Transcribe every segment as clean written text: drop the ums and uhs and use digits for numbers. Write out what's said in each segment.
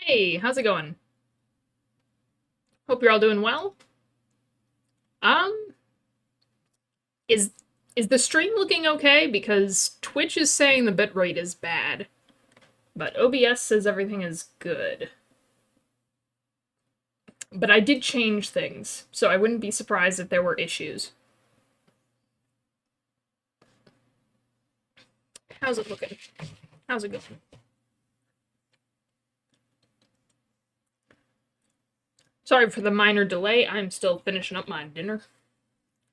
Hey, how's it going? Hope you're all doing well. Um, is is the stream looking okay? Because Twitch is saying the bitrate is bad, but OBS says everything is good. But I did change things, so I wouldn't be surprised if there were issues. How's it looking? How's it going? Sorry for the minor delay. I'm still finishing up my dinner.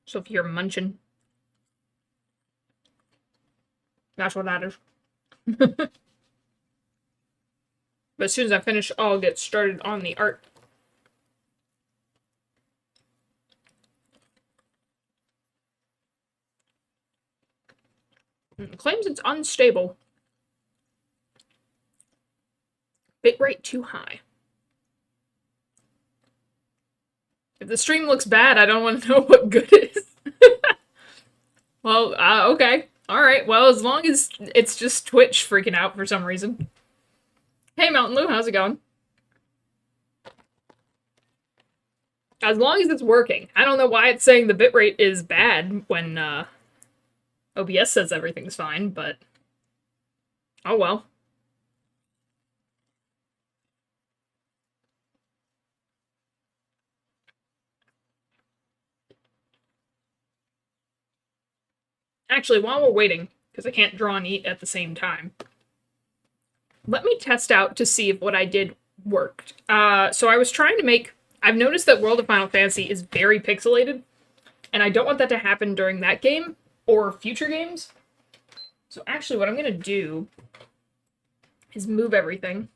So if you're munching, that's what that is. But as soon as I finish, I'll get started on the art. It claims it's unstable. Bitrate too high. If the stream looks bad, I don't want to know what good is. Well, okay. Alright, well, as long as it's just Twitch freaking out for some reason. Hey, Mountain Lou, how's it going? As long as it's working. I don't know why it's saying the bitrate is bad when, OBS says everything's fine, but... Oh well. Actually, while we're waiting, because I can't draw and eat at the same time, let me test out to see if what I did worked. So I was trying to make... I've noticed that World of Final Fantasy is very pixelated, and I don't want that to happen during that game, or future games. So actually what I'm gonna do is move everything.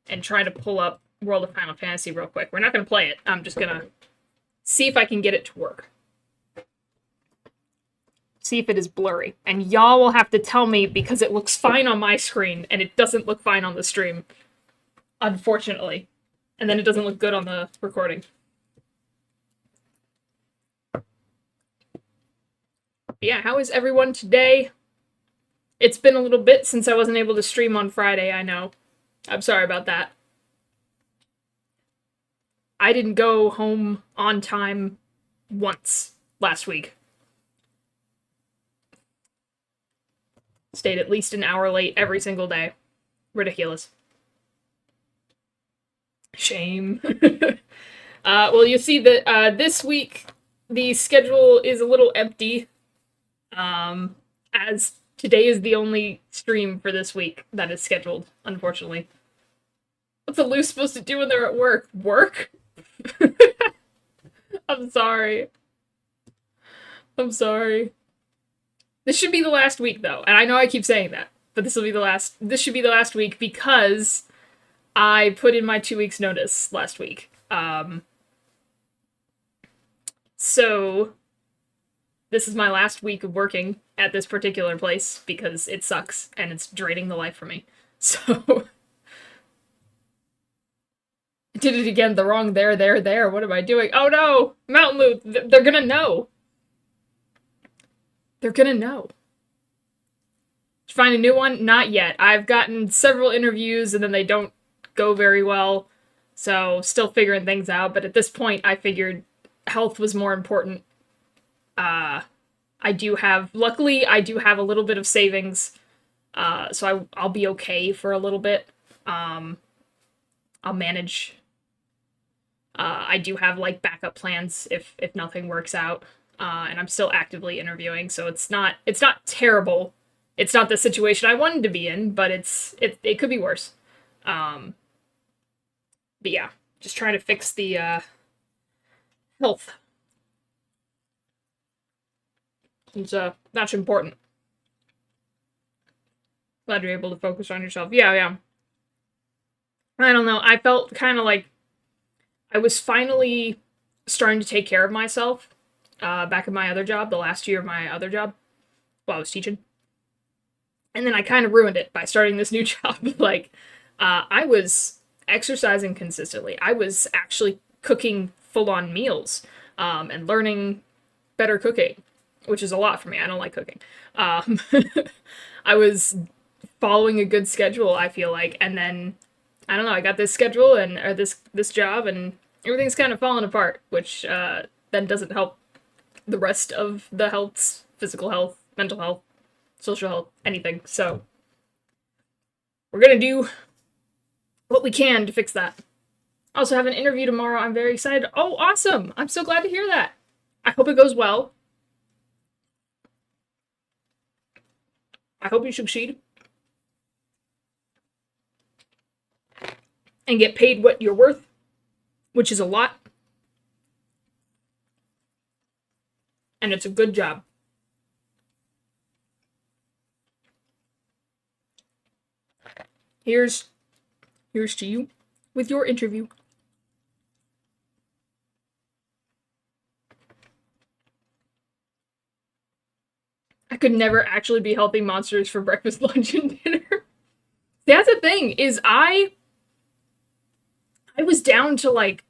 And try to pull up World of Final Fantasy real quick. We're not gonna play it. I'm just gonna see if I can get it to work. See if it is blurry. And y'all will have to tell me because it looks fine on my screen and it doesn't look fine on the stream. Unfortunately. And then it doesn't look good on the recording. But yeah, how is everyone today? It's been a little bit since I wasn't able to stream on Friday, I know. I'm sorry about that. I didn't go home on time once last week. Stayed at least an hour late every single day. Ridiculous. Shame. Well, you see that this week the schedule is a little empty, as today is the only stream for this week that is scheduled, unfortunately. What's a Lou supposed to do when they're at work? Work? I'm sorry. I'm sorry. This should be the last week, though, and I know I keep saying that, but this should be the last week because I put in my 2 weeks notice last week. So this is my last week of working at this particular place because it sucks and it's draining the life for me. So I did it again, the wrong there. What am I doing? Oh no! Mountain Lou, they're gonna know. They're gonna know. Did you find a new one? Not yet. I've gotten several interviews and then they don't go very well. So still figuring things out, but at this point I figured health was more important. Luckily I do have a little bit of savings. So I'll be okay for a little bit. I'll manage. I do have like backup plans if nothing works out. And I'm still actively interviewing, so it's not terrible. It's not the situation I wanted to be in, but it could be worse. But yeah, just trying to fix the health. It's that's important. Glad you're able to focus on yourself. Yeah. I don't know. I felt kind of like I was finally starting to take care of myself. Back at my other job, the last year of my other job, while I was teaching. And then I kind of ruined it by starting this new job. I was exercising consistently. I was actually cooking full-on meals, and learning better cooking, which is a lot for me. I don't like cooking. Um, I was following a good schedule, I feel like, and then I don't know. I got this schedule and or this job, and everything's kind of falling apart, which then doesn't help the rest of the healths, physical health, mental health, social health, anything. So we're gonna do what we can to fix that. I also have an interview tomorrow. I'm very excited. Oh, awesome! I'm so glad to hear that. I hope it goes well. I hope you succeed and get paid what you're worth, which is a lot. And it's a good job. Here's to you with your interview. I could never actually be healthy monsters for breakfast, lunch, and dinner. That's the thing, is I was down to like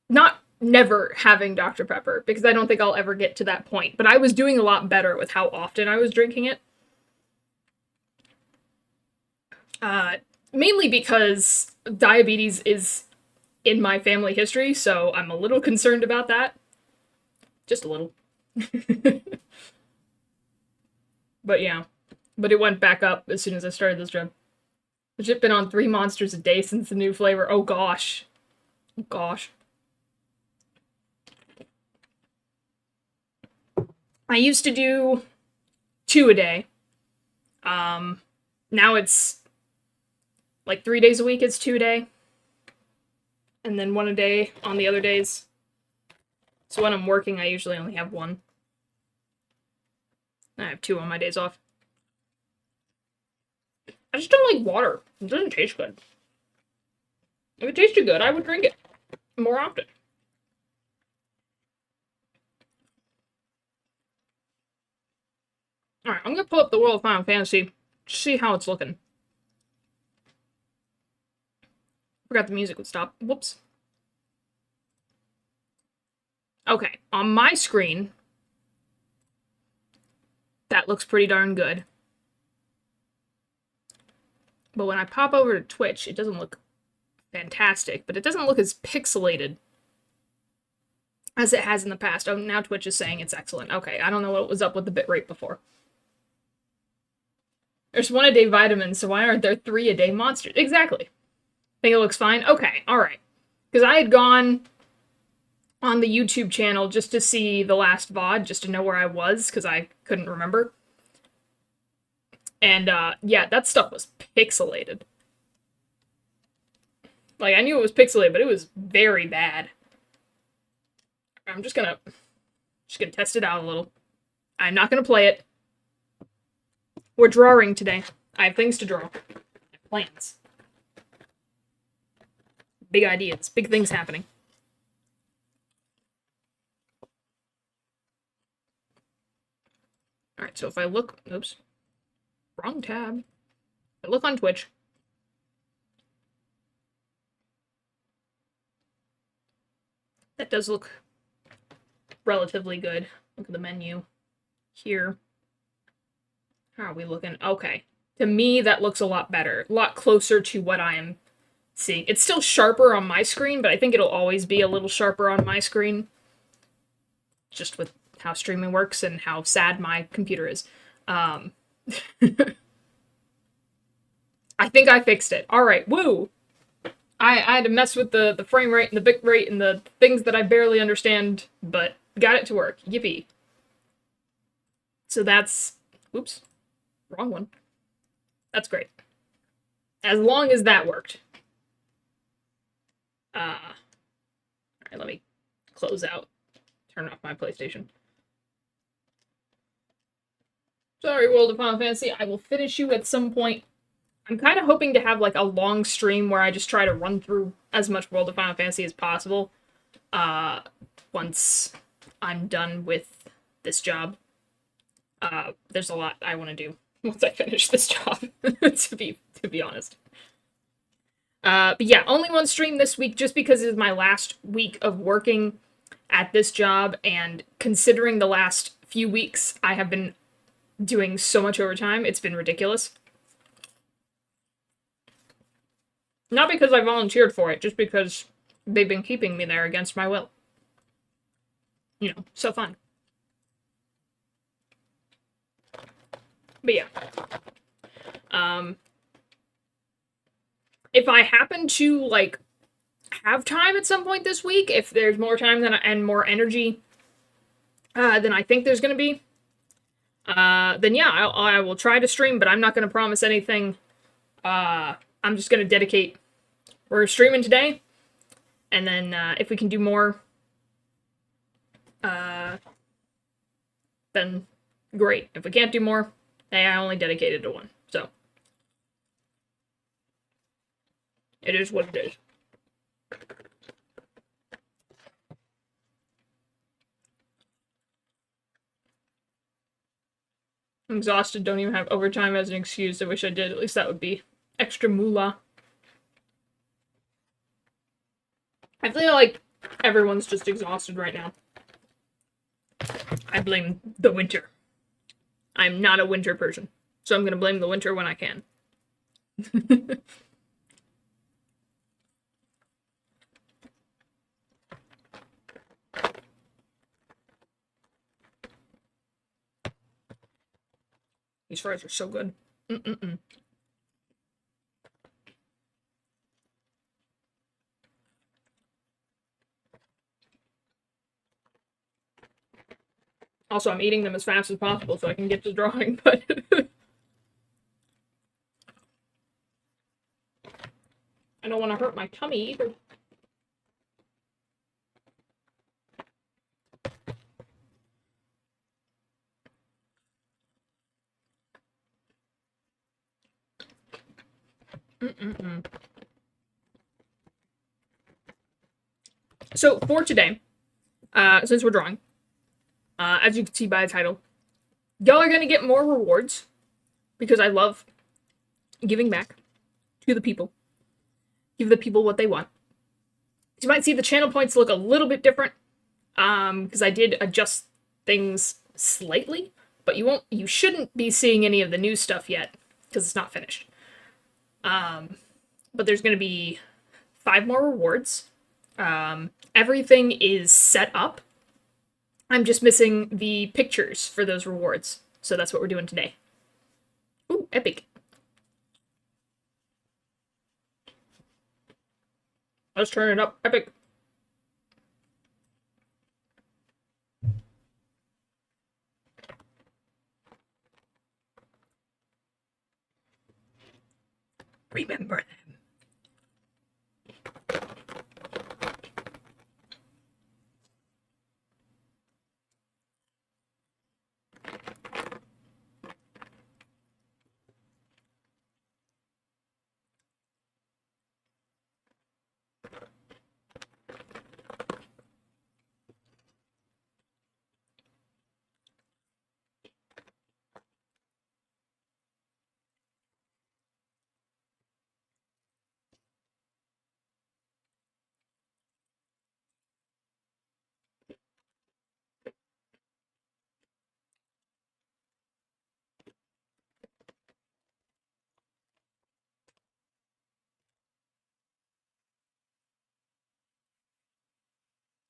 not never having Dr. Pepper because I don't think I'll ever get to that point, but I was doing a lot better with how often I was drinking it. Mainly because diabetes is in my family history, so I'm a little concerned about that. Just a little. But yeah. But it went back up as soon as I started this job. I've been on 3 monsters a day since the new flavor. Oh gosh. Oh gosh. I used to do 2 a day. Now it's like 3 days a week, it's 2 a day. And then 1 a day on the other days. So when I'm working, I usually only have 1. I have 2 on my days off. I just don't like water. It doesn't taste good. If it tasted good, I would drink it more often. Alright, I'm gonna pull up the World of Final Fantasy to see how it's looking. Forgot the music would stop. Whoops. Okay, on my screen, that looks pretty darn good. But when I pop over to Twitch, it doesn't look fantastic, but it doesn't look as pixelated as it has in the past. Oh, now Twitch is saying it's excellent. Okay, I don't know what was up with the bitrate before. There's 1 a day vitamins, so why aren't there 3 a day monsters? Exactly. Think it looks fine? Okay, alright. Because I had gone on the YouTube channel just to see the last VOD, just to know where I was, because I couldn't remember. And, yeah, that stuff was pixelated. Like, I knew it was pixelated, but it was very bad. I'm just gonna test it out a little. I'm not gonna play it. We're drawing today. I have things to draw. I have plans. Big ideas. Big things happening. Alright, so if I look... Oops. Wrong tab. If I look on Twitch... That does look relatively good. Look at the menu here. How are we looking? Okay. To me, that looks a lot better. A lot closer to what I am seeing. It's still sharper on my screen, but I think it'll always be a little sharper on my screen. Just with how streaming works and how sad my computer is. I think I fixed it. Alright, woo! I had to mess with the frame rate and the bit rate and the things that I barely understand, but got it to work. Yippee. So that's... Oops. Wrong one. That's great. As long as that worked. Alright, let me close out. Turn off my PlayStation. Sorry, World of Final Fantasy. I will finish you at some point. I'm kind of hoping to have, like, a long stream where I just try to run through as much World of Final Fantasy as possible. Once I'm done with this job. There's a lot I want to do once I finish this job, to be honest. But yeah, only 1 stream this week just because it is my last week of working at this job, and considering the last few weeks I have been doing so much overtime, it's been ridiculous. Not because I volunteered for it, just because they've been keeping me there against my will. You know, so fun. But yeah. If I happen to, like, have time at some point this week, if there's more time and more energy than I think there's gonna be, then yeah, I will try to stream, but I'm not gonna promise anything. I'm just gonna dedicate. We're streaming today, and then if we can do more, then great. If we can't do more, then I only dedicated to one. So it is what it is. I'm exhausted, don't even have overtime as an excuse. I wish I did. At least that would be extra moolah. I feel like everyone's just exhausted right now. I blame the winter. I'm not a winter person, so I'm gonna blame the winter when I can. These fries are so good. Mm-mm-mm. Also, I'm eating them as fast as possible so I can get to drawing, but I don't want to hurt my tummy either. Mm-mm-mm. So, for today, since we're drawing, as you can see by the title, y'all are gonna get more rewards because I love giving back to the people. Give the people what they want. You might see the channel points look a little bit different, because I did adjust things slightly, but you shouldn't be seeing any of the new stuff yet because it's not finished. But there's gonna be 5 more rewards. Everything is set up. I'm just missing the pictures for those rewards, so that's what we're doing today. Ooh, epic. Let's turn it up. Epic. Remember them.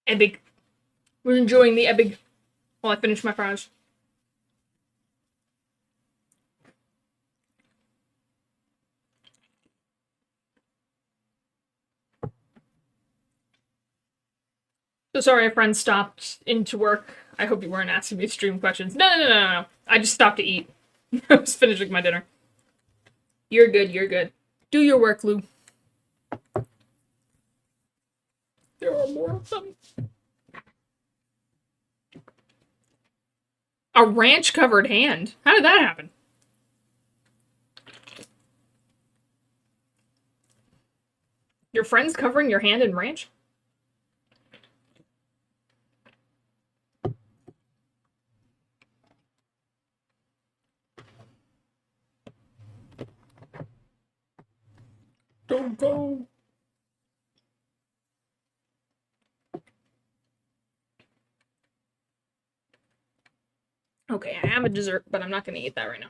Epic. We're enjoying the epic while I finish my fries. So sorry, a friend stopped into work. I hope you weren't asking me stream questions. No. I just stopped to eat. I was finishing my dinner. You're good, you're good. Do your work, Lou. There are more of them. A ranch-covered hand? How did that happen? Your friend's covering your hand in ranch? Don't go. have a dessert, but I'm not going to eat that right now.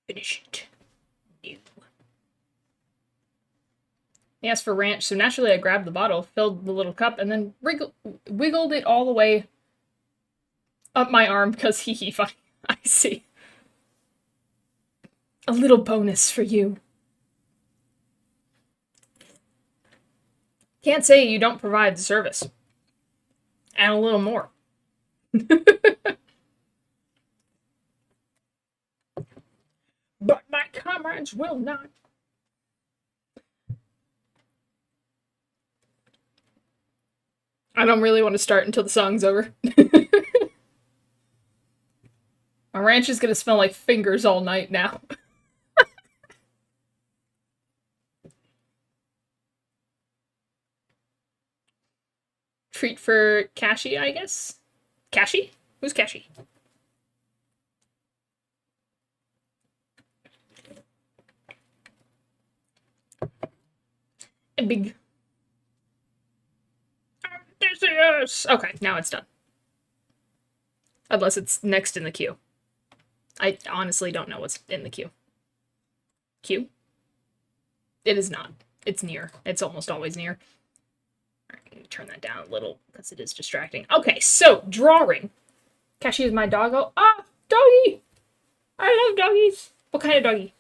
Finish it. Ew. He asked for ranch, so naturally I grabbed the bottle, filled the little cup, and then wiggled it all the way up my arm because hee hee funny. I see. A little bonus for you. Can't say you don't provide the service. And a little more. But my comrades will not. I don't really want to start until the song's over. My ranch is gonna smell like fingers all night now. Treat for Kashi, I guess? Kashi? Who's Kashi? A big... This. Okay, now it's done. Unless it's next in the queue. I honestly don't know what's in the queue. Queue? It is not. It's near. It's almost always near. Alright, I'm gonna turn that down a little because it is distracting. Okay, so drawing. Kashi is my doggo. Ah, doggy! I love doggies. What kind of doggy?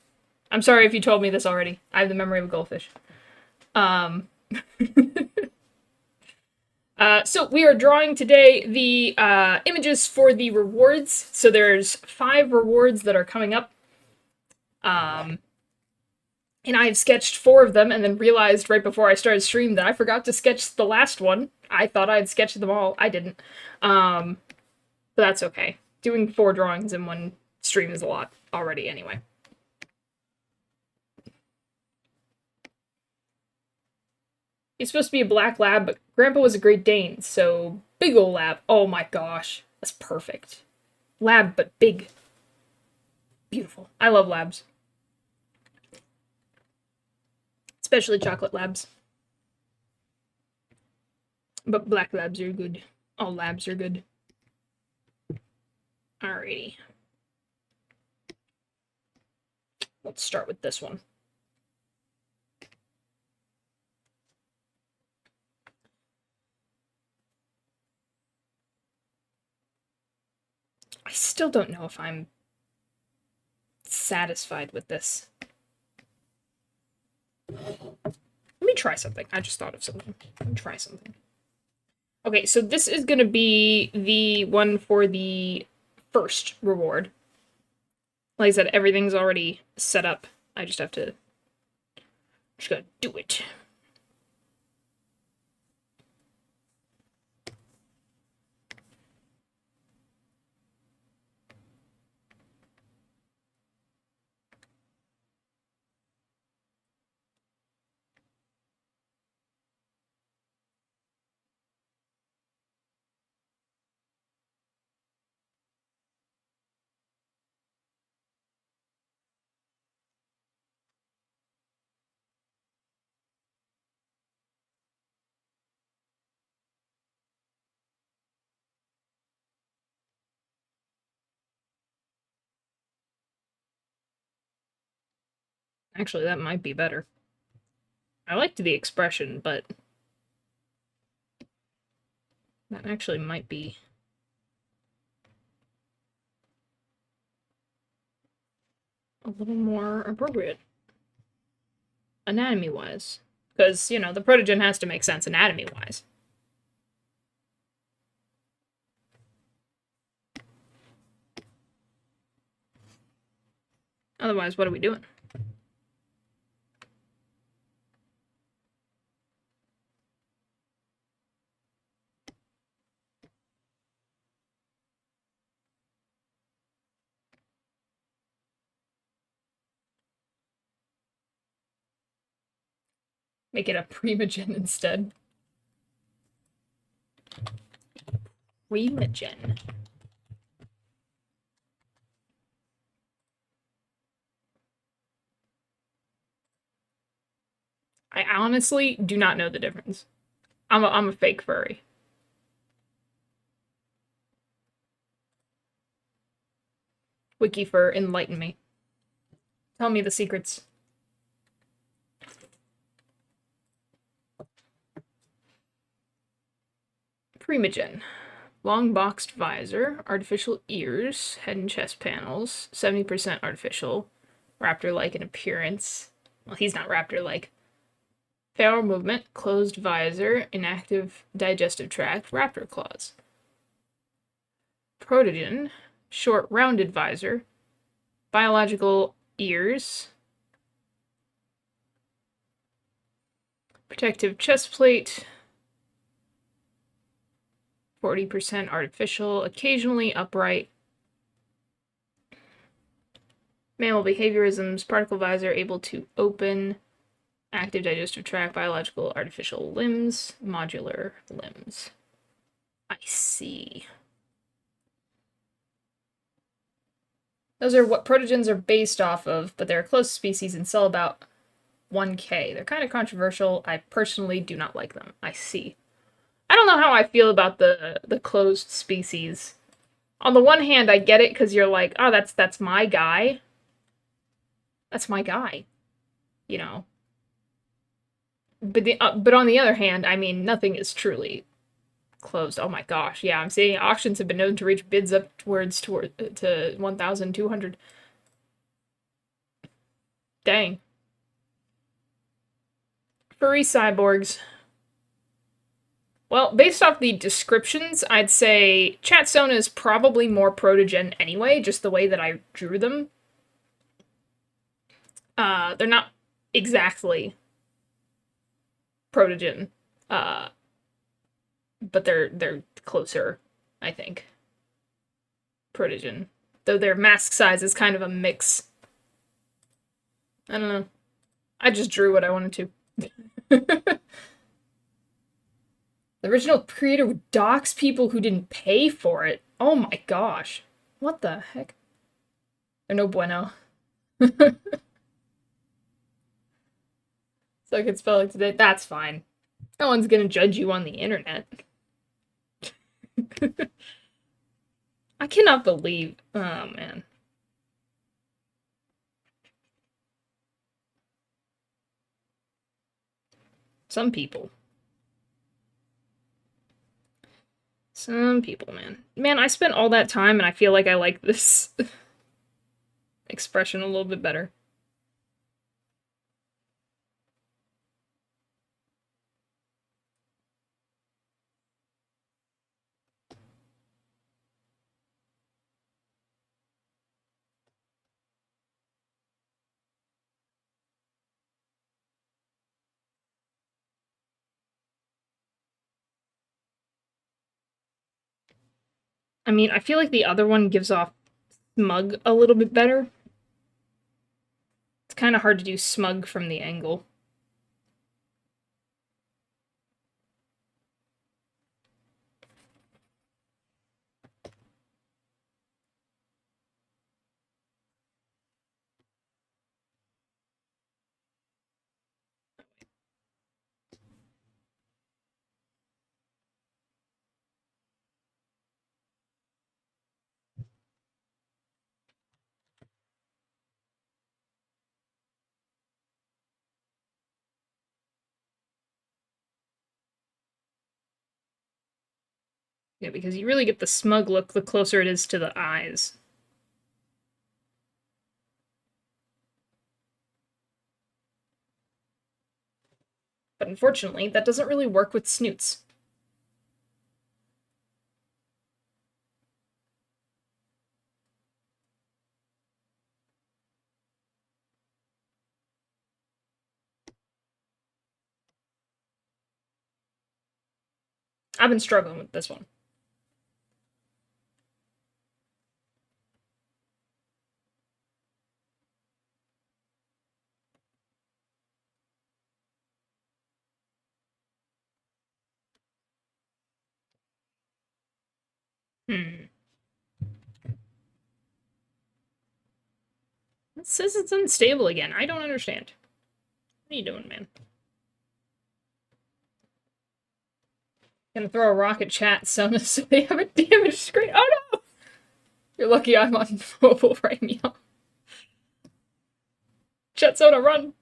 I'm sorry if you told me this already. I have the memory of a goldfish. So we are drawing today the images for the rewards. So there's 5 rewards that are coming up. And I've sketched 4 of them and then realized right before I started stream that I forgot to sketch the last one. I thought I'd sketched them all. I didn't. But that's okay. Doing 4 drawings in one stream is a lot already anyway. He's supposed to be a black lab, but Grandpa was a Great Dane, so big ol' lab. Oh my gosh, that's perfect. Lab, but big. Beautiful. I love labs. Especially chocolate labs. But black labs are good. All labs are good. Alrighty. Let's start with this one. I still don't know if I'm satisfied with this. Let me try something. I just thought of something. Let me try something. Okay, so this is going to be the one for the first reward. Like I said, everything's already set up. I just have to... just gotta do it. Actually, that might be better. I liked the expression, but that actually might be a little more appropriate. Anatomy-wise. Because, you know, the protogen has to make sense anatomy-wise. Otherwise, what are we doing? Make it a Primogen instead. Primogen. I honestly do not know the difference. I'm a fake furry. Wikifur, enlighten me. Tell me the secrets. Primogen. Long boxed visor, artificial ears, head and chest panels, 70% artificial, raptor-like in appearance. Well, he's not raptor-like. Feral movement, closed visor, inactive digestive tract, raptor claws. Protogen, short rounded visor, biological ears, protective chest plate, 40% artificial, occasionally upright. Mammal behaviorisms, particle visor, able to open, active digestive tract, biological artificial limbs, modular limbs. I see. Those are what protogens are based off of, but they're a close species and sell about 1K. They're kind of controversial. I personally do not like them. I see. I don't know how I feel about the closed species. On the one hand, I get it because you're like, oh, that's my guy. That's my guy, you know. But on the other hand, I mean, nothing is truly closed. Oh my gosh, yeah, I'm seeing auctions have been known to reach bids upwards to 1,200. Dang. Furry cyborgs. Well, based off the descriptions, I'd say Chatsona is probably more protogen anyway, just the way that I drew them. They're not exactly protogen, but they're closer, I think. Protogen. Though their mask size is kind of a mix. I don't know. I just drew what I wanted to. The original creator would dox people who didn't pay for it. Oh my gosh. What the heck? They're no bueno. So I could spell it today. That's fine. No one's gonna judge you on the internet. I cannot believe. Oh man. Some people. Some people, man. Man, I spent all that time and I feel like I like this expression a little bit better. I mean, I feel like the other one gives off smug a little bit better. It's kind of hard to do smug from the angle. Yeah, because you really get the smug look the closer it is to the eyes. But unfortunately, that doesn't really work with snoots. I've been struggling with this one. Hmm. It says it's unstable again. I don't understand. What are you doing, man? Gonna throw a rock at chat, so they have a damaged screen. Oh no! You're lucky I'm on mobile right now. Chat Sona, run!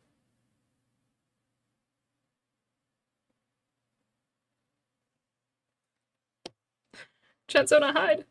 Chat Sona, hide!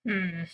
Hmm.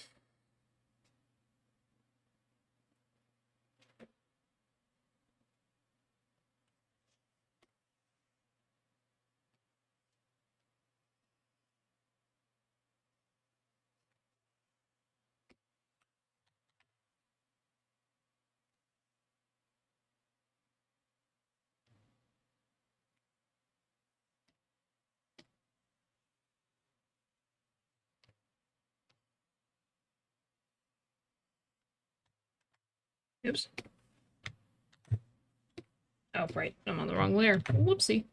Oops. Oh, right. I'm on the wrong layer. Whoopsie.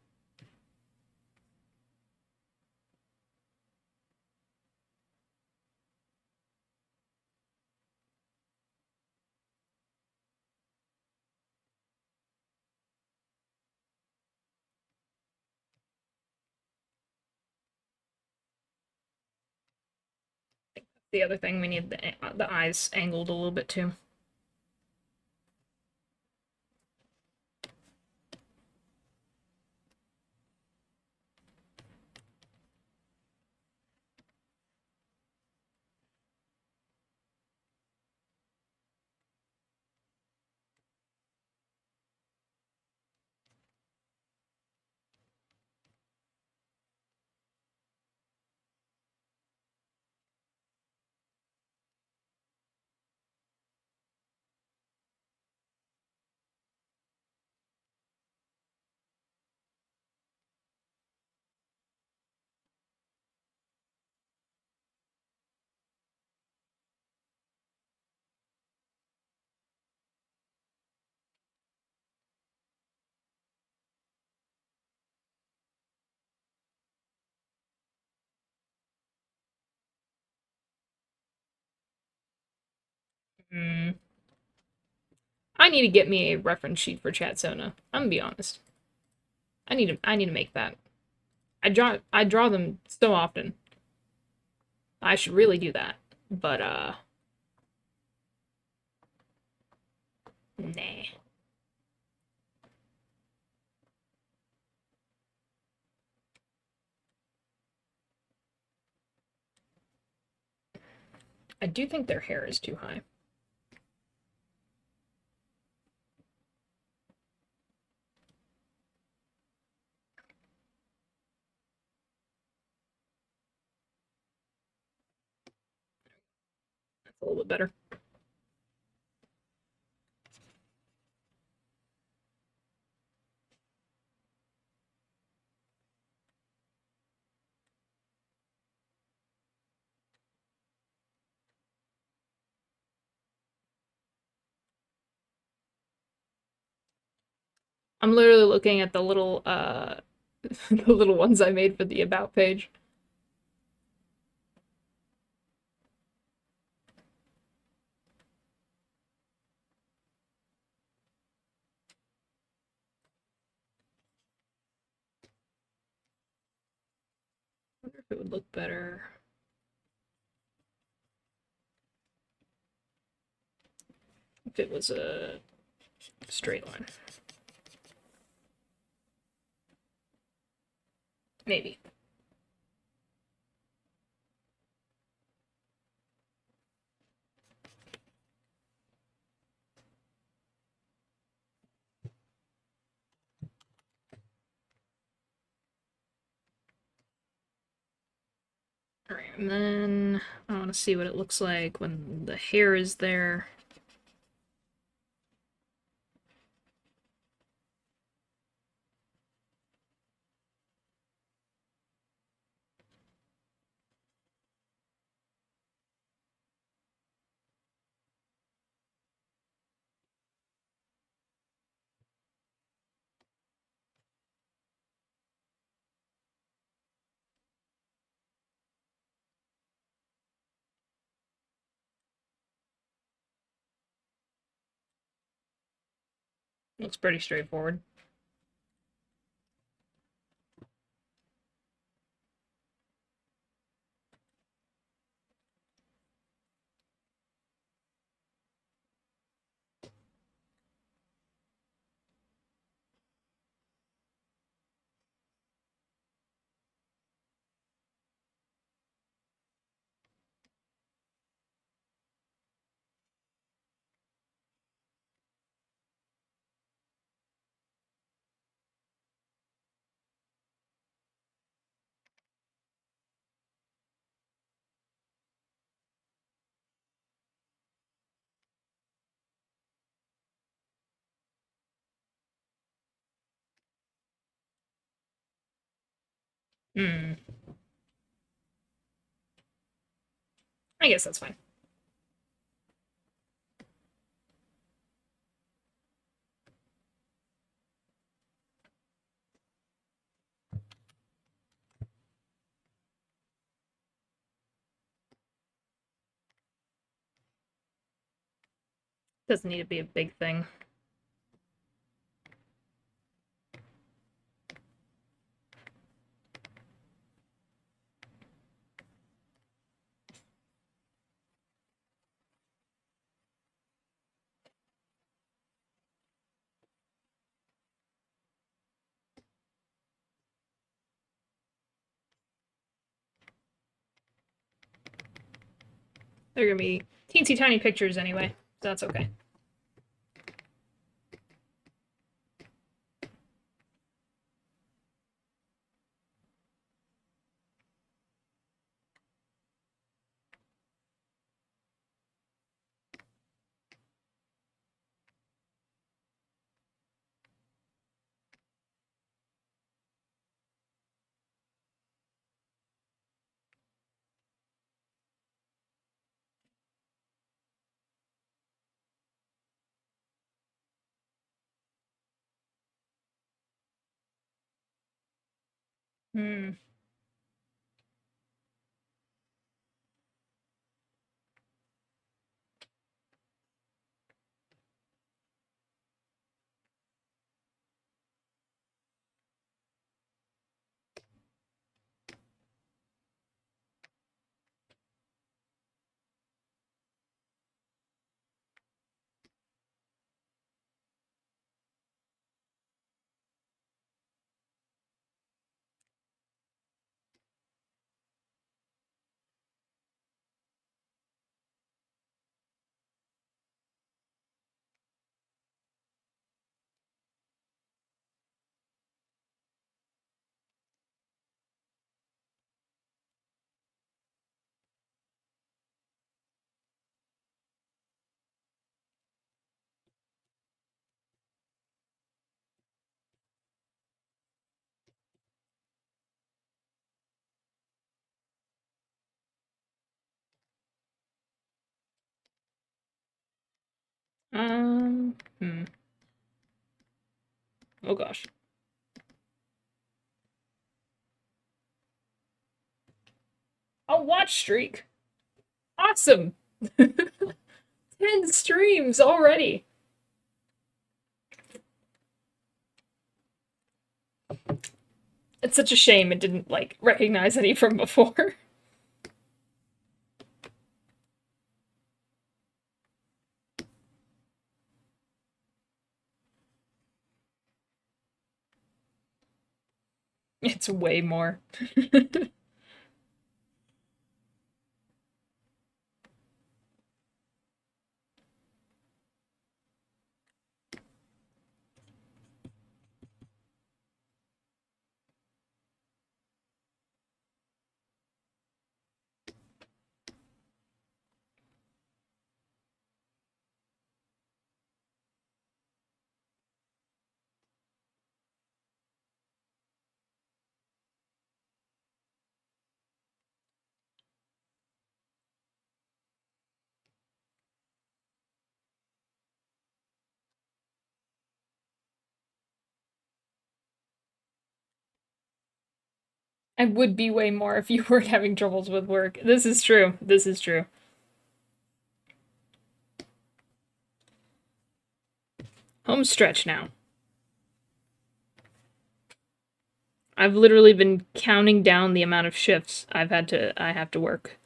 The other thing, we need the eyes angled a little bit too. Hmm. I need to get me a reference sheet for Chat Sona. I'm gonna be honest. I need to make that. I draw them so often. I should really do that. But nah. I do think their hair is too high. That's a little bit better. I'm literally looking at the little the little ones I made for the about page. I wonder if it would look better if it was a straight line. Maybe. Alright, and then I want to see what it looks like when the hair is there. Looks pretty straightforward. Hmm. I guess that's fine. Doesn't need to be a big thing. They're gonna be teensy tiny pictures anyway, so that's okay. Hmm. Hmm. Oh gosh. A watch streak. Awesome. 10 streams already. It's such a shame it didn't like recognize any from before. It's way more. I would be way more if you were having troubles with work. This is true. This is true. Home stretch now. I've literally been counting down the amount of shifts I have to work.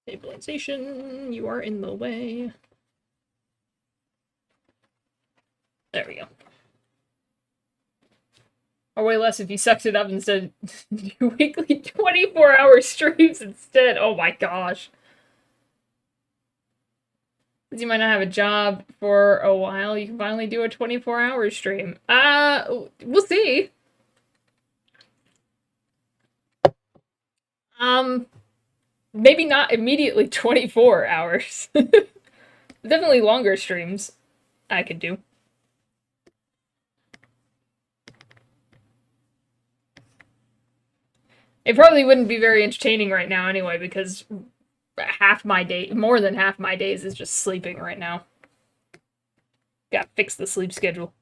Stabilization, you are in the way. There we go. Or way less if you sucked it up instead do weekly 24-hour streams instead. Oh my gosh. Since you might not have a job for a while, you can finally do a 24-hour stream. We'll see. Maybe not immediately 24 hours. Definitely longer streams I could do. It probably wouldn't be very entertaining right now anyway, because half my day, more than half my days is just sleeping right now. Gotta fix the sleep schedule.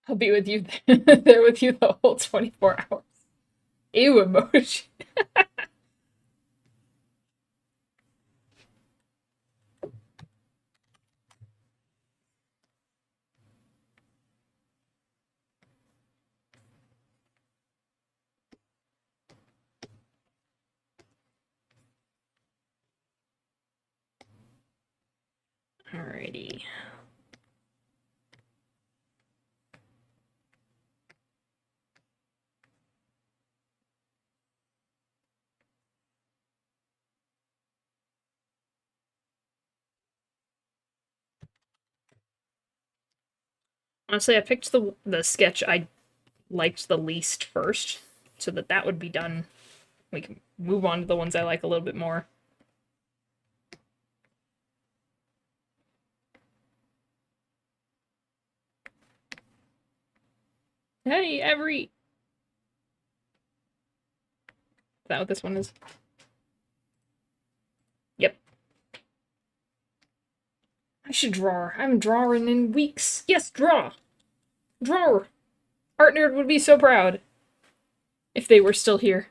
I'll be with you there with you the whole 24 hours. Ew emoji. Alrighty. Honestly, I picked the sketch I liked the least first, so that would be done. We can move on to the ones I like a little bit more. Hey, Every. Is that what this one is? Yep. I should draw. I haven't drawn in weeks. Yes, draw. Draw. Art Nerd would be so proud if they were still here.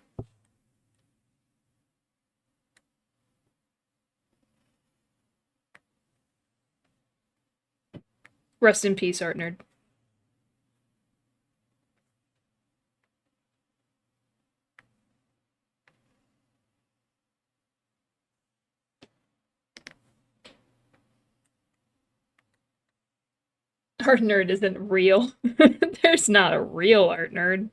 Rest in peace, Art Nerd. Art Nerd isn't real. There's not a real Art Nerd.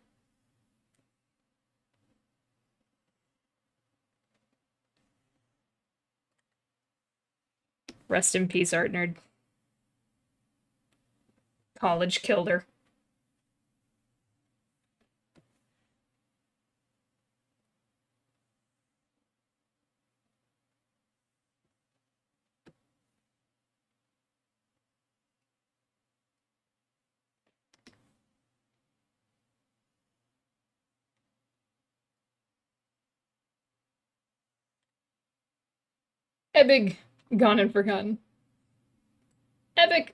Rest in peace, Art Nerd. College killed her. Epic. Gone and forgotten. Epic.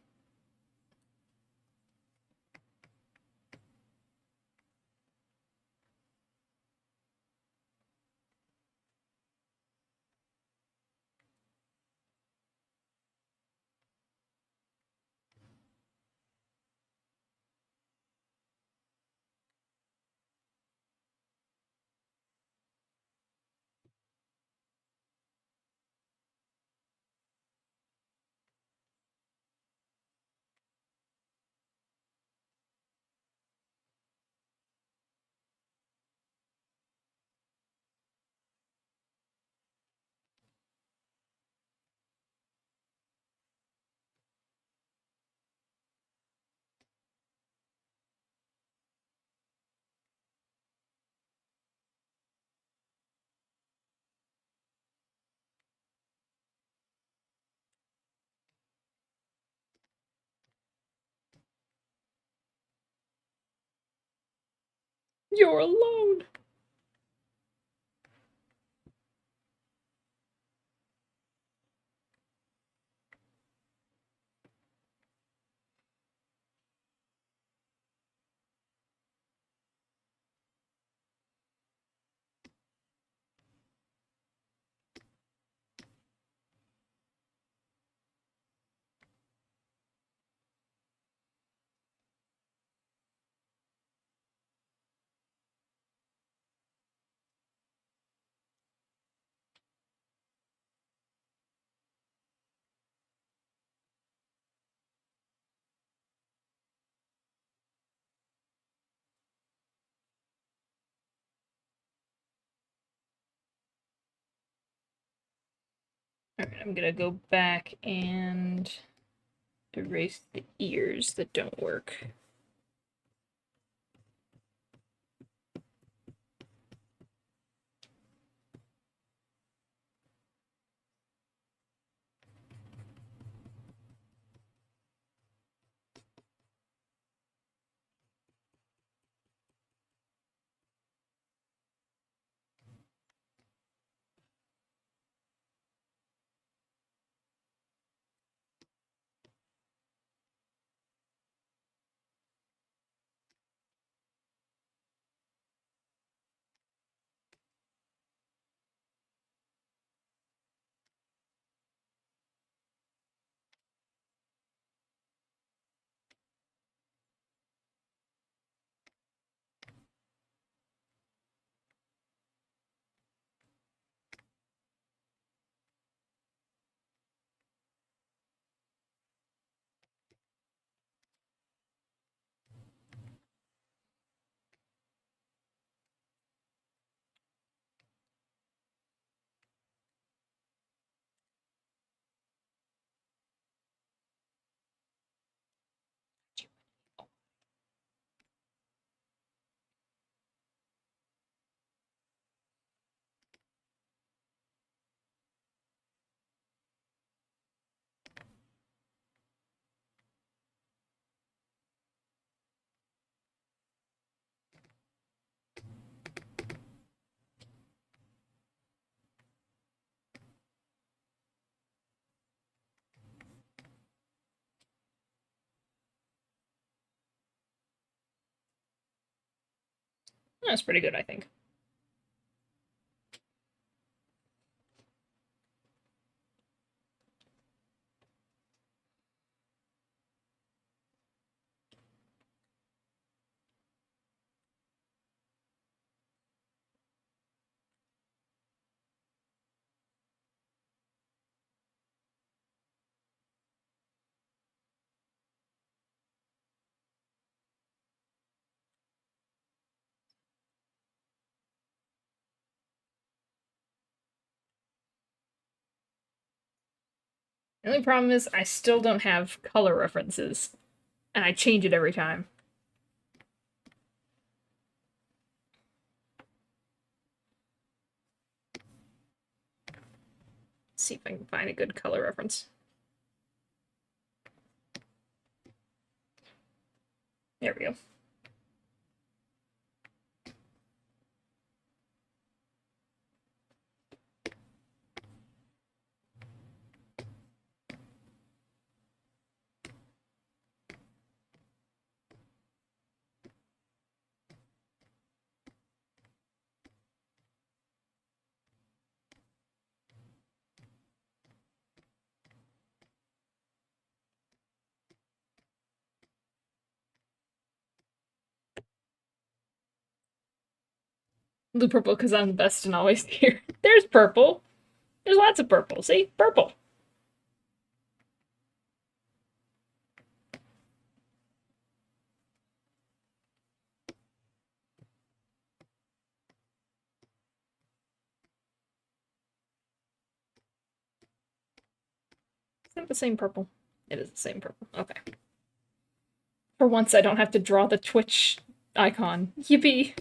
You're alone. Alright, I'm gonna go back and erase the ears that don't work. That's pretty good, I think. The only problem is I still don't have color references, and I change it every time. Let's see if I can find a good color reference. There we go. Blue purple because I'm the best and always here. There's purple. There's lots of purple. See? Purple. Is that the same purple? It is the same purple. Okay. For once, I don't have to draw the Twitch icon. Yippee!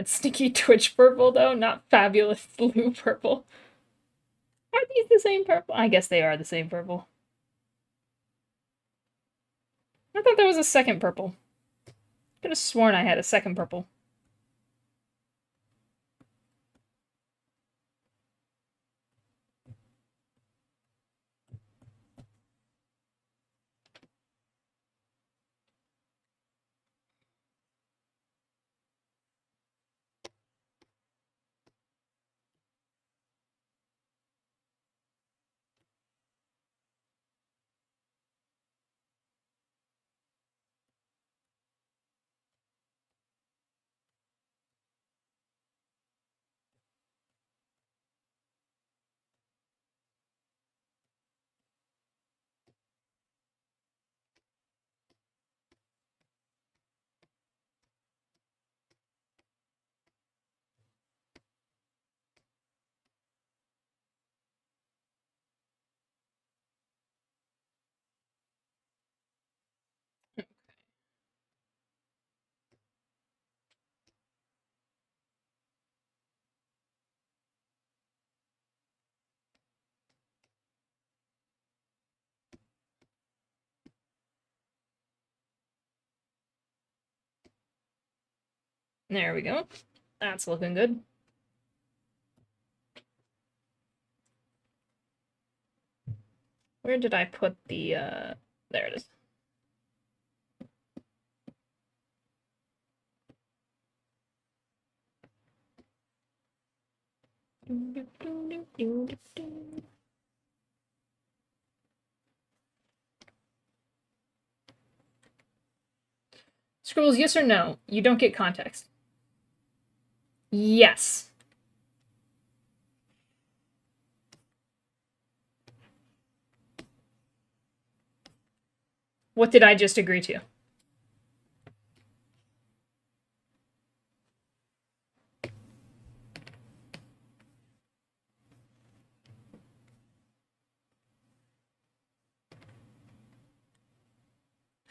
That's sneaky Twitch purple, though, not fabulous blue purple. Are these the same purple? I guess they are the same purple. I thought there was a second purple. Could have sworn I had a second purple. There we go. That's looking good. Where did I put the, there it is. Scribbles, yes or no? You don't get context. Yes. What did I just agree to?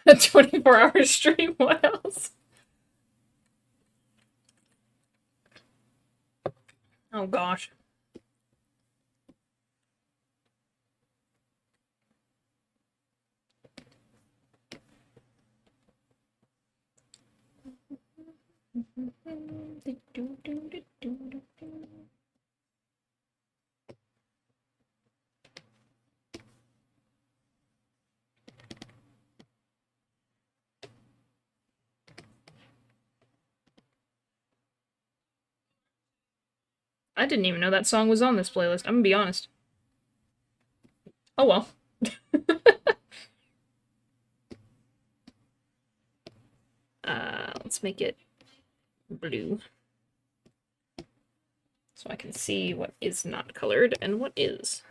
A 24-hour stream, what else? Oh gosh. I didn't even know that song was on this playlist. I'm gonna be honest. Oh well. Let's make it blue. So I can see what is not colored and what is.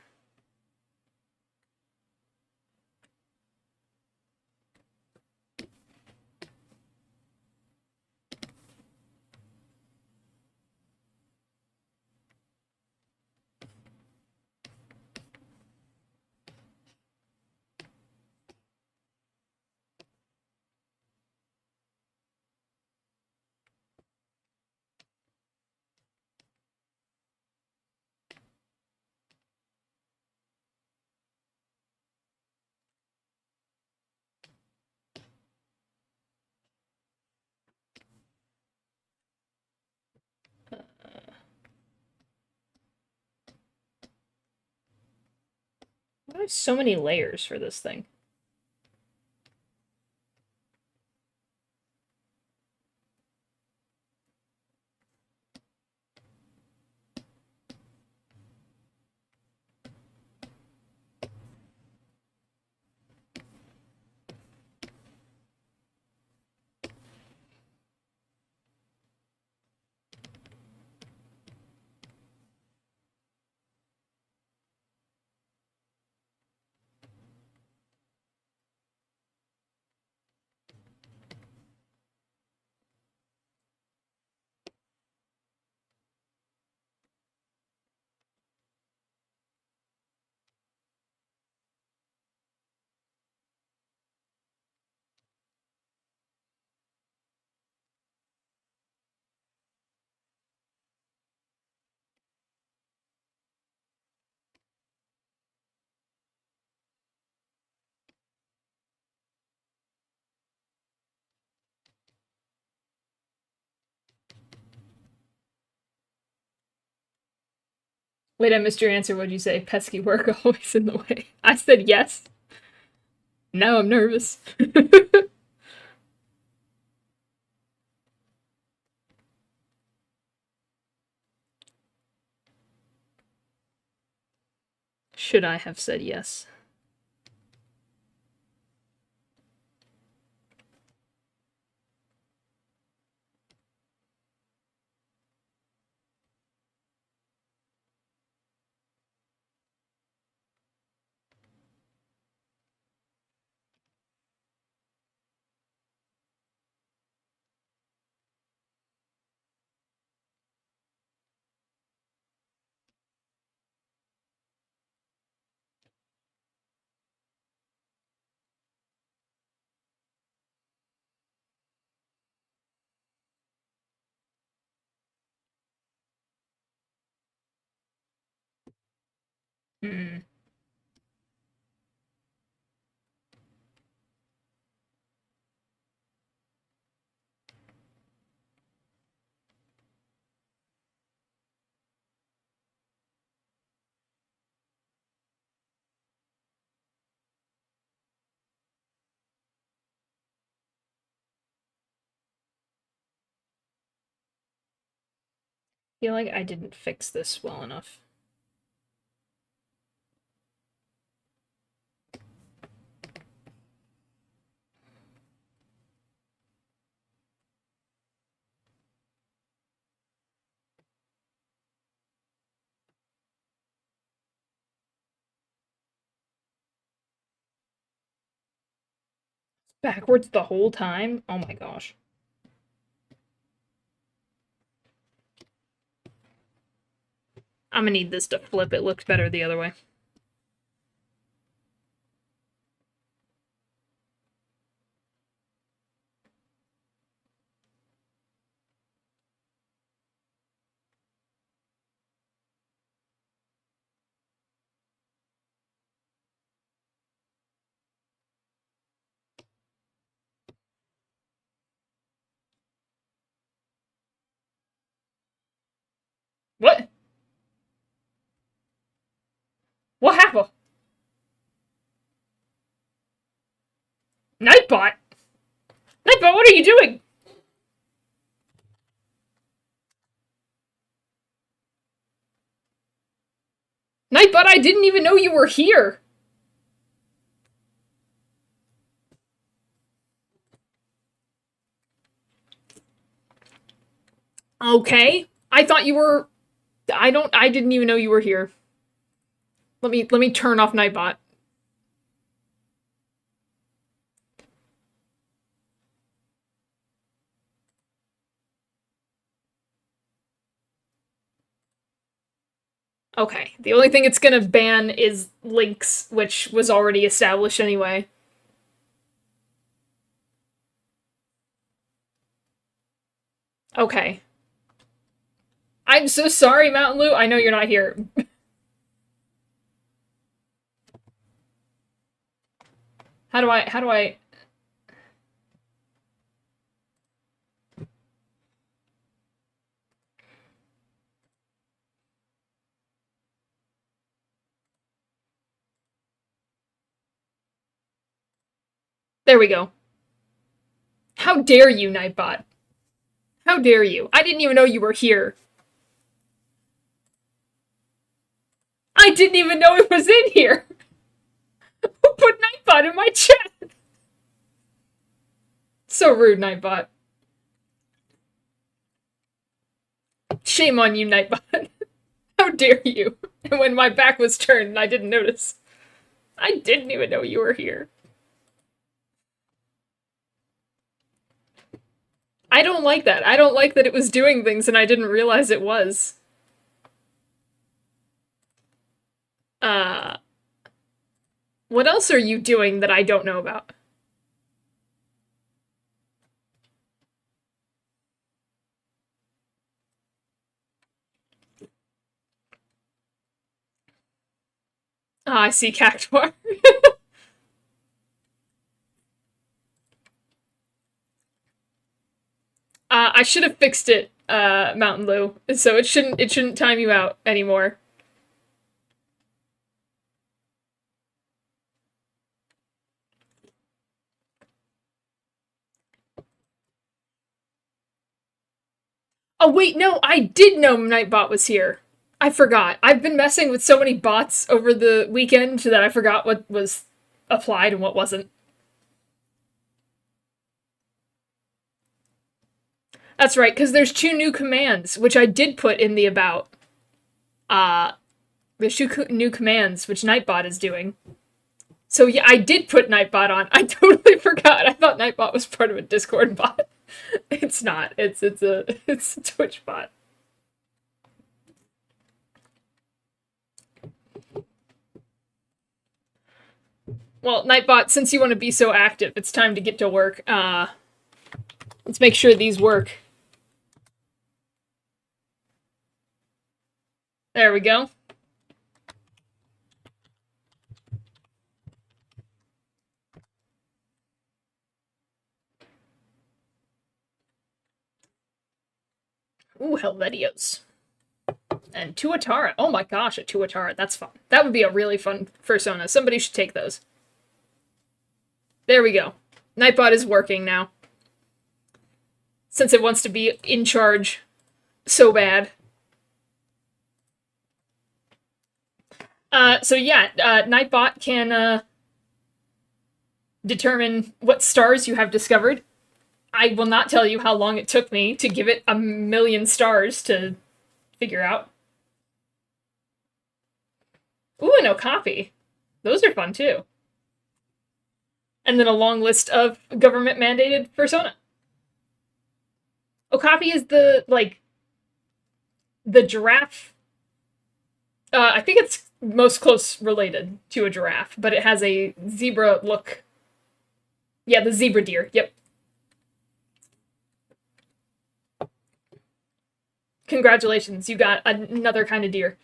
Why do I have so many layers for this thing? Wait, I missed your answer. What'd you say? Pesky work always in the way. I said yes. Now I'm nervous. Should I have said yes? Hmm. Feel like I didn't fix this well enough. Backwards the whole time? Oh my gosh. I'm gonna need this to flip. It looked better the other way. What? What happened? Nightbot? Nightbot, what are you doing? Nightbot, I didn't even know you were here. Okay. I thought you were I didn't even know you were here. Let me turn off Nightbot. Okay. The only thing it's gonna ban is links, which was already established anyway. Okay. I'm so sorry, Mountain Lou. I know you're not here. How do I There we go. How dare you, Nightbot? How dare you? I didn't even know you were here. I didn't even know it was in here. Who put Nightbot in my chat? So rude, Nightbot. Shame on you, Nightbot. How dare you? And when my back was turned, I didn't notice. I didn't even know you were here. I don't like that. I don't like that it was doing things and I didn't realize it was. Uh, what else are you doing that I don't know about? Ah, I see Cactuar. I should have fixed it, Mountain Lou. So it shouldn't time you out anymore. Oh wait, no, I did know Nightbot was here. I forgot. I've been messing with so many bots over the weekend that I forgot what was applied and what wasn't. That's right, because there's two new commands, which I did put in the about. Uh, there's two new commands, which Nightbot is doing. So yeah, I did put Nightbot on. I totally forgot. I thought Nightbot was part of a Discord bot. It's not. It's a Twitch bot. Well, Nightbot, since you want to be so active, it's time to get to work. Let's make sure these work. There we go. Ooh, Helvetios. And Tuatara. Oh my gosh, a Tuatara. That's fun. That would be a really fun persona. Somebody should take those. There we go. Nightbot is working now. Since it wants to be in charge so bad. So yeah, Nightbot can determine what stars you have discovered. I will not tell you how long it took me to give it 1,000,000 stars to figure out. Ooh, no copy. Those are fun too. And then a long list of government-mandated persona. Okapi is the, like, the giraffe. I think it's most close related to a giraffe, but it has a zebra look. Yeah, the zebra deer. Yep. Congratulations, you got another kind of deer.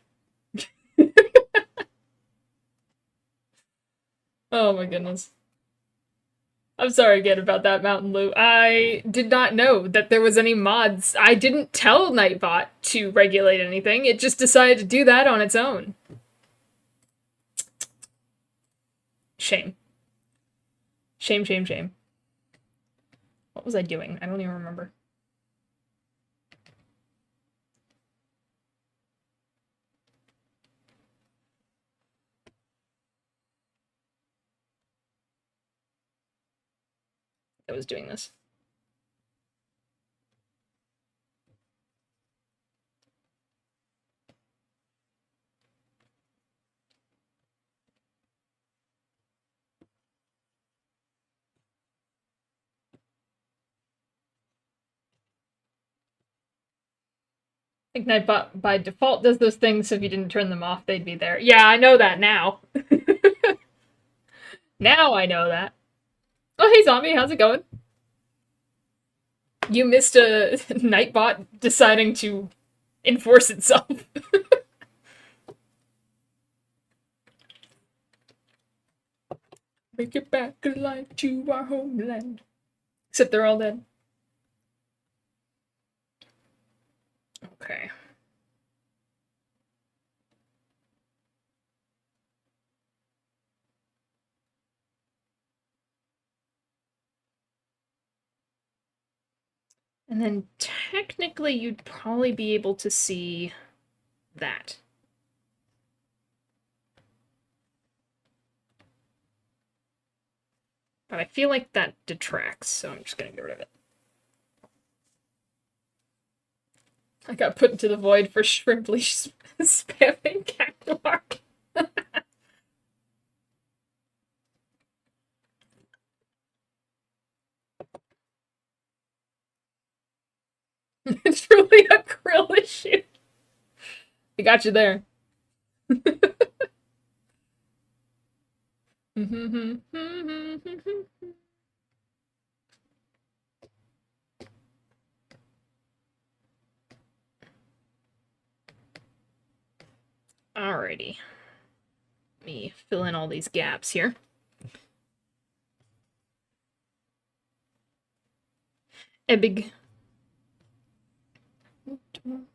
Oh my goodness. I'm sorry again about that, Mountain Lou. I did not know that there was any mods. I didn't tell Nightbot to regulate anything. It just decided to do that on its own. Shame. Shame, shame, shame. What was I doing? I don't even remember. I was doing this. I think Nightbot by default does those things, so if you didn't turn them off, they'd be there. Yeah, I know that now. Now I know that. Oh, hey, Zombie, how's it going? You missed a Nightbot deciding to enforce itself. Make it back alive to our homeland. Except they're all dead. Okay. And then technically you'd probably be able to see that. But I feel like that detracts, so I'm just gonna get rid of it. I got put into the void for shrimply spamming Cactuar. It's really a krill issue. I got you there. Alrighty. Let me fill in all these gaps here. A big.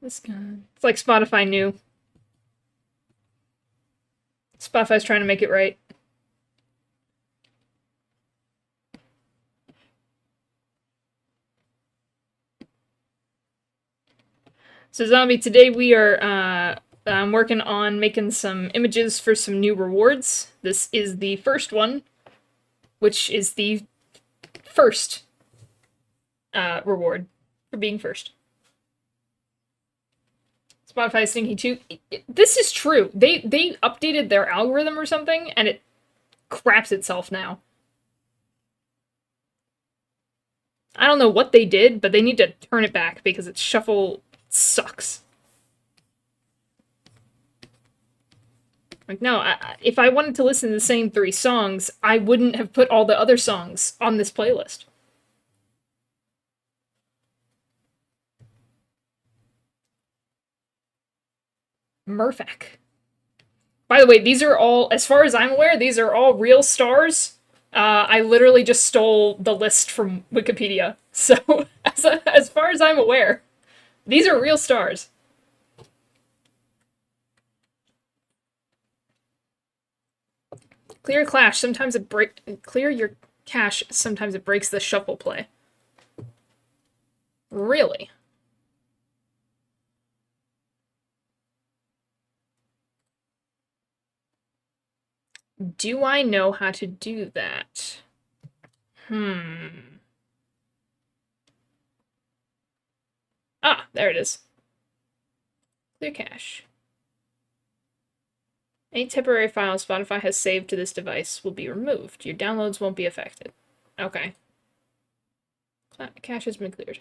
This guy. It's like Spotify knew. Spotify's trying to make it right. So Zombie, today we are I'm working on making some images for some new rewards. This is the first one, which is the first reward for being first. Spotify is thinking too. This is true. They updated their algorithm or something, and it craps itself now. I don't know what they did, but they need to turn it back because its shuffle sucks. Like, no, if I wanted to listen to the same 3 songs, I wouldn't have put all the other songs on this playlist. Murphak. By the way, these are all, as far as I'm aware, these are all real stars. I literally just stole the list from Wikipedia. So, as far as I'm aware, these are real stars. Clear Clash, sometimes it clear your cache, sometimes it breaks the shuffle play. Really? Do I know how to do that? Ah, there it is. Clear cache. Any temporary file Spotify has saved to this device will be removed. Your downloads won't be affected. Okay. Cache has been cleared.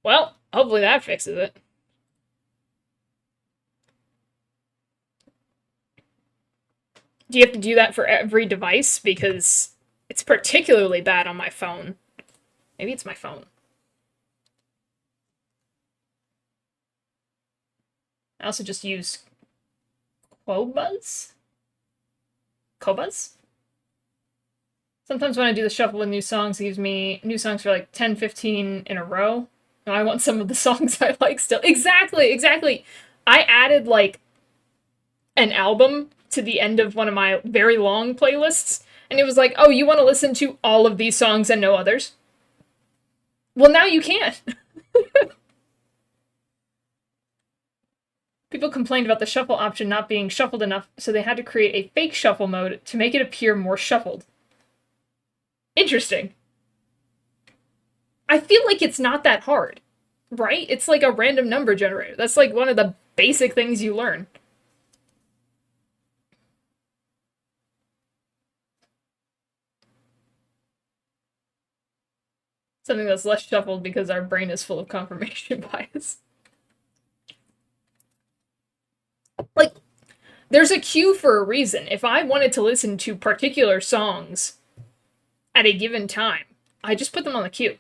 Well, hopefully that fixes it. Do you have to do that for every device? Because it's particularly bad on my phone. Maybe it's my phone. I also just use Qobuz? Qobuz? Sometimes when I do the shuffle with new songs, it gives me new songs for like 10, 15 in a row. And I want some of the songs I like still. Exactly. I added like an album to the end of one of my very long playlists, and it was like, oh, you want to listen to all of these songs and no others? Well, now you can. People complained about the shuffle option not being shuffled enough, so they had to create a fake shuffle mode to make it appear more shuffled. Interesting. I feel like it's not that hard, right? It's like a random number generator. That's like one of the basic things you learn. Something that's less shuffled because our brain is full of confirmation bias. Like, there's a queue for a reason. If I wanted to listen to particular songs at a given time, I just put them on the queue.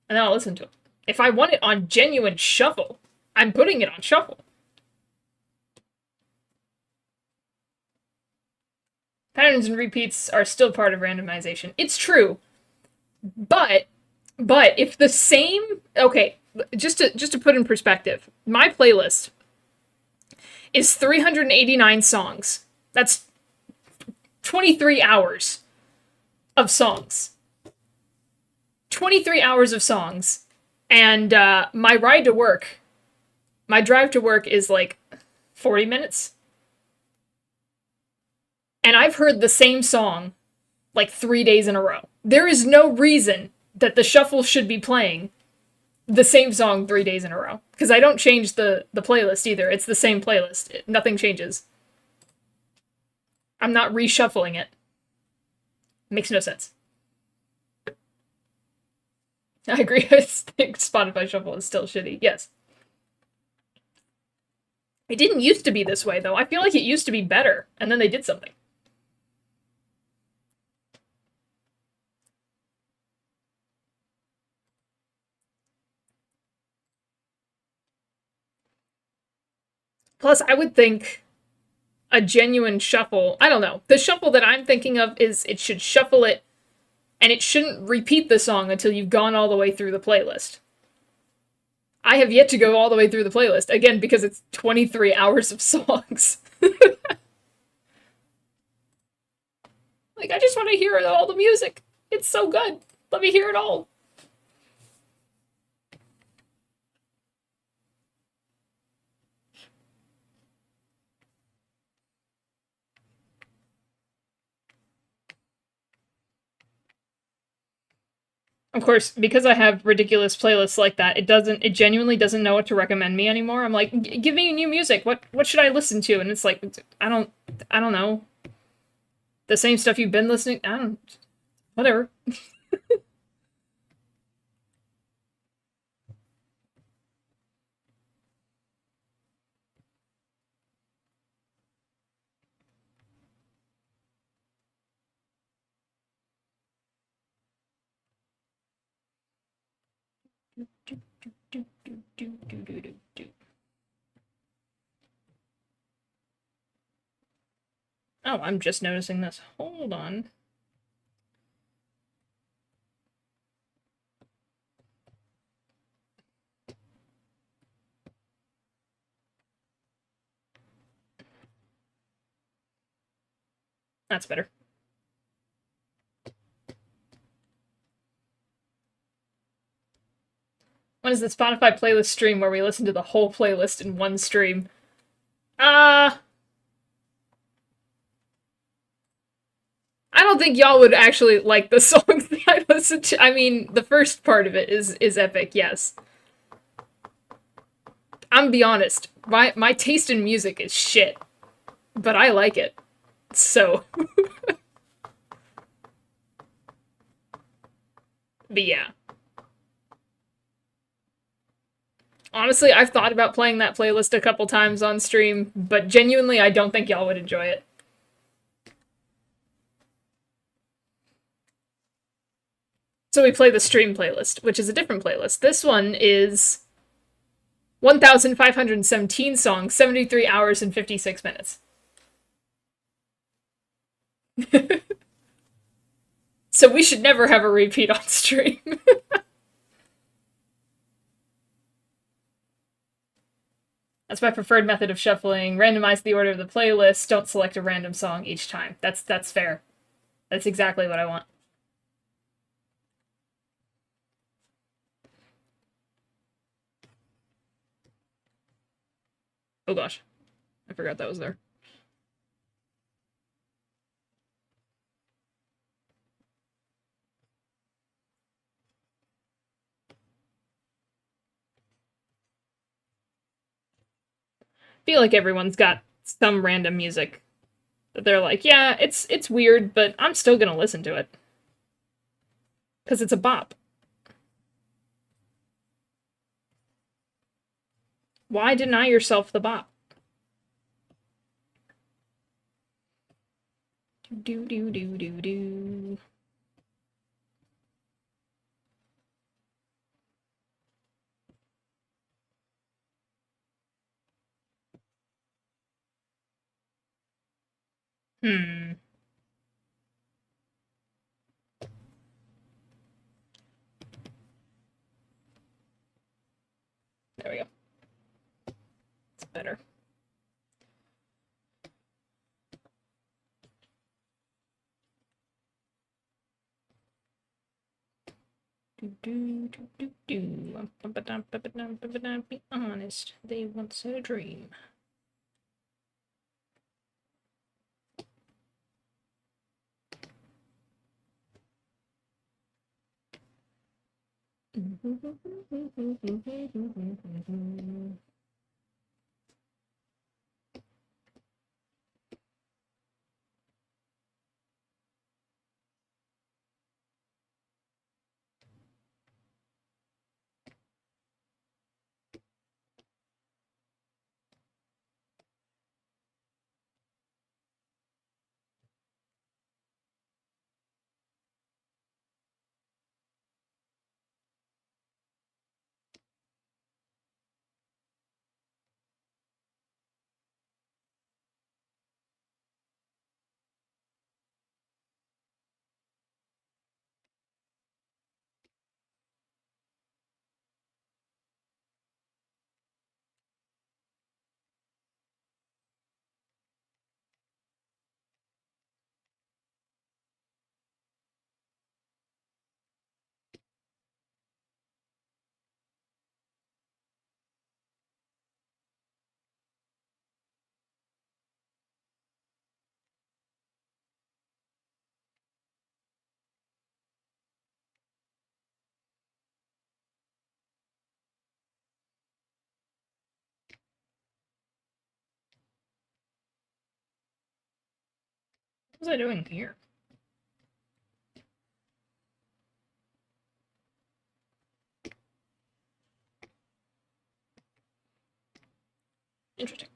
And then I'll listen to them. If I want it on genuine shuffle, I'm putting it on shuffle. Patterns and repeats are still part of randomization. It's true. But if the same, okay, just to put in perspective, my playlist is 389 songs. That's 23 hours of songs. 23 hours of songs. And my drive to work is like 40 minutes. And I've heard the same song like 3 days in a row. There is no reason that the shuffle should be playing the same song 3 days in a row. Because I don't change the playlist either. It's the same playlist. Nothing changes. I'm not reshuffling it. Makes no sense. I agree. I think Spotify Shuffle is still shitty. Yes. It didn't used to be this way, though. I feel like it used to be better, and then they did something. Plus, I would think a genuine shuffle, I don't know. The shuffle that I'm thinking of is it should shuffle it, and it shouldn't repeat the song until you've gone all the way through the playlist. I have yet to go all the way through the playlist, again, because it's 23 hours of songs. Like, I just want to hear all the music. It's so good. Let me hear it all. Of course, because I have ridiculous playlists like that, it genuinely doesn't know what to recommend me anymore. I'm like, give me new music. What should I listen to? And it's like, I don't know. The same stuff you've been listening. I don't, whatever. Oh, I'm just noticing this. Hold on. That's better. When is the Spotify playlist stream where we listen to the whole playlist in one stream? Uh, I don't think y'all would actually like the songs that I listen to. I mean, the first part of it is epic, yes. I'm be honest, my taste in music is shit, but I like it. So, but yeah. Honestly, I've thought about playing that playlist a couple times on stream, but genuinely, I don't think y'all would enjoy it. So we play the stream playlist, which is a different playlist. This one is 1,517 songs, 73 hours, and 56 minutes. So we should never have a repeat on stream. That's my preferred method of shuffling. Randomize the order of the playlist. Don't select a random song each time. That's fair. That's exactly what I want. Oh gosh. I forgot that was there. I feel like everyone's got some random music that they're like, yeah, it's weird, but I'm still gonna listen to it. Because it's a bop. Why deny yourself the bop? Do do do do do. Hmm. There we go. It's better. Be honest, they once had a dream. was I doing here? Interesting.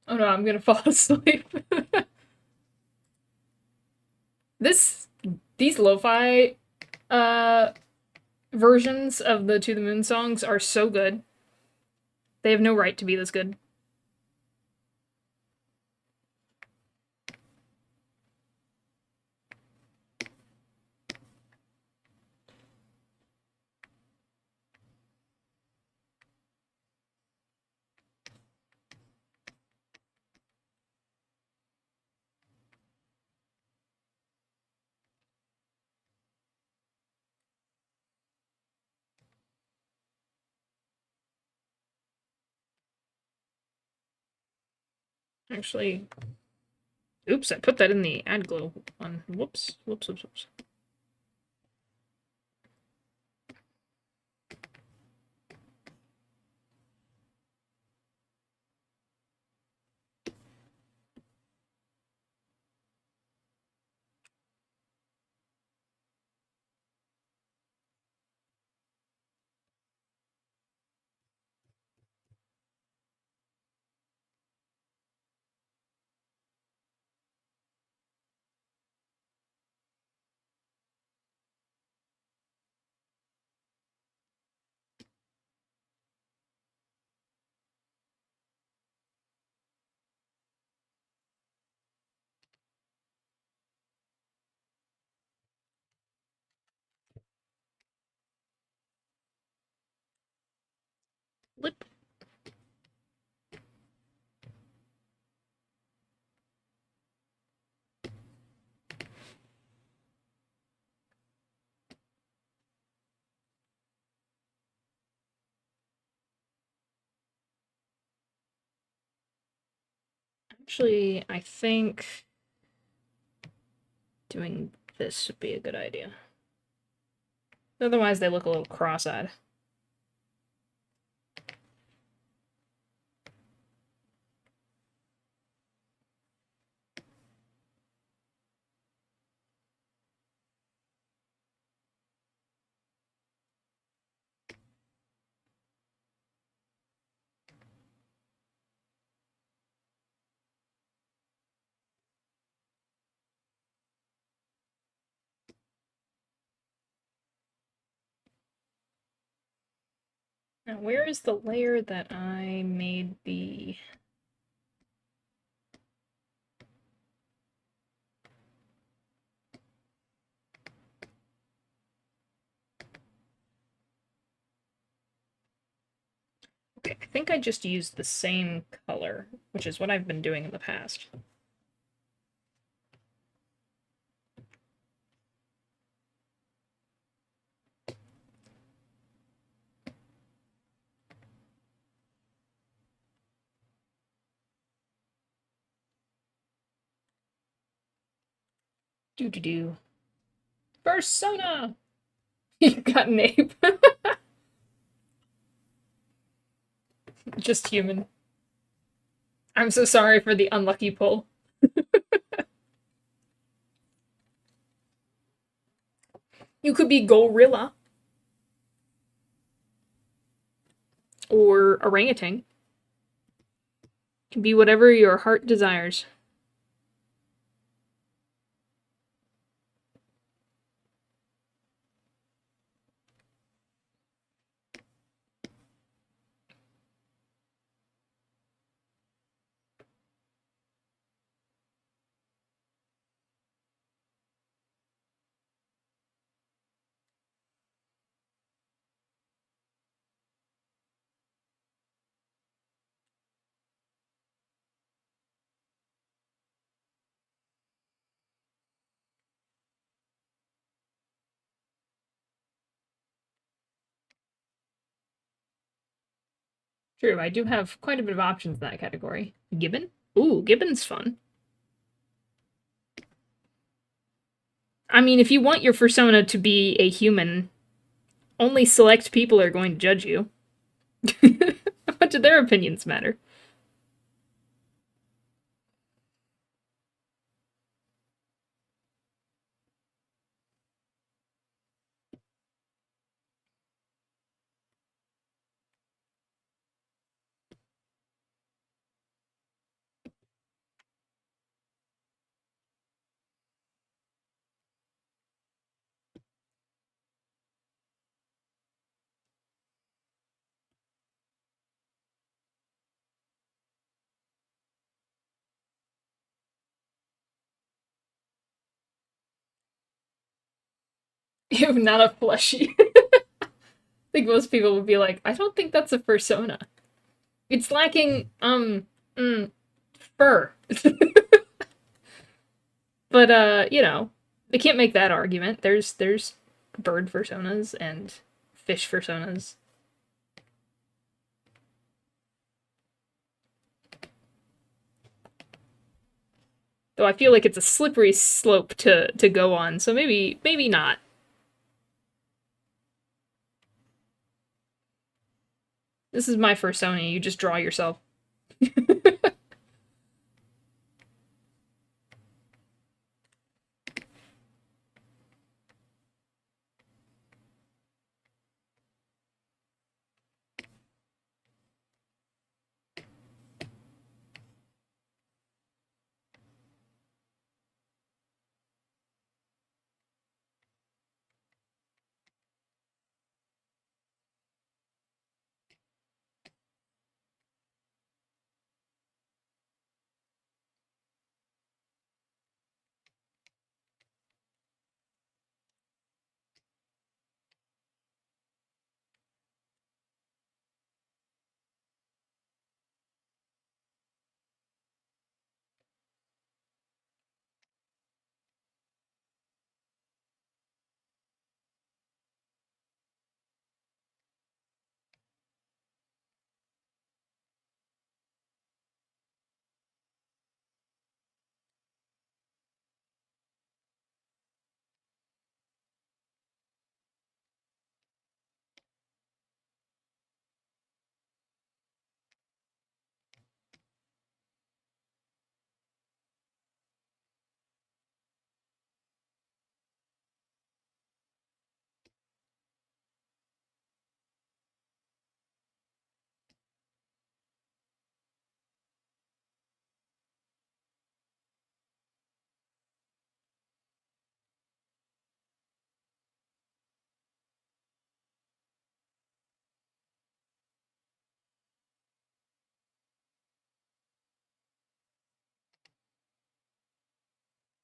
Oh no, I'm gonna fall asleep. These lo-fi versions of the To the Moon songs are so good. They have no right to be this good. Actually, oops, I put that in the add glow one. Whoops. Lip. Actually, I think doing this would be a good idea. Otherwise, they look a little cross-eyed. Now, where is the layer that I made the... Okay, I think I just used the same color, which is what I've been doing in the past. Do. Persona! You got an ape. Just human. I'm so sorry for the unlucky pull. You could be gorilla. Or orangutan. Can be whatever your heart desires. True, I do have quite a bit of options in that category. Gibbon? Ooh, Gibbon's fun. I mean, if you want your persona to be a human, only select people are going to judge you. What do their opinions matter? If not a fleshy. I think most people would be like, I don't think that's a fursona. It's lacking, fur. But, you know, they can't make that argument. There's bird fursonas and fish fursonas. Though I feel like it's a slippery slope to go on, so maybe not. This is my fursona, you just draw yourself.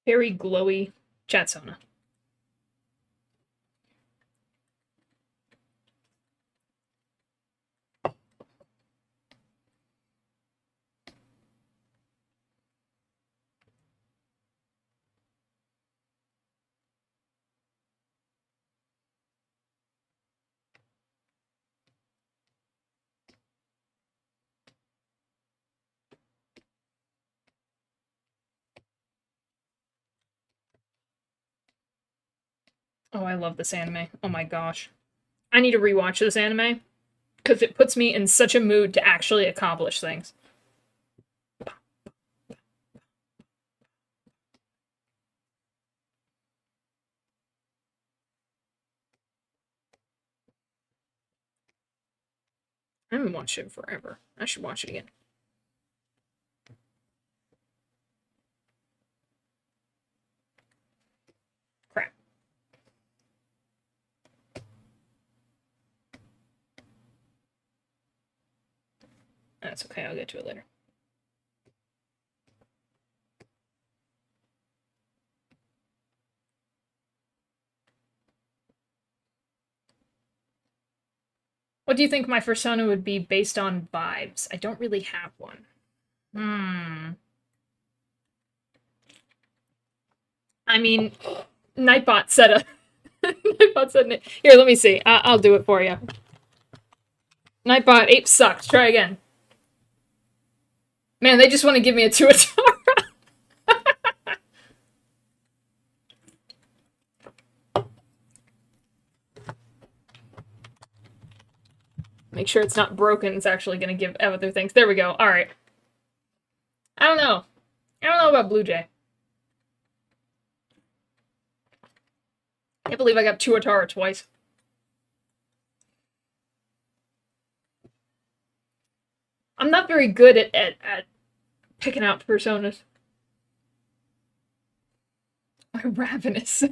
Very glowy chatsona. Oh, I love this anime. Oh my gosh. I need to rewatch this anime because it puts me in such a mood to actually accomplish things. I haven't watched it forever. I should watch it again. Crap. That's okay, I'll get to it later. What do you think my fursona would be based on vibes? I don't really have one. I mean, Nightbot said a. Nightbot said it. Here, let me see. I'll do it for you. Nightbot, ape sucked. Try again. Man, they just want to give me a Tuatara. Make sure it's not broken. It's actually going to give other things. There we go. All right. I don't know. I don't know about Blue Jay. Can't believe I got Tuatara twice. I'm not very good at picking out personas. I'm ravenous.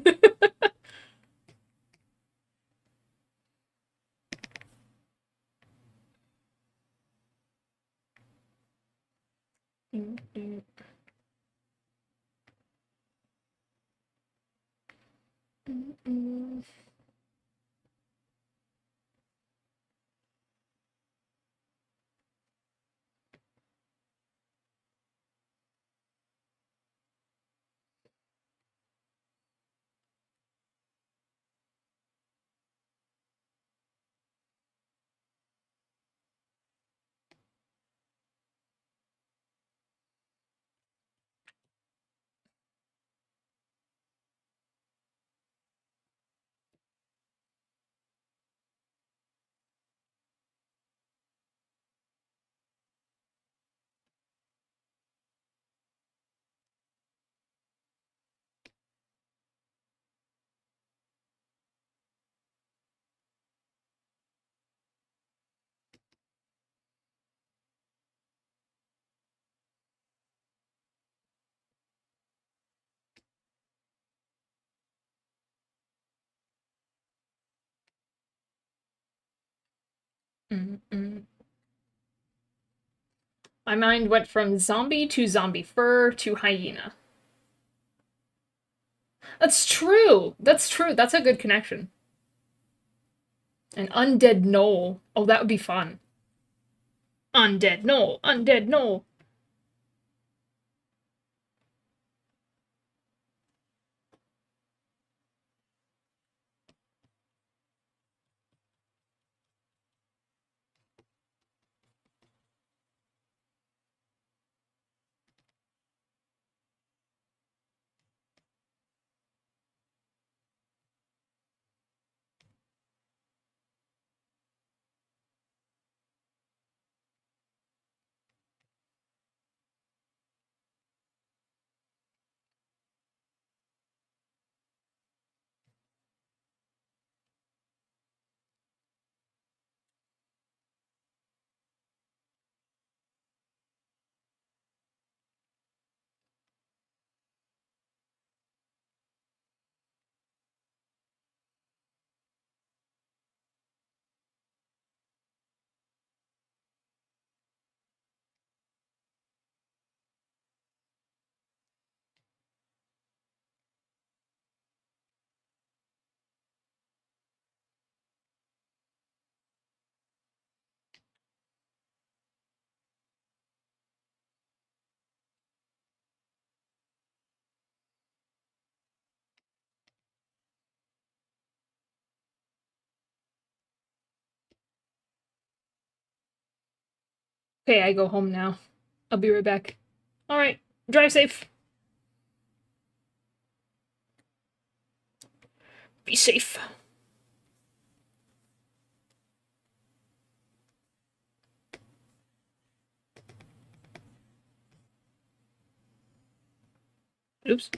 Mm-mm. My mind went from zombie to zombie fur to hyena. That's true. That's true. That's a good connection. An undead knoll. Oh, that would be fun. Undead knoll. Undead knoll. Okay, I go home now. I'll be right back. Alright, drive safe. Be safe. Oops.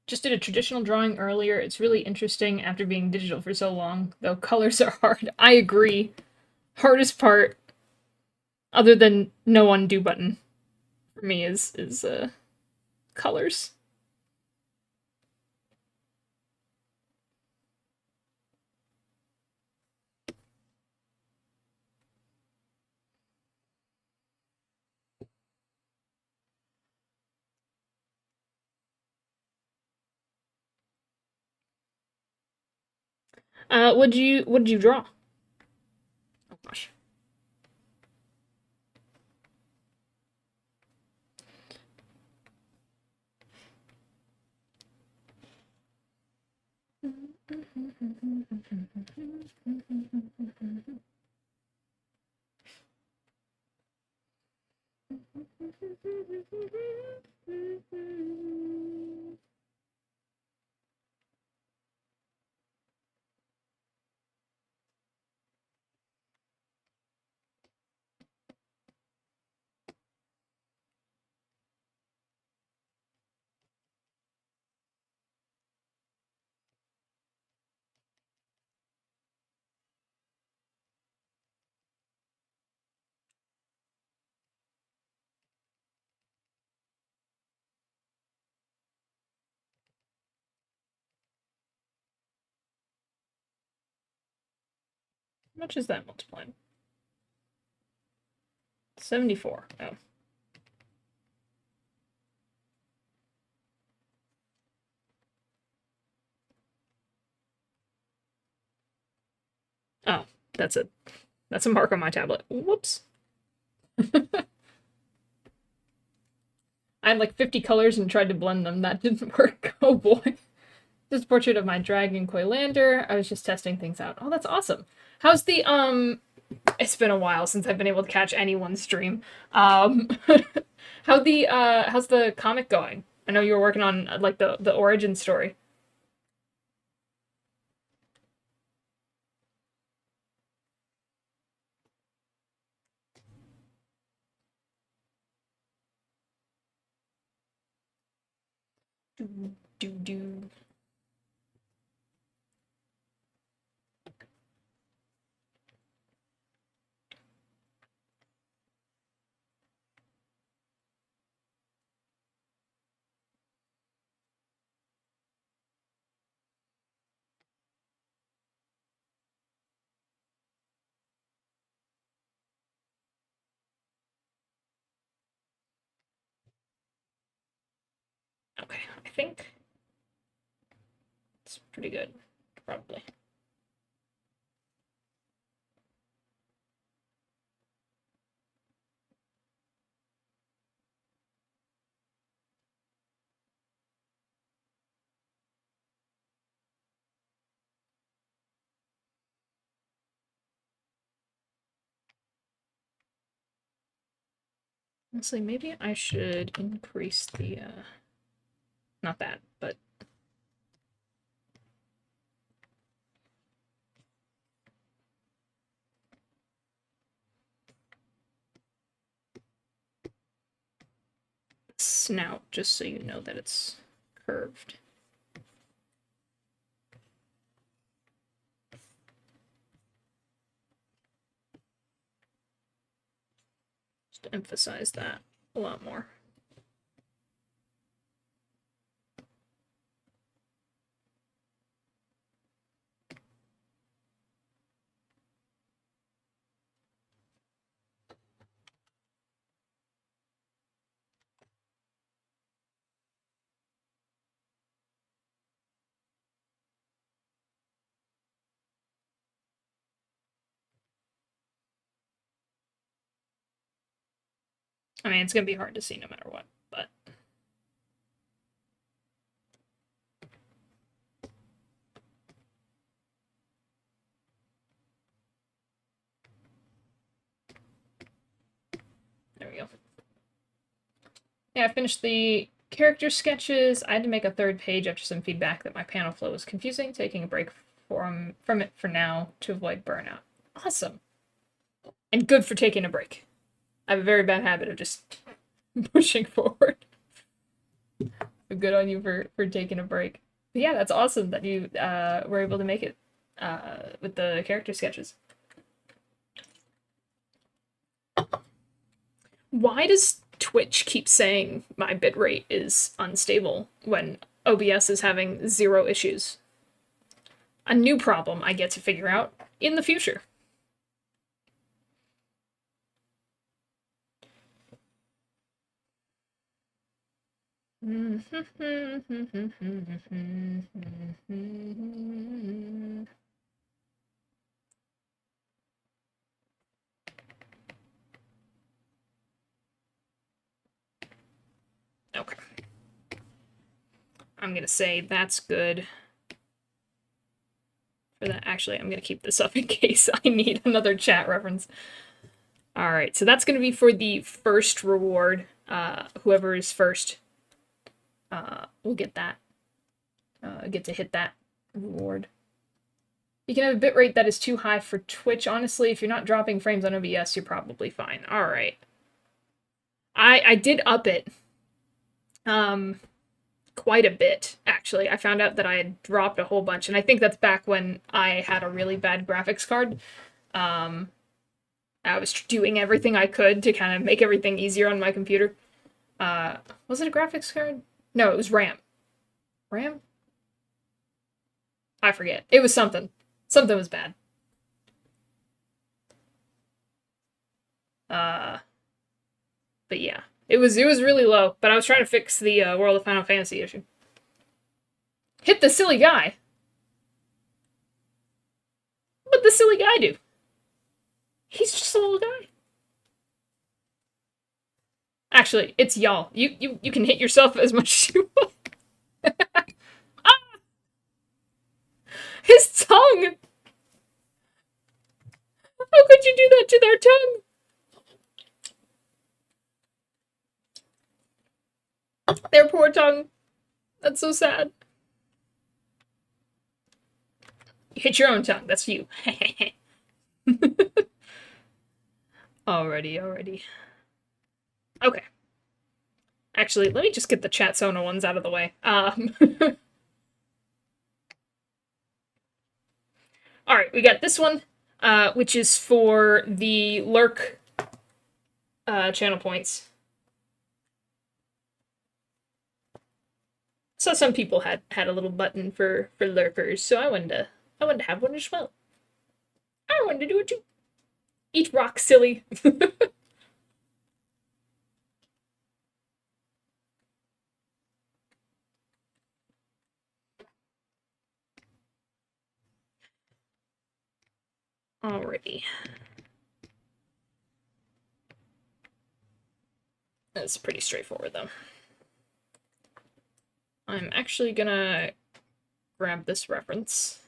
Just did a traditional drawing earlier. It's really interesting after being digital for so long, though colors are hard. I agree. Hardest part, other than no undo button, for me is colors. What did you draw? Oh gosh. How much is that multiplied? 74. Oh. That's a mark on my tablet. Whoops. I had like 50 colors and tried to blend them. That didn't work. Oh boy. This is a portrait of my dragon Coilander. I was just testing things out. Oh, that's awesome. How's the it's been a while since I've been able to catch anyone's stream. How's the comic going? I know you were working on like the origin story. Do. Okay, I think it's pretty good, probably. Honestly, maybe I should increase the, not that, but... snout, just so you know that it's curved. Just to emphasize that a lot more. I mean, it's gonna be hard to see no matter what, but... there we go. Yeah, I finished the character sketches. I had to make a third page after some feedback that my panel flow was confusing, taking a break from it for now to avoid burnout. Awesome. And good for taking a break. I have a very bad habit of just pushing forward. Good on you for taking a break. But yeah, that's awesome that you were able to make it with the character sketches. Why does Twitch keep saying my bitrate is unstable when OBS is having 0 issues? A new problem I get to figure out in the future. Okay. I'm gonna say that's good. For that, actually, I'm gonna keep this up in case I need another chat reference. Alright, so that's gonna be for the first reward. Whoever is first will get that. Get to hit that reward. You can have a bitrate that is too high for Twitch. Honestly, if you're not dropping frames on OBS, you're probably fine. Alright. I did up it. Quite a bit, actually. I found out that I had dropped a whole bunch, and I think that's back when I had a really bad graphics card. I was doing everything I could to kind of make everything easier on my computer. Was it a graphics card? No, it was RAM. RAM? I forget. It was something. Something was bad. But yeah. It was really low, but I was trying to fix the World of Final Fantasy issue. Hit the silly guy! What'd the silly guy do? He's just a little guy. Actually, it's y'all. You can hit yourself as much as you want. His tongue! How could you do that to their tongue? Their poor tongue. That's so sad. You hit your own tongue. That's you. Alrighty. Okay. Actually, let me just get the Chatsona ones out of the way. Alright, we got this one, which is for the Lurk channel points. So some people had a little button for lurkers, so I wanted to have one as well. I wanted to do it too. Eat rock, silly. Alrighty. That's pretty straightforward though. I'm actually gonna grab this reference.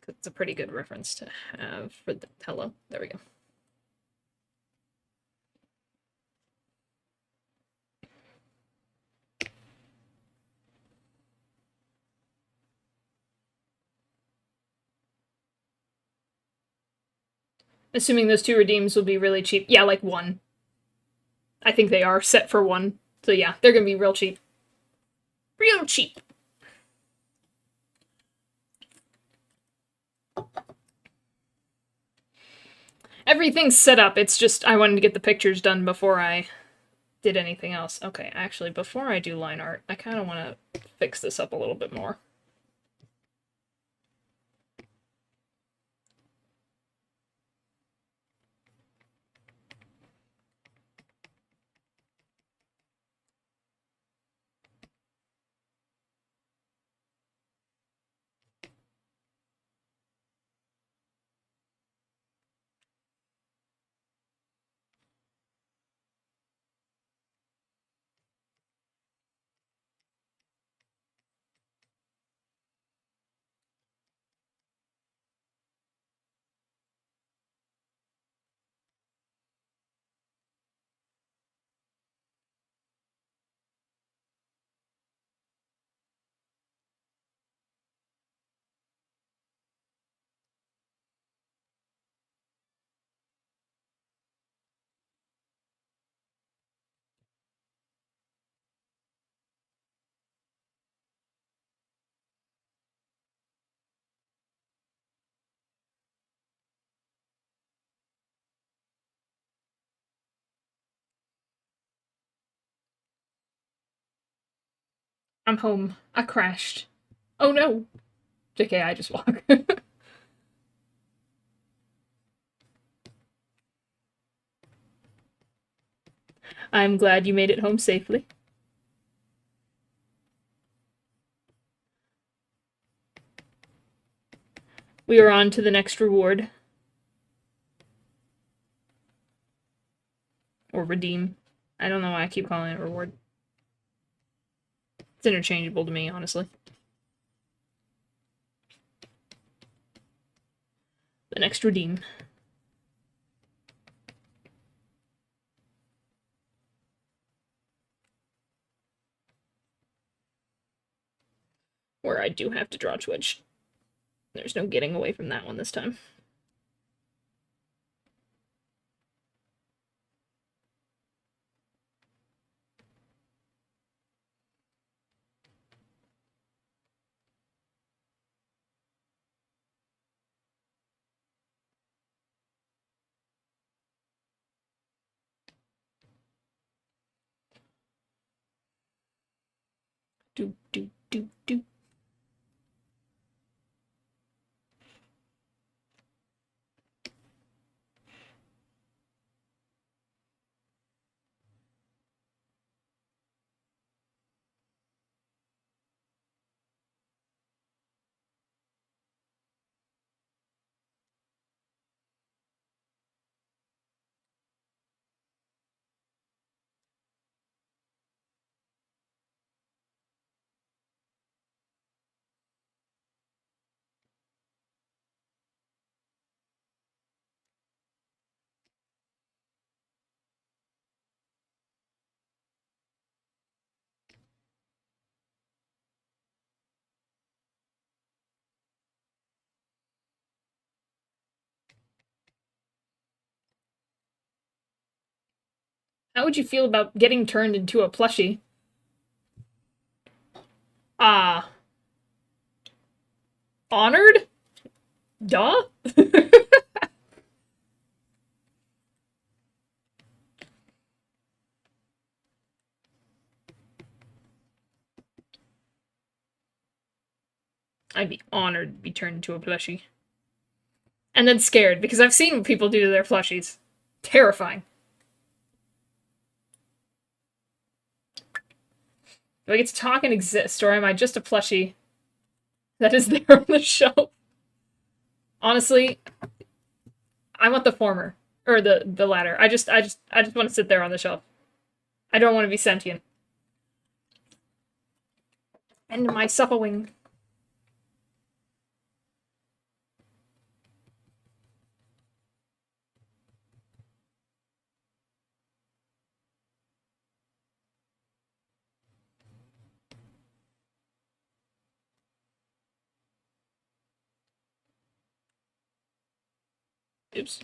It's a pretty good reference to have for the hello. There we go. Assuming those two redeems will be really cheap. Yeah, like 1. I think they are set for 1. So yeah, they're gonna be real cheap. Real cheap. Everything's set up. It's just I wanted to get the pictures done before I did anything else. Okay, actually, before I do line art, I kind of want to fix this up a little bit more. I'm home. I crashed. Oh no. JK, I just walk. I'm glad you made it home safely. We are on to the next reward. Or redeem. I don't know why I keep calling it reward. It's interchangeable to me, honestly. The next redeem. Where I do have to draw Twitch. There's no getting away from that one this time. Do. How would you feel about getting turned into a plushie? Ah, honored? Duh? I'd be honored to be turned into a plushie. And then scared, because I've seen what people do to their plushies. Terrifying. Do I get to talk and exist, or am I just a plushie that is there on the shelf? Honestly, I want the former. Or the latter. I just want to sit there on the shelf. I don't want to be sentient. And my suckling. Oops.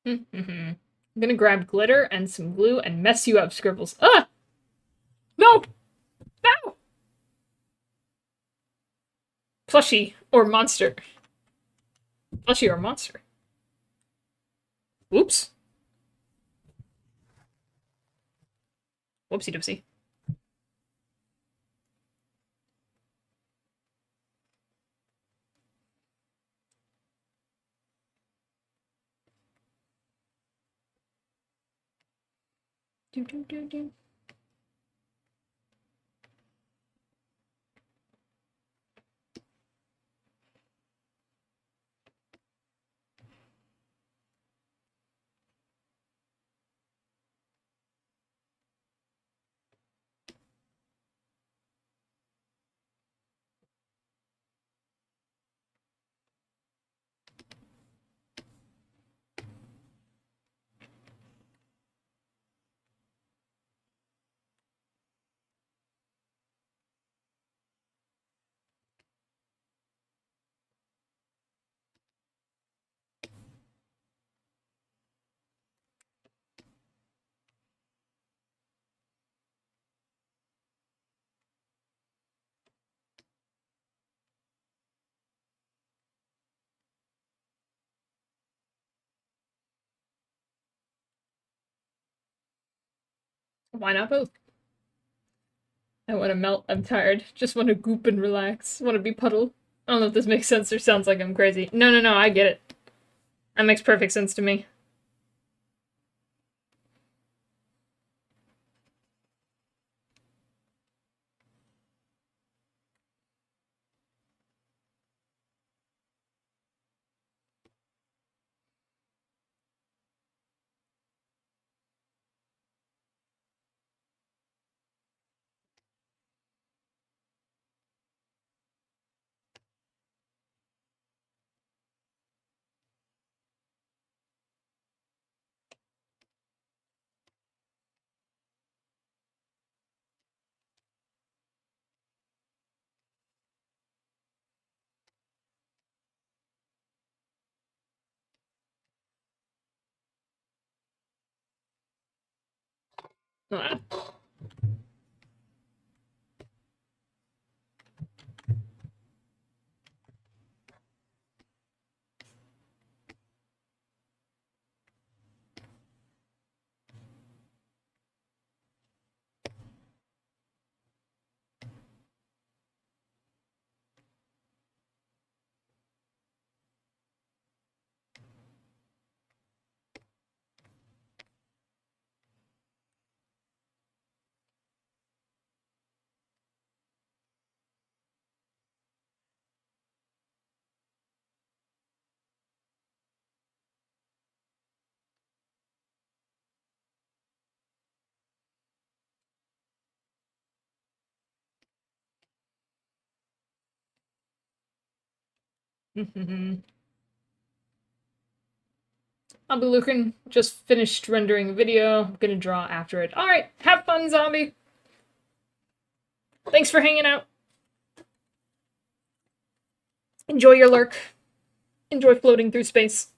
I'm gonna grab glitter and some glue and mess you up, Scribbles. Ah! No! No! Plushie or monster. Plushie or monster. Whoops. Whoopsie doopsie. Do do do do. Why not both? I want to melt. I'm tired. Just want to goop and relax. Want to be puddle. I don't know if this makes sense or sounds like I'm crazy. No, no, no. I get it. That makes perfect sense to me. Ah. I'll be looking. Just finished rendering a video. I'm gonna draw after it. Alright, have fun, zombie! Thanks for hanging out. Enjoy your lurk. Enjoy floating through space.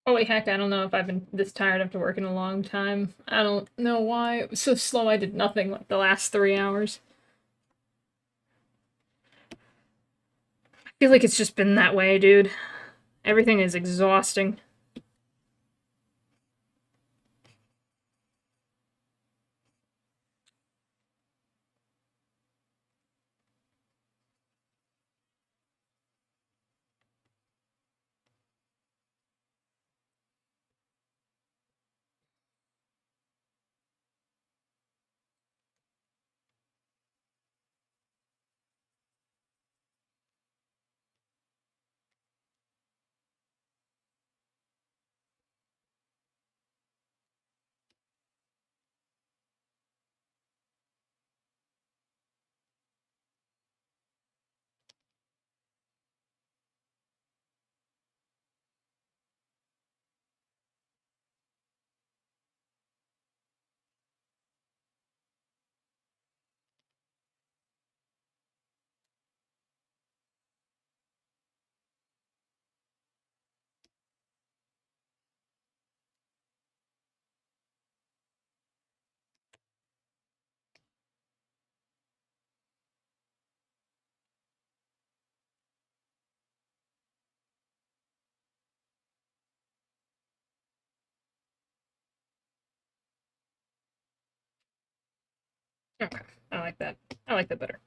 Holy heck, I don't know if I've been this tired after work in a long time. I don't know why. It was so slow I did nothing like the last 3 hours. I feel like it's just been that way, dude. Everything is exhausting. Okay, I like that. I like that better.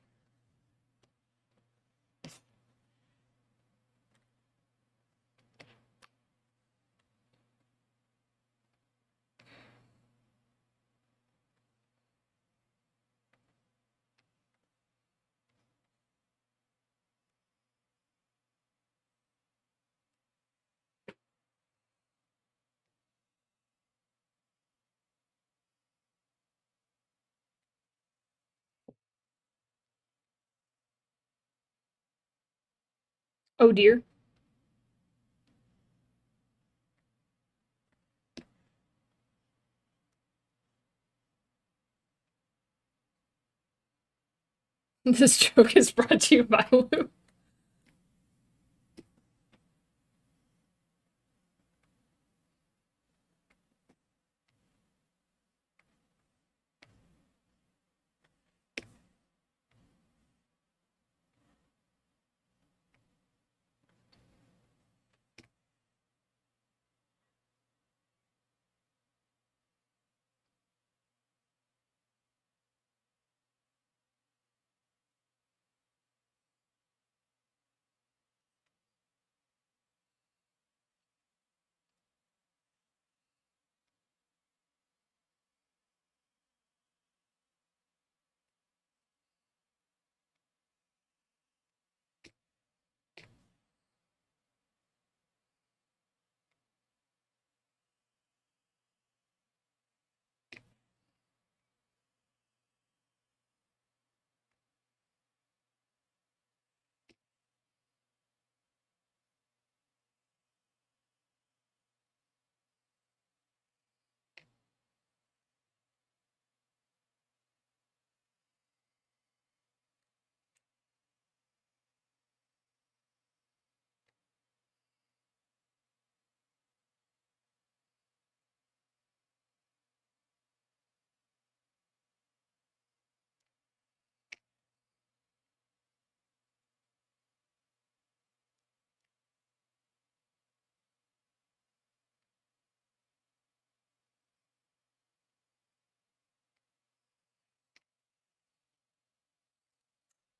Oh dear. This joke is brought to you by Lou.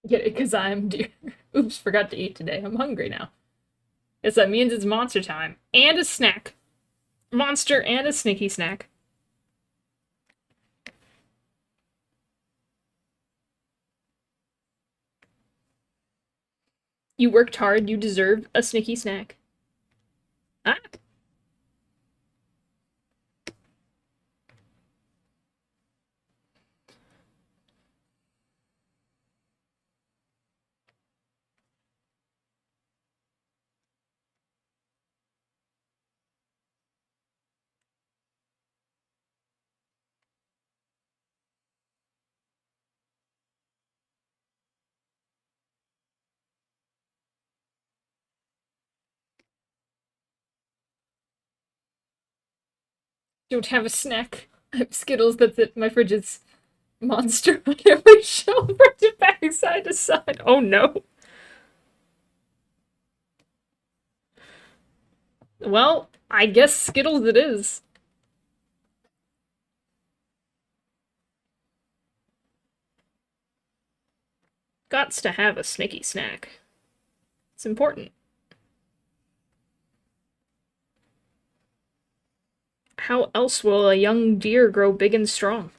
Get it? Because I'm dear. Oops, forgot to eat today. I'm hungry now. Yes, that means it's monster time. And a snack. Monster and a sneaky snack. You worked hard, you deserve a sneaky snack. Ah. Don't have a snack. I have Skittles, that's it. My fridge is monster on every shelf, front to back, side to side. Oh no. Well, I guess Skittles it is. Gots to have a sneaky snack. It's important. How else will a young deer grow big and strong?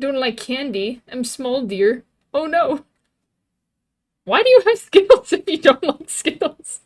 Don't like candy. I'm small deer. Oh no. Why do you have Skittles if you don't like Skittles?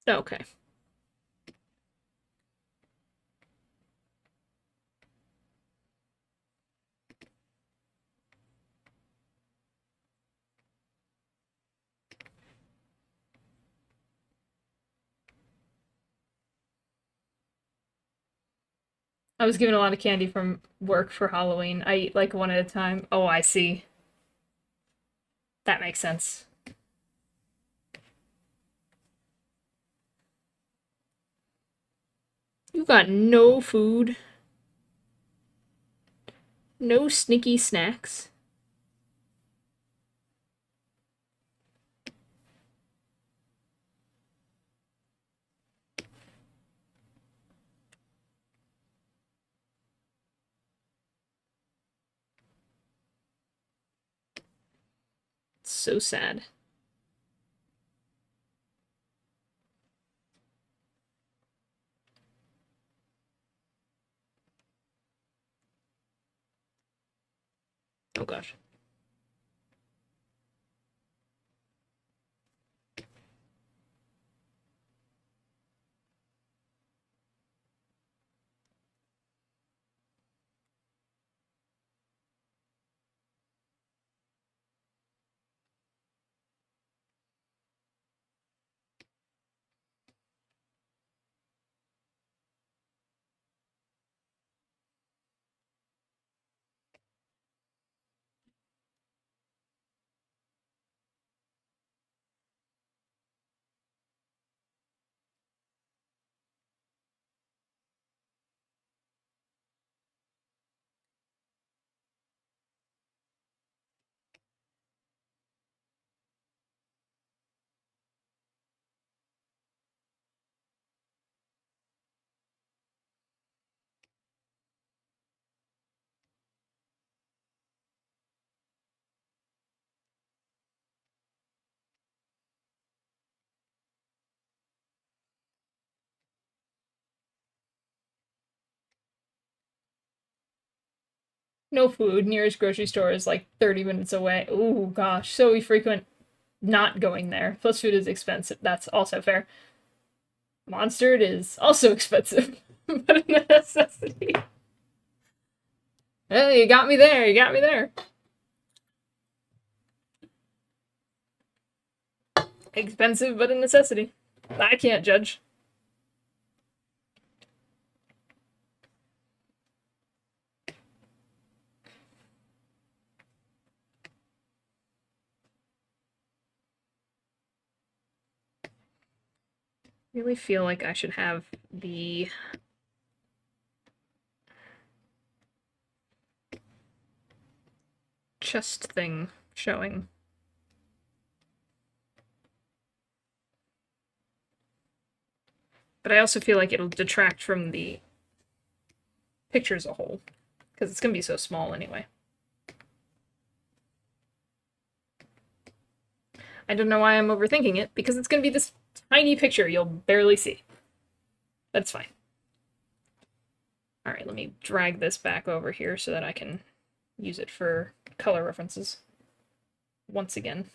Okay. I was given a lot of candy from work for Halloween. I eat like one at a time. Oh, I see. That makes sense. You got no food. No sneaky snacks. So sad. Oh gosh. No food. Nearest grocery store is like 30 minutes away. Ooh, gosh. So we frequent not going there. Plus, food is expensive. That's also fair. Monstered is also expensive, but a necessity. Well, you got me there. You got me there. Expensive, but a necessity. I can't judge. Really feel like I should have the chest thing showing. But I also feel like it'll detract from the picture as a whole, because it's going to be so small anyway. I don't know why I'm overthinking it, because it's going to be this tiny picture you'll barely see. That's fine. Alright, let me drag this back over here so that I can use it for color references once again.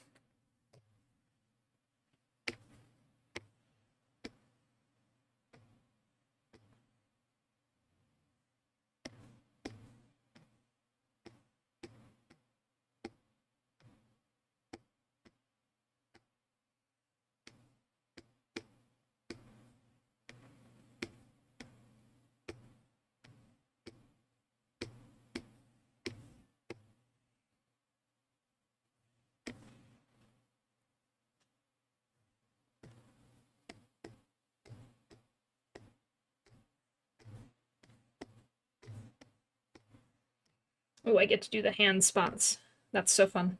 Oh, I get to do the hand spots. That's so fun.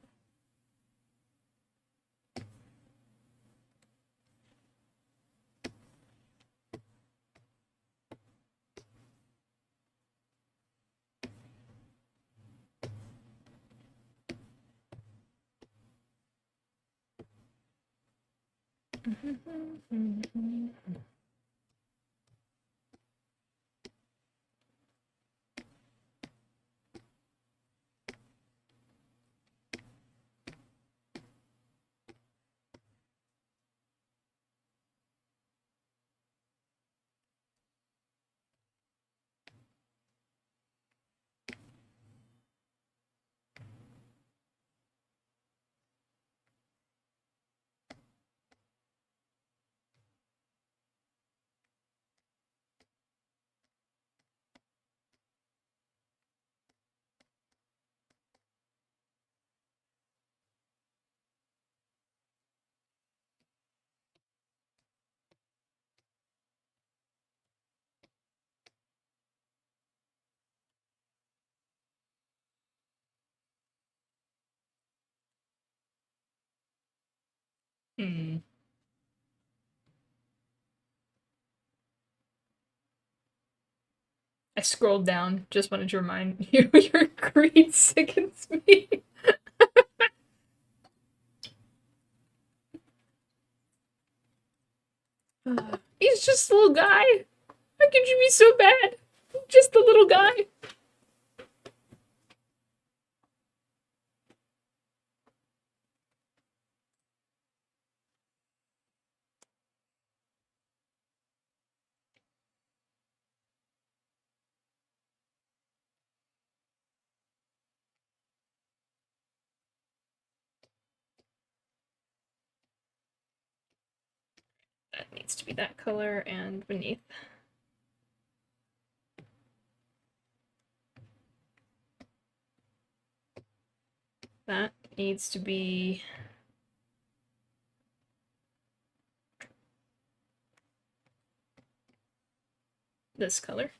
Hmm. I scrolled down. Just wanted to remind you, your greed sickens me. He's just a little guy. How could you be so bad? Just a little guy. That needs to be that color and beneath. That needs to be this color.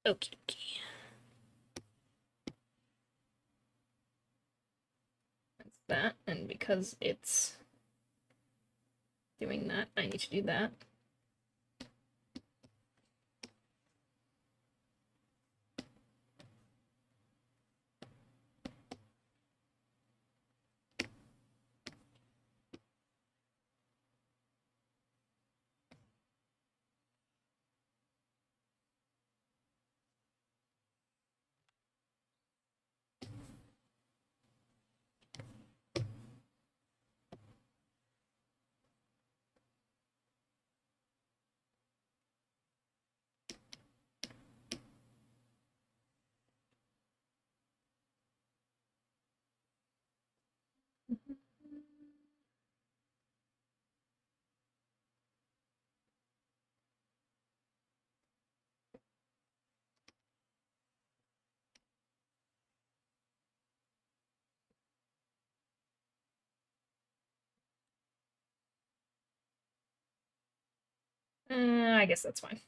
Okay. That's that, and because it's doing that, I need to do that. I guess that's fine.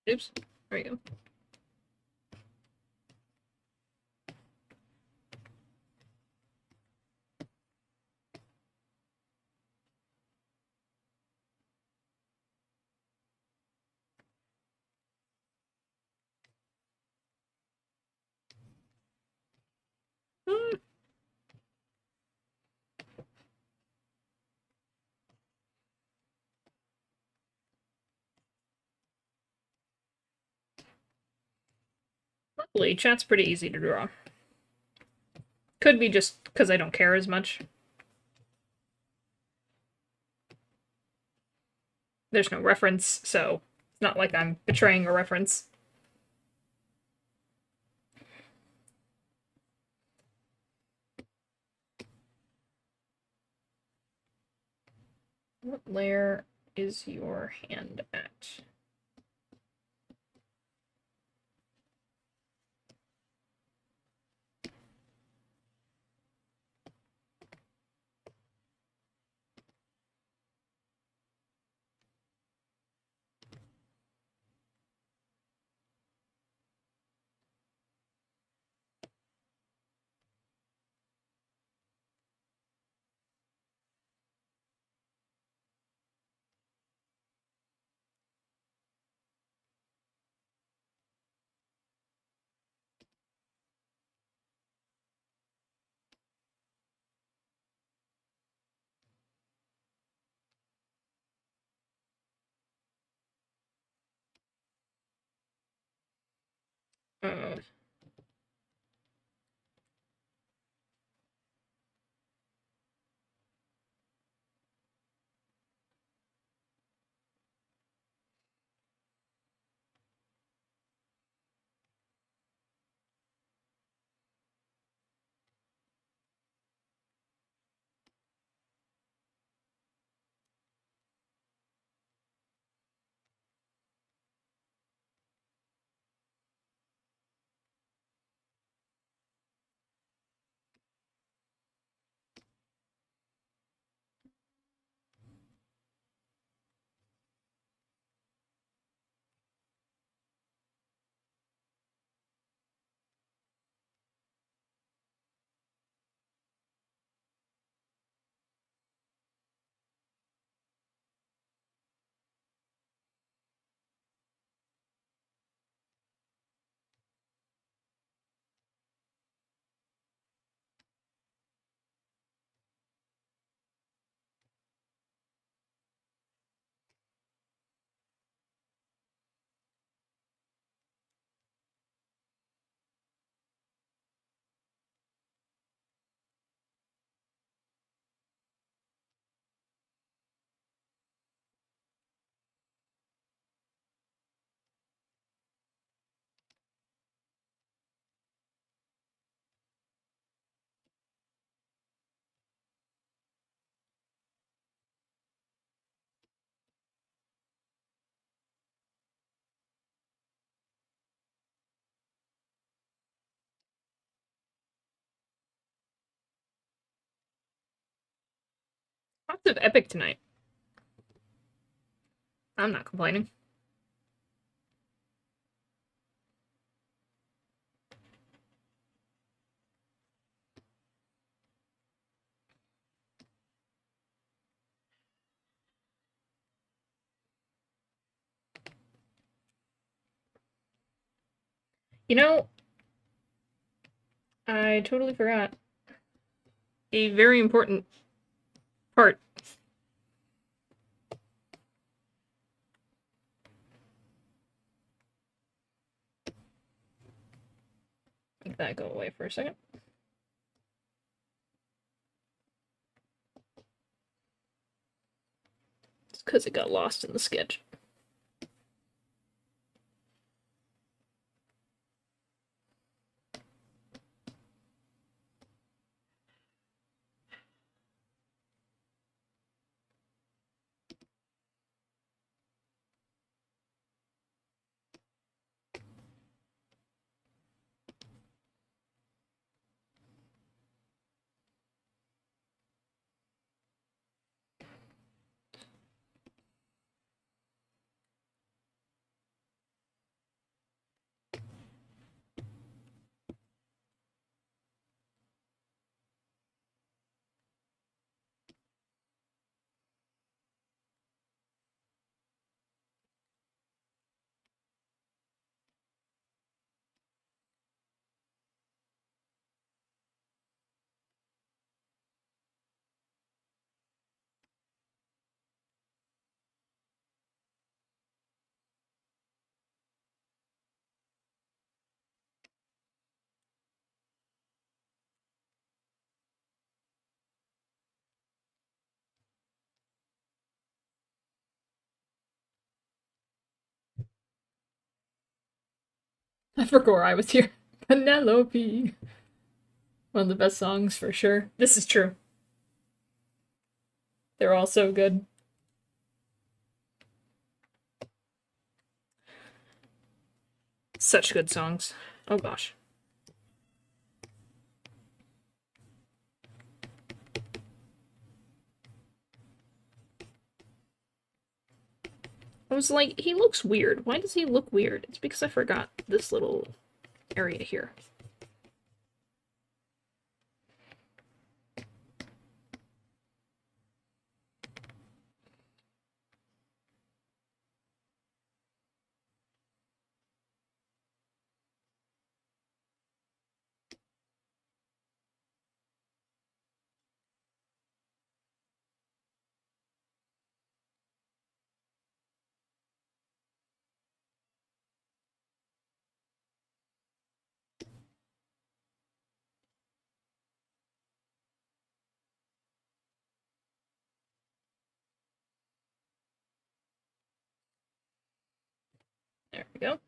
Oops. There we go. Luckily, chat's pretty easy to draw. Could be just because I don't care as much. There's no reference, so it's not like I'm betraying a reference. What layer is your hand at? Uh, Lots of epic tonight. I'm not complaining. You know, I totally forgot a very important part. Make that go away for a second. It's because it got lost in the sketch. I forgot where I was here. Penelope. One of the best songs for sure. This is true. They're all so good. Such good songs. Oh gosh. I was like, he looks weird. Why does he look weird? It's because I forgot this little area here. There we go.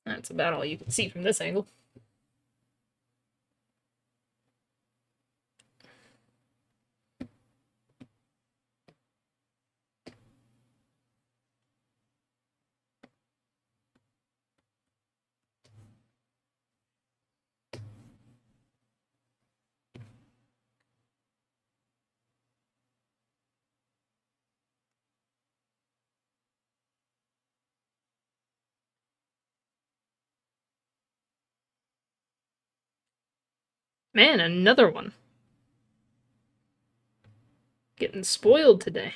That's about all you can see from this angle. Man, another one. Getting spoiled today.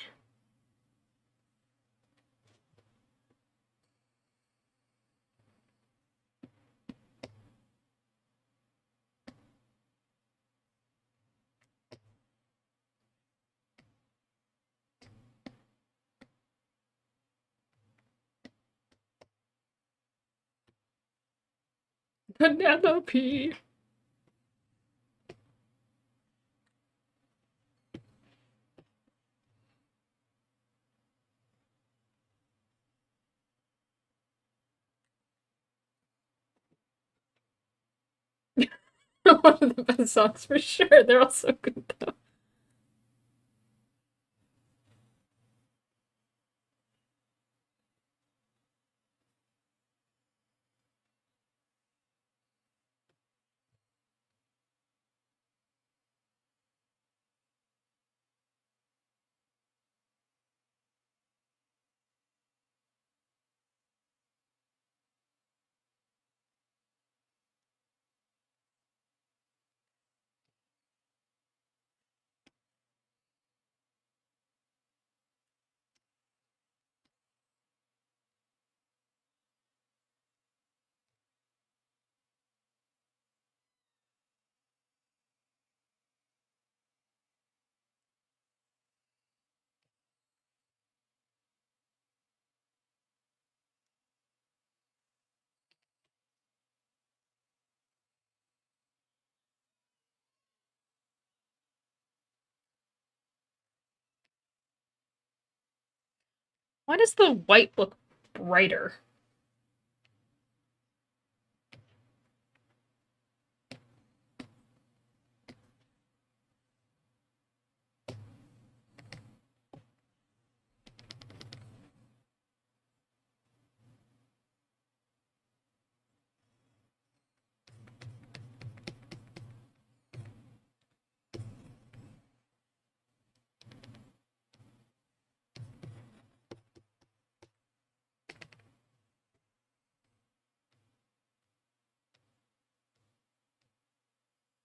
Penelope. One of the best songs for sure. They're all so good though. Why does the white look brighter?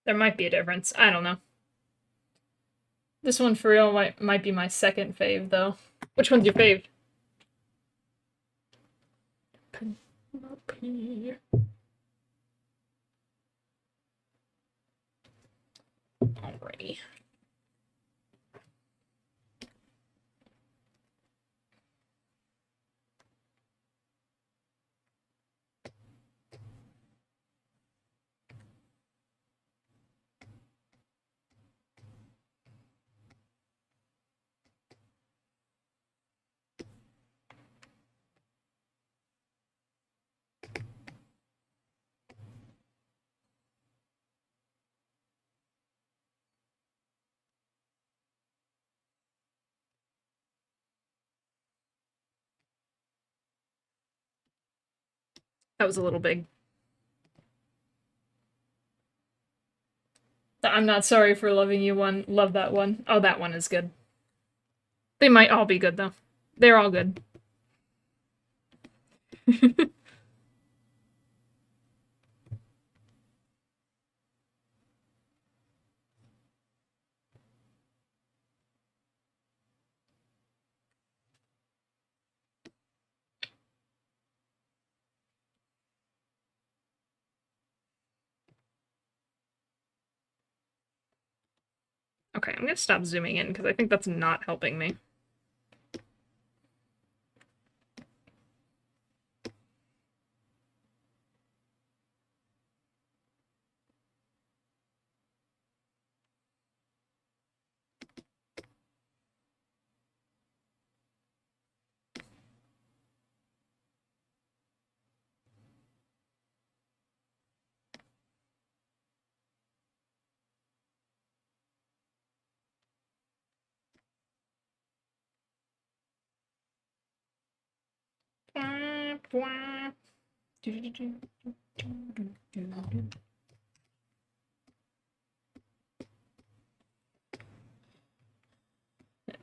There might be a difference. I don't know. This one for real might be my second fave though. Which one's your fave? Penelope. Alrighty. That was a little big. The I'm not sorry for loving you one. Love that one. Oh, that one is good. They might all be good though. They're all good. Okay, I'm gonna stop zooming in because I think that's not helping me.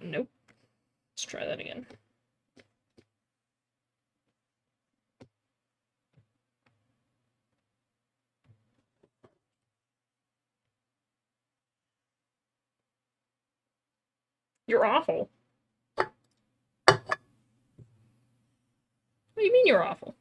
Nope. Let's try that again. You're awful. What do you mean you're awful?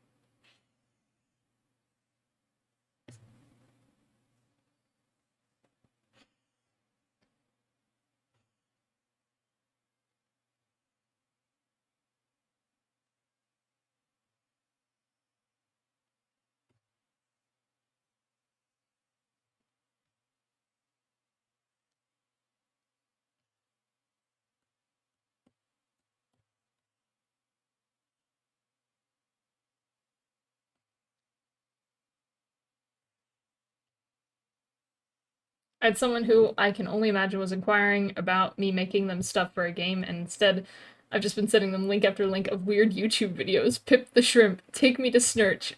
I had someone who I can only imagine was inquiring about me making them stuff for a game, and instead, I've just been sending them link after link of weird YouTube videos. Pip the Shrimp, Take Me to Snurch,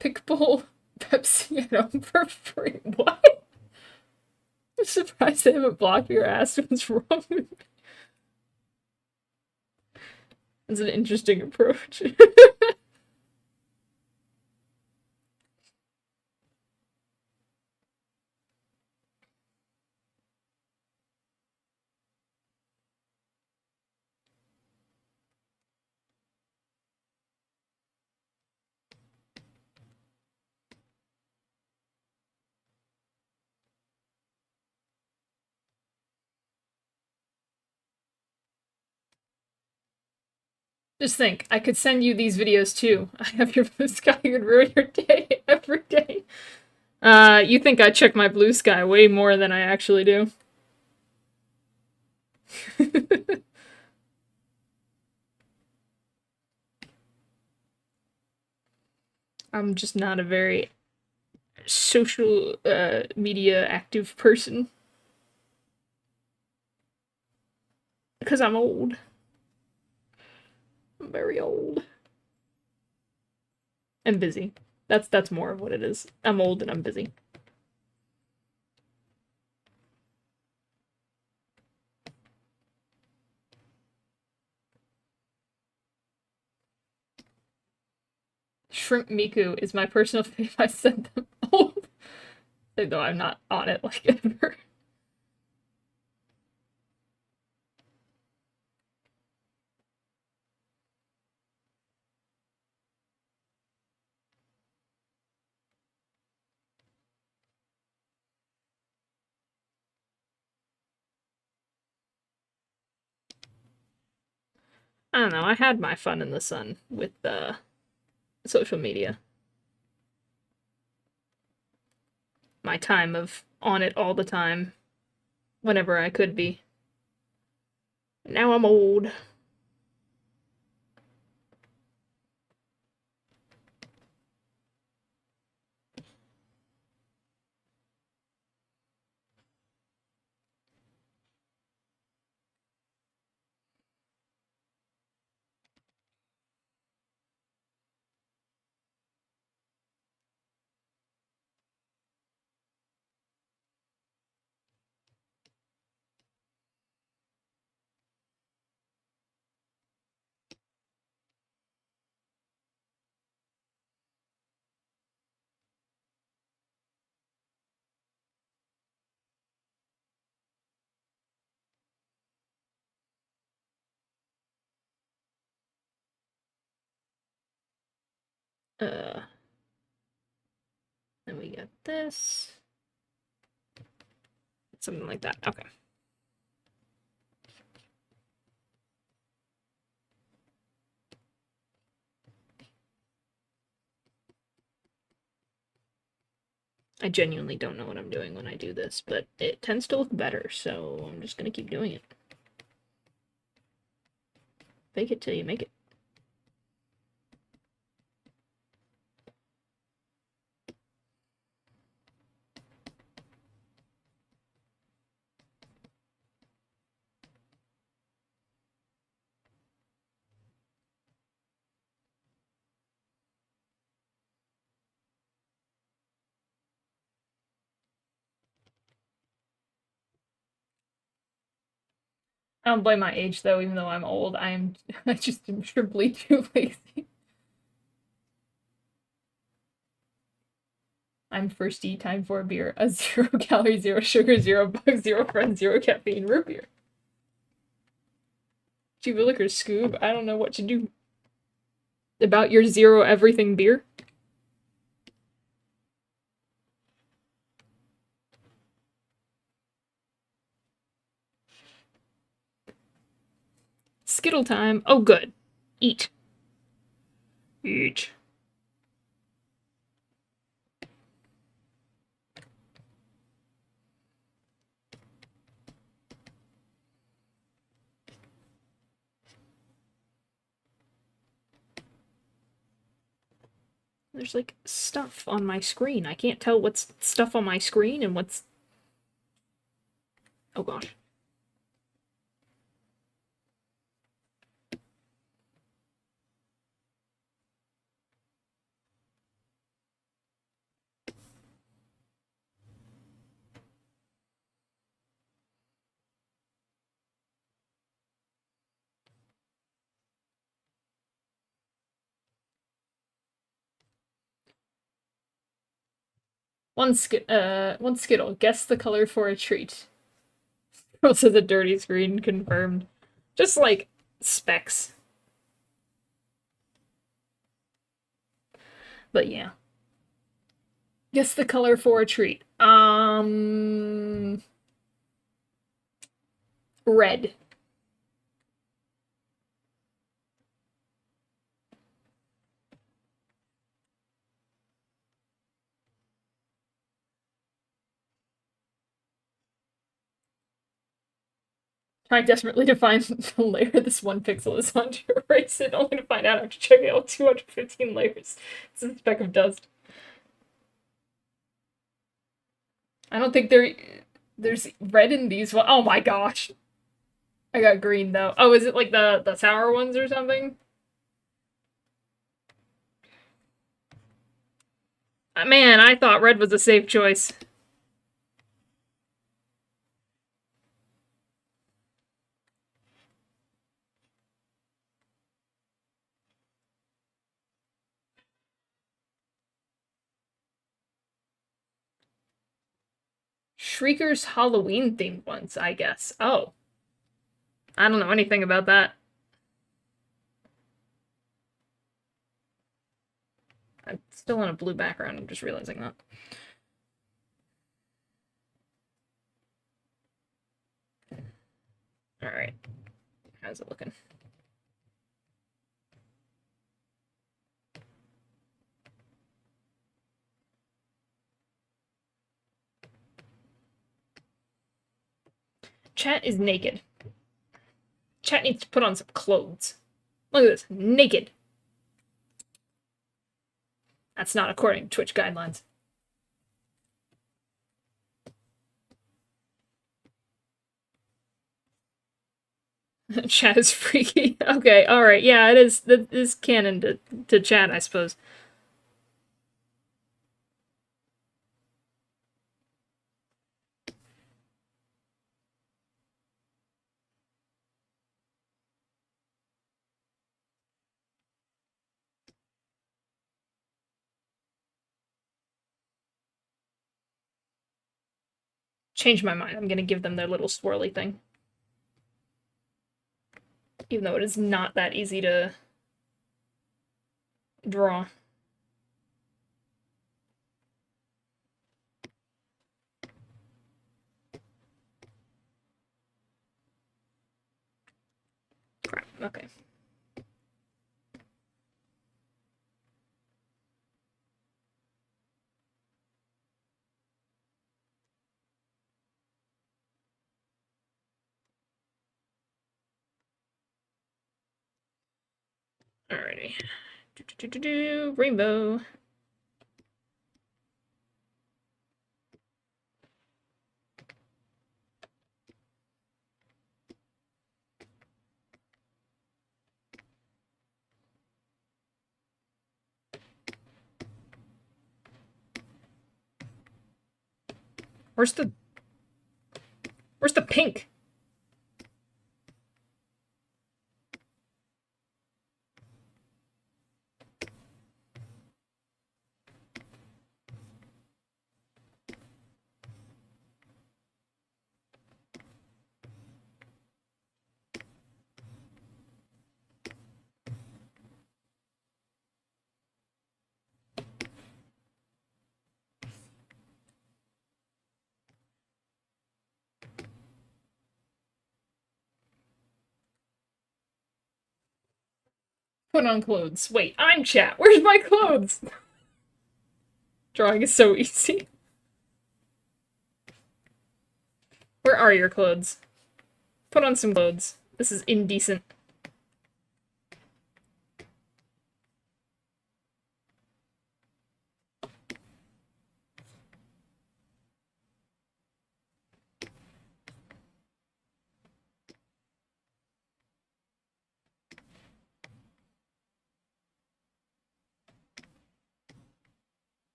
Pickball, Pepsi at home for free. What? I'm surprised they haven't blocked your ass. What's wrong with me? It's an interesting approach. Just think, I could send you these videos too. I have your blue sky, could ruin your day every day. You think I check my blue sky way more than I actually do. I'm just not a very social media active person. Because I'm old. I'm very old. And busy. That's more of what it is. I'm old and I'm busy. Shrimp Miku is my personal fave. I sent them old. Though I'm not on it like ever. I don't know. I had my fun in the sun with social media. My time of on it all the time, whenever I could be. Now I'm old. Then we got this. Something like that. Okay. I genuinely don't know what I'm doing when I do this, but it tends to look better, so I'm just gonna keep doing it. Fake it till you make it. I don't blame my age though, even though I'm old. I just am simply too lazy. I'm thirsty, time for a beer. A 0 calorie, 0 sugar, 0 bugs, 0 friends, 0 caffeine root beer. Cuba Liquor Scoob, I don't know what to do. About your 0 everything beer? Skittle time. Oh, good. Eat. Eat. There's like stuff on my screen. I can't tell what's stuff on my screen and what's. Oh gosh. One Skittle. Guess the color for a treat. Also, the dirty screen confirmed. Just like specs. But yeah. Guess the color for a treat. Red. Trying desperately to find the layer this one pixel is on to erase it, only to find out after checking out 215 layers. It's a speck of dust. I don't think there's red in these ones. Oh my gosh. I got green though. Oh, is it like the sour ones or something? Man, I thought red was a safe choice. Shrieker's Halloween themed ones, I guess. Oh. I don't know anything about that. I'm still on a blue background, I'm just realizing that. Alright. How's it looking? Chat is naked. Chat needs to put on some clothes. Look at this. Naked. That's not according to Twitch guidelines. Chat is freaky. Okay, alright. Yeah, it is. That is canon to chat, I suppose. Change my mind. I'm gonna give them their little swirly thing. Even though it is not that easy to draw. Okay. Alrighty. Rainbow. Where's the pink? Put on clothes. Wait, I'm chat. Where's my clothes? Drawing is so easy. Where are your clothes? Put on some clothes. This is indecent.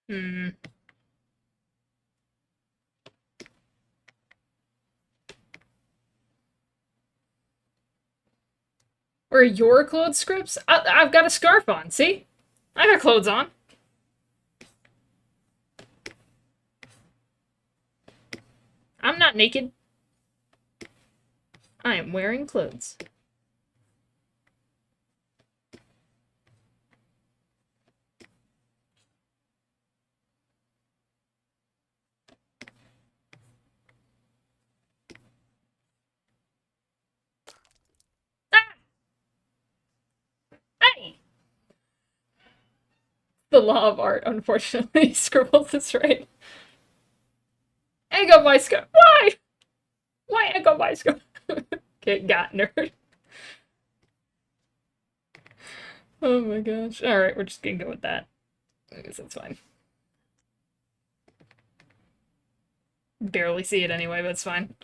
Hmm. Where are your clothes, Scripts? I've got a scarf on, see? I got clothes on. I'm not naked. I am wearing clothes. Ah! Hey! The law of art, unfortunately. Scribbles is right. Ego my scarf. Why? Why ego my scarf? Okay, got nerd. Oh my gosh. Alright, we're just gonna go with that. I guess that's fine. Barely see it anyway, but it's fine.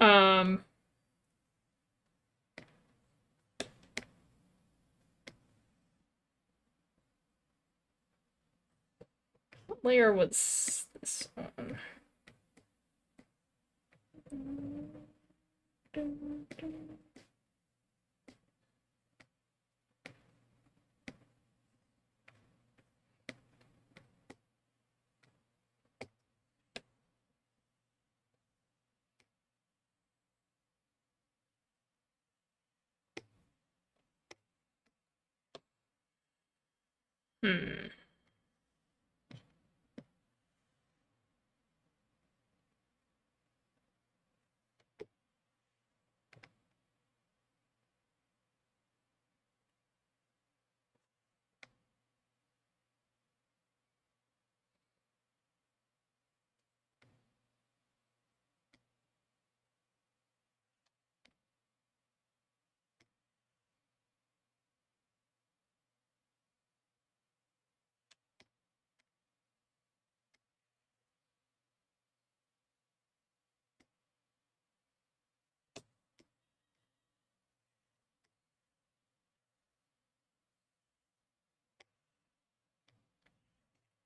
What layer was this on? Hmm.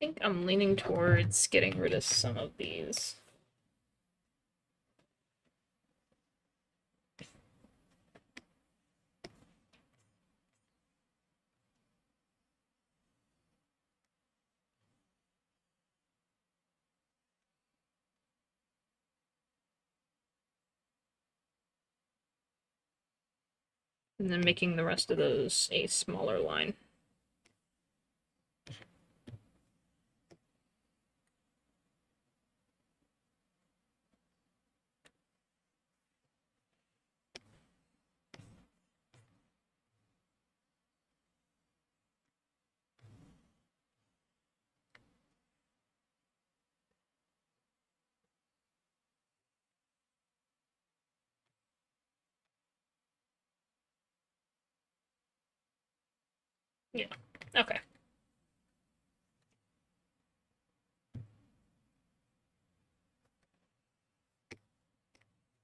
I think I'm leaning towards getting rid of some of these. And then making the rest of those a smaller line. Yeah, okay.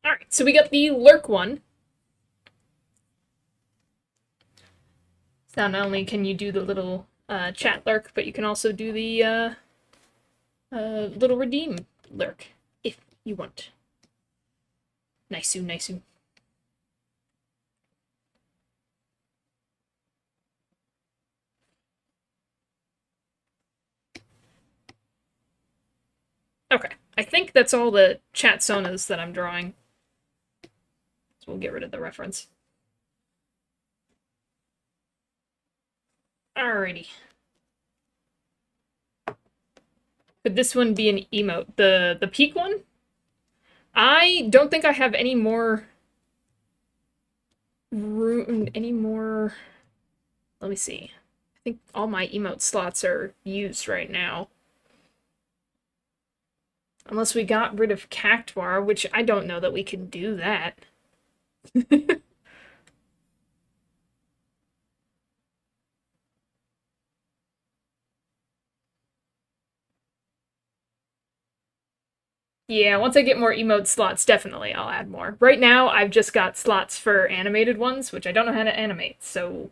Alright, so we got the lurk one. So not only can you do the little chat lurk, but you can also do the little redeem lurk, if you want. Nice-oo, nice-oo. Okay, I think that's all the chat sonas that I'm drawing. So we'll get rid of the reference. Alrighty. Could this one be an emote? The peak one? I don't think I have any more room, any more... Let me see. I think all my emote slots are used right now. Unless we got rid of Cactuar, which I don't know that we can do that. Yeah, once I get more emote slots, definitely I'll add more. Right now, I've just got slots for animated ones, which I don't know how to animate, so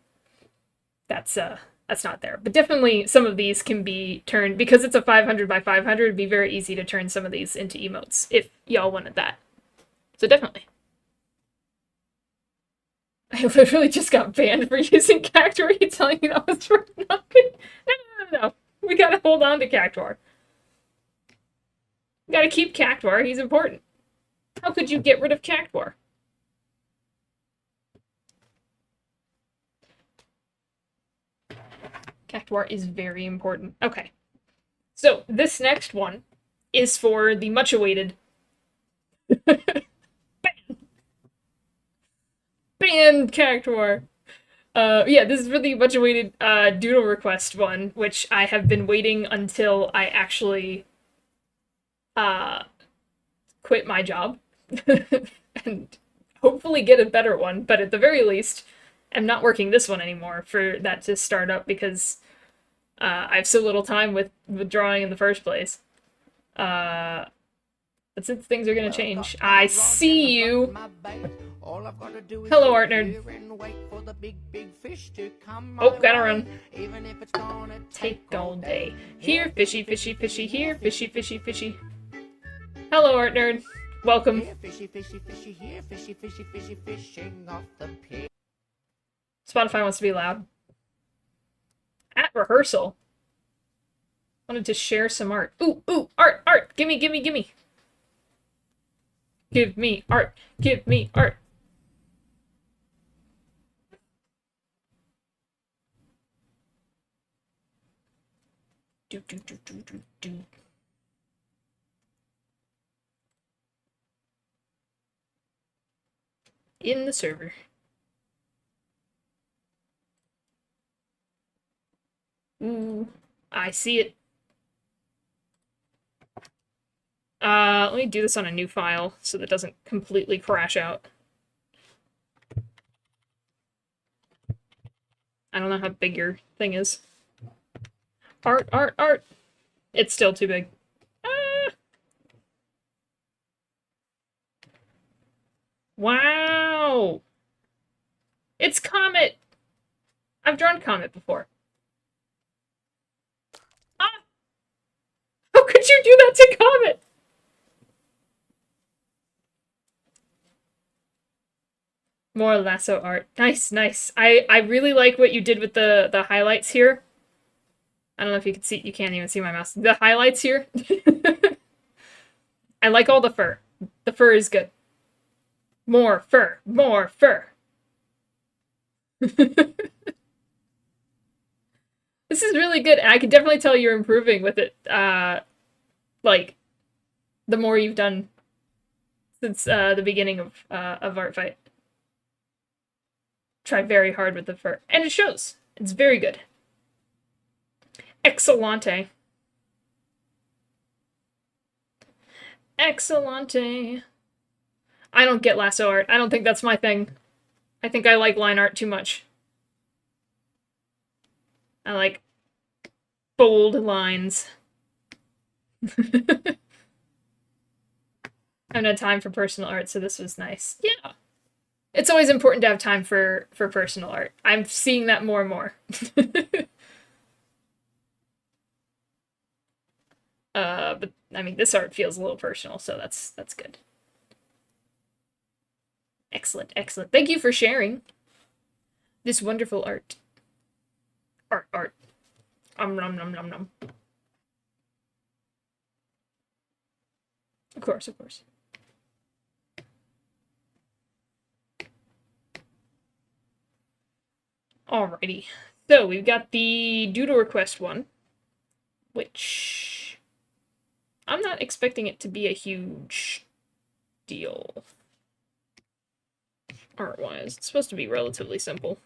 that's not there. But definitely some of these can be turned, because it's a 500 by 500, it'd be very easy to turn some of these into emotes, if y'all wanted that. So definitely. I literally just got banned for using Cactuar. Are you telling me that was for nothing? No. We gotta hold on to Cactuar. We gotta keep Cactuar, he's important. How could you get rid of Cactuar? Cactuar is very important. Okay. So, this next one is for the much-awaited... Banned Cactuar! Yeah, this is for the much-awaited doodle request one, which I have been waiting until I actually quit my job and hopefully get a better one, but at the very least, I'm not working this one anymore for that to start up because I have so little time with drawing in the first place. But since things are gonna change, I see you! Hello, Art Nerd. Oh, gotta run. Take all day. Here, fishy, fishy, fishy, here, fishy, fishy, fishy. Hello, Art Nerd. Welcome. Fishy, fishy, fishy, here, fishy, fishy, fishy, fishing off the pier. Spotify wants to be loud. At rehearsal. Wanted to share some art. Ooh, art, gimme. Give me art, give me art. Do. In the server. Ooh, I see it. Let me do this on a new file so that it doesn't completely crash out. I don't know how big your thing is. Art! It's still too big. Ah! Wow! It's Comet! I've drawn Comet before. Ah! How could you do that to Comet? More lasso art. Nice. I really like what you did with the highlights here. I don't know if you can see, you can't even see my mouse. The highlights here. I like all the fur. The fur is good. More fur. This is really good. I can definitely tell you're improving with it. Like the more you've done since the beginning of Art Fight. Try very hard with the fur, and it shows. It's very good. Excellente. Excellente. I don't get lasso art. I don't think that's my thing. I think I like line art too much. I like bold lines. I haven't had time for personal art, so this was nice. Yeah. It's always important to have time for personal art. I'm seeing that more and more. But I mean, this art feels a little personal, so that's good. Excellent, excellent. Thank you for sharing this wonderful art. Art. Nom nom nom nom. Of course, of course. Alrighty. So we've got the doodle request one, which I'm not expecting it to be a huge deal. Art-wise, it's supposed to be relatively simple.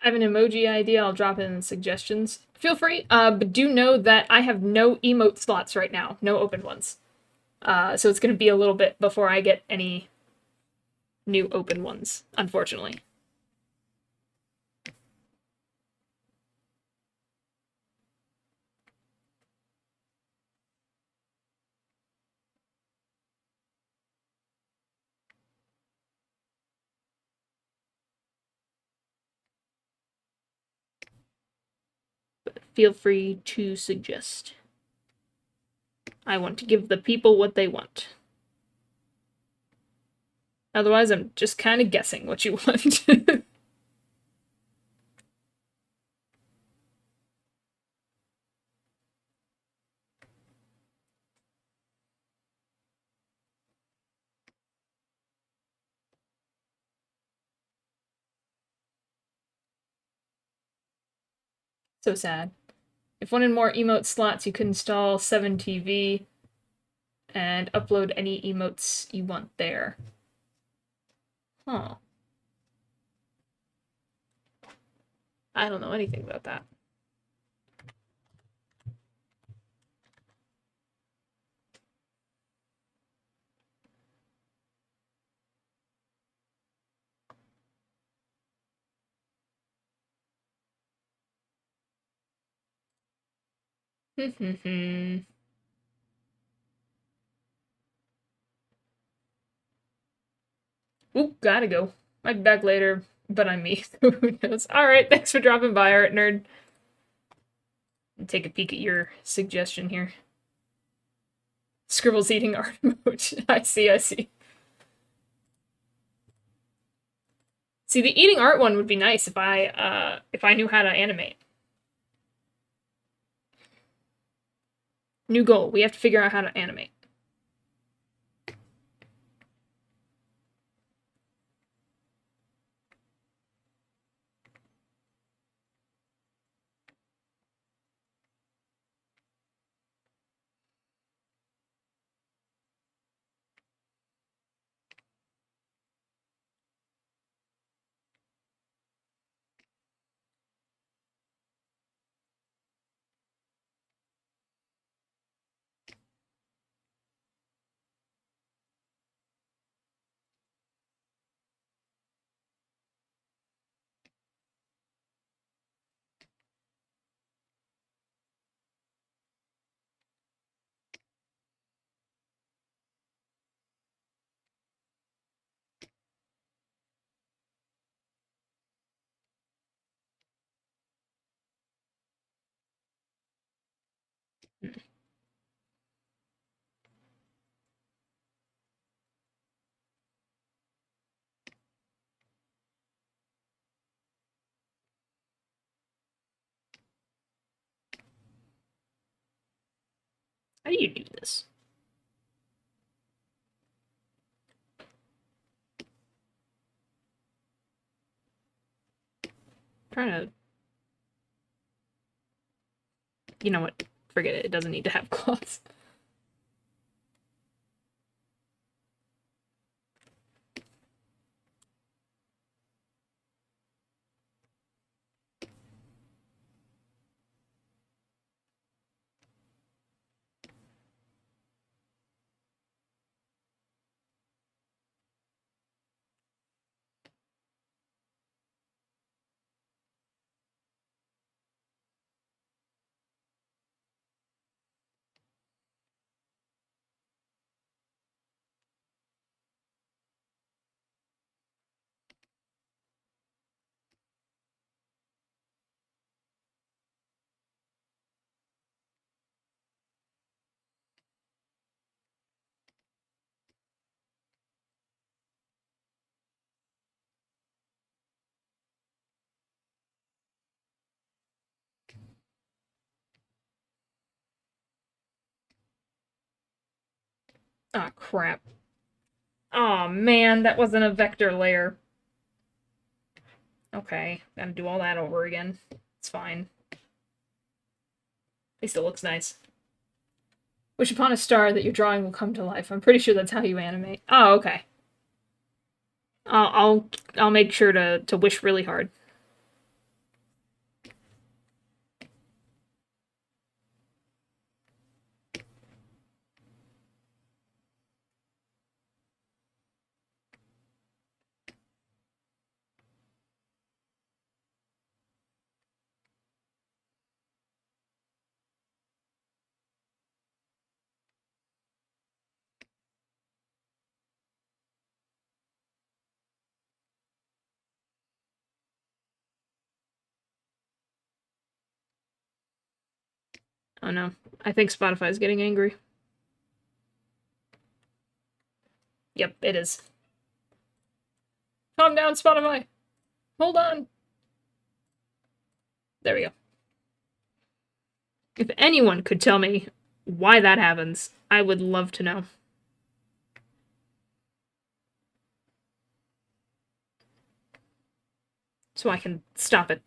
I have an emoji idea. I'll drop it in the suggestions. Feel free, but do know that I have no emote slots right now, no open ones. So it's going to be a little bit before I get any new open ones, unfortunately. But feel free to suggest. I want to give the people what they want. Otherwise, I'm just kind of guessing what you want. So sad. If wanted more emote slots, you could install 7TV and upload any emotes you want there. Huh. I don't know anything about that. Oop, gotta go. Might be back later, but I'm me. Who knows? Alright, thanks for dropping by, Art Nerd. Take a peek at your suggestion here. Scribble's eating art emoji. I see, I see. See, the eating art one would be nice if I knew how to animate. New goal. We have to figure out how to animate. How do you do this? Trying to... You know what? Forget it. It doesn't need to have claws. Ah, crap. Oh man, that wasn't a vector layer. Okay, gotta do all that over again. It's fine. At least it looks nice. Wish upon a star that your drawing will come to life. I'm pretty sure that's how you animate. Oh, okay. I'll make sure to wish really hard. Oh no. I think Spotify's getting angry. Yep, it is. Calm down, Spotify. Hold on. There we go. If anyone could tell me why that happens, I would love to know. So I can stop it.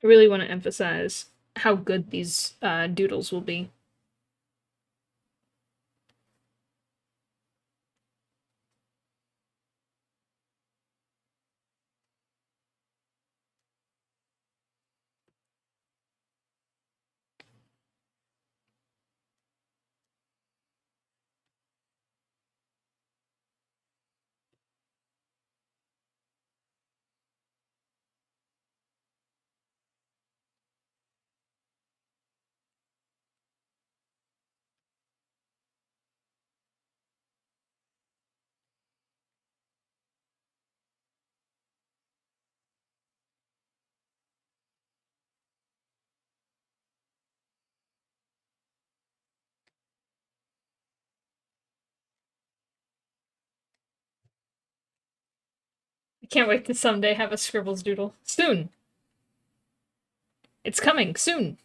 I really want to emphasize how good these doodles will be. I can't wait to someday have a Scribbles doodle. Soon! It's coming, soon!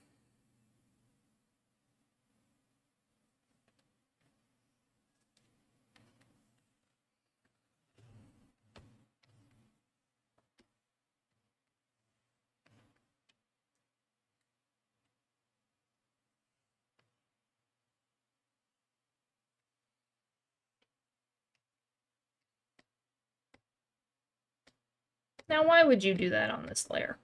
Now why would you do that on this layer?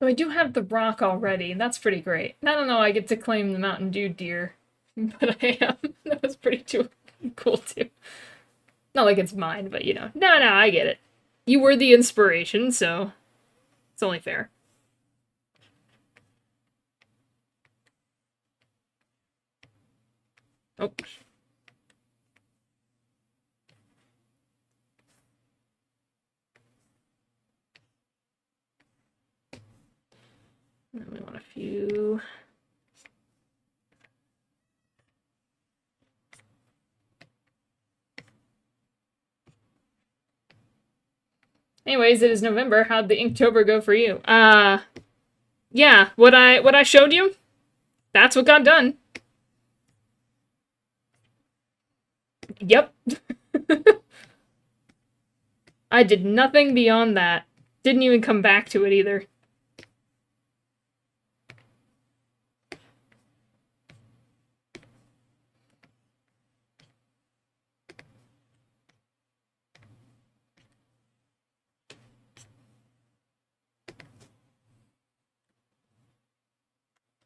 So I do have the rock already, and that's pretty great. I don't know, I get to claim the Mountain Dew deer, but I am. That was pretty cool too. Not like it's mine, but you know. No, I get it. You were the inspiration, so it's only fair. Oh. And we want a few. Anyways, it is November. How'd the Inktober go for you? Yeah, what I showed you, that's what got done. Yep. I did nothing beyond that. Didn't even come back to it either.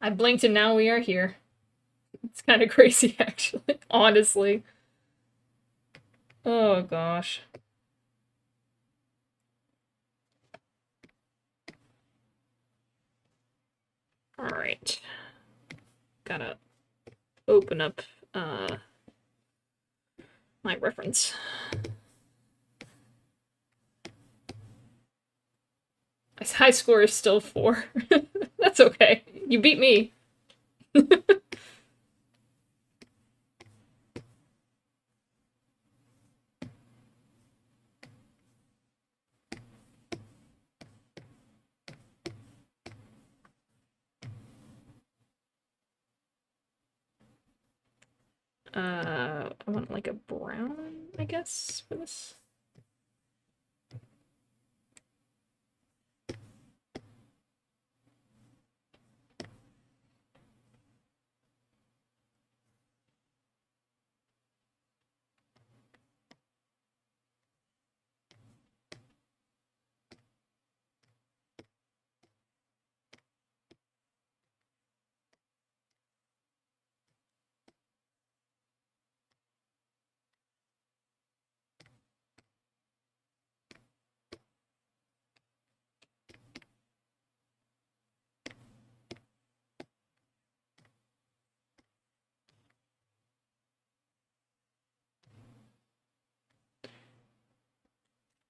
I blinked and now we are here. It's kind of crazy, actually. Honestly. Oh, gosh. Alright. Gotta open up, my reference. My high score is still 4. That's okay. You beat me. I want like a brown, I guess, for this.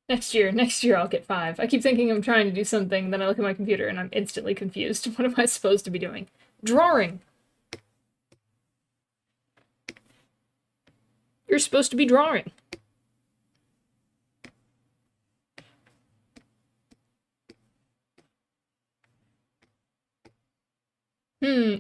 Next year I'll get 5. I keep thinking I'm trying to do something, then I look at my computer and I'm instantly confused. What am I supposed to be doing? Drawing! You're supposed to be drawing. Hmm.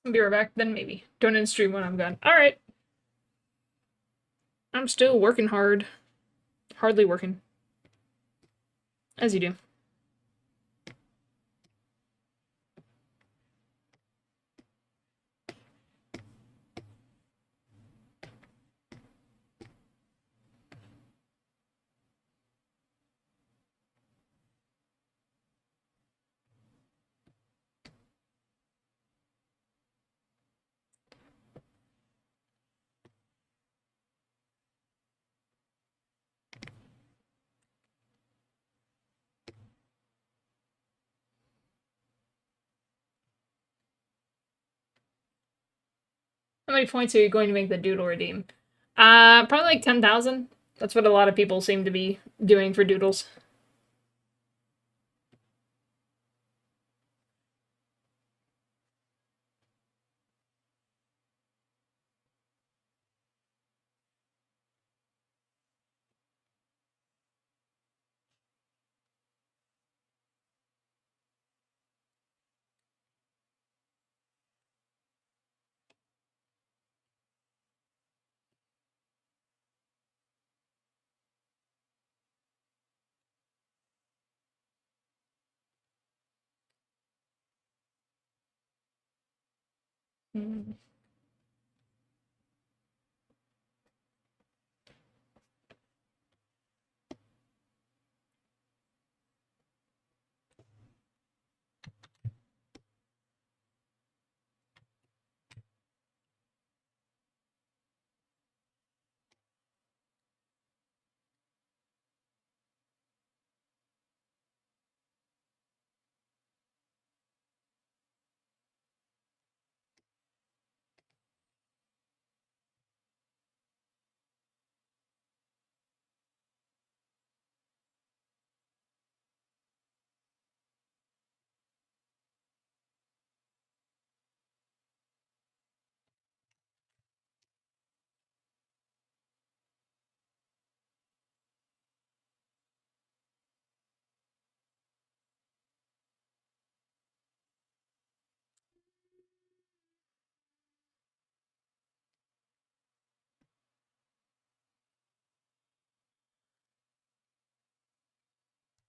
I'll be right back then, maybe. Don't end stream when I'm gone. Alright. I'm still working hard. Hardly working. As you do. How many points are you going to make the doodle redeem? Probably like 10,000. That's what a lot of people seem to be doing for doodles. Hmm.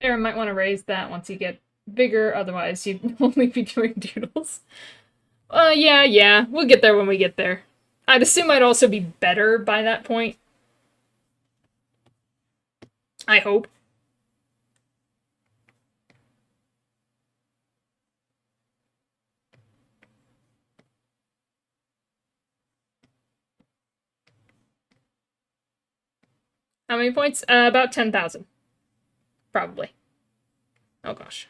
Aaron might want to raise that once you get bigger, otherwise you'd only be doing doodles. Yeah, we'll get there when we get there. I'd assume I'd also be better by that point. I hope. How many points? About 10,000. Probably. Oh gosh.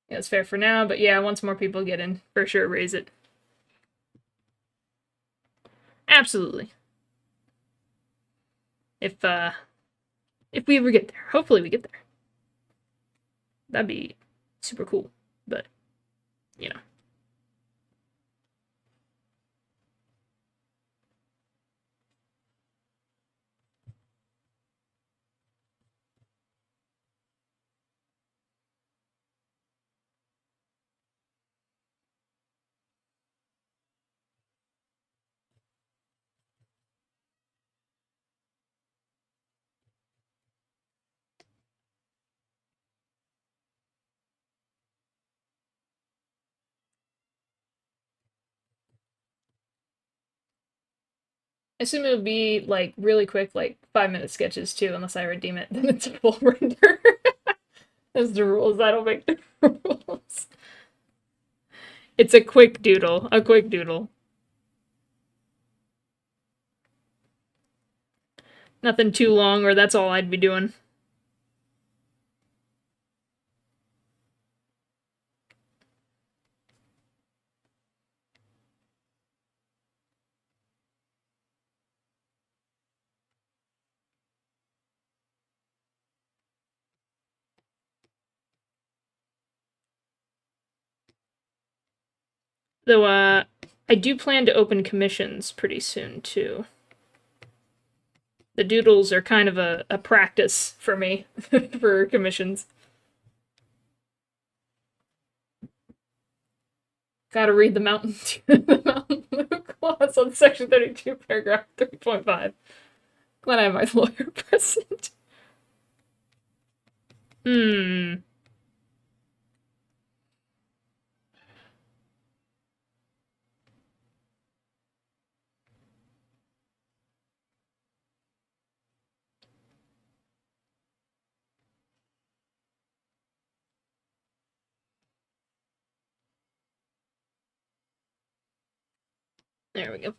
Yeah, it's fair for now, but yeah, once more people get in, for sure raise it. Absolutely. If we ever get there. Hopefully we get there. That'd be super cool, but, you know. I assume it would be like really quick, like 5-minute sketches too, unless I redeem it. Then it's a full render. As the rules. I don't make the rules. It's a quick doodle. A quick doodle. Nothing too long, or that's all I'd be doing. Though, I do plan to open commissions pretty soon, too. The doodles are kind of a practice for me for commissions. Gotta read the Mountain the Mountain Blue clause on Section 32, paragraph 3.5. Glad I have my lawyer present. Hmm. There we go.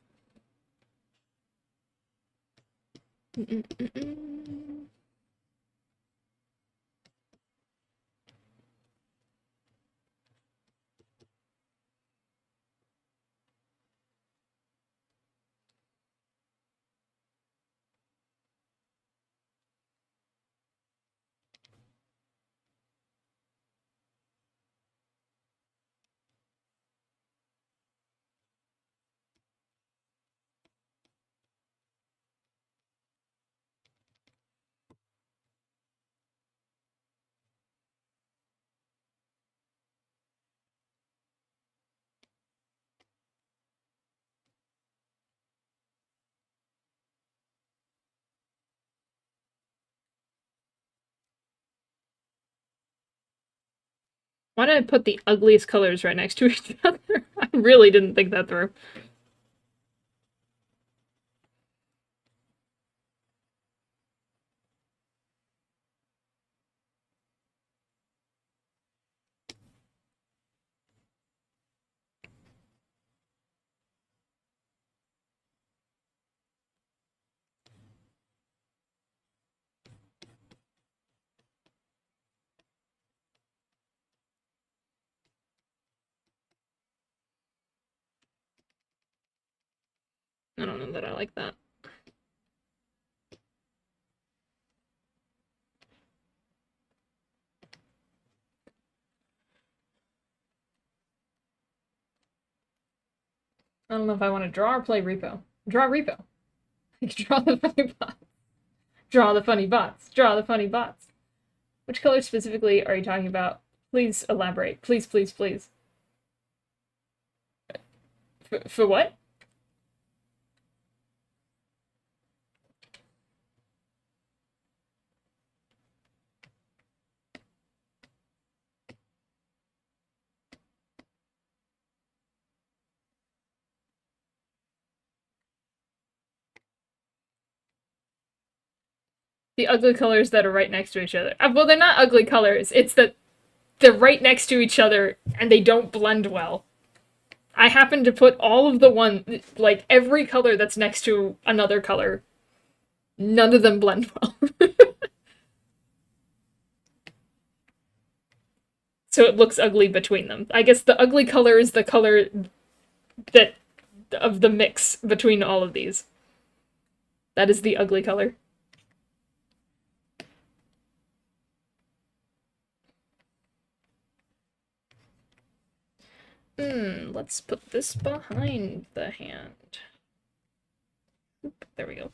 Why did I put the ugliest colors right next to each other? I really didn't think that through. I don't know that I like that. I don't know if I want to draw or play repo. Draw repo. Draw the funny bots. Draw the funny bots. Draw the funny bots. Which color specifically are you talking about? Please elaborate. Please, please, please. For what? The ugly colors that are right next to each other. Well, they're not ugly colors. It's that they're right next to each other and they don't blend well. I happen to put all of the one, like every color that's next to another color. None of them blend well. So it looks ugly between them. I guess the ugly color is the color that of the mix between all of these. That is the ugly color. Let's put this behind the hand. Oop, there we go.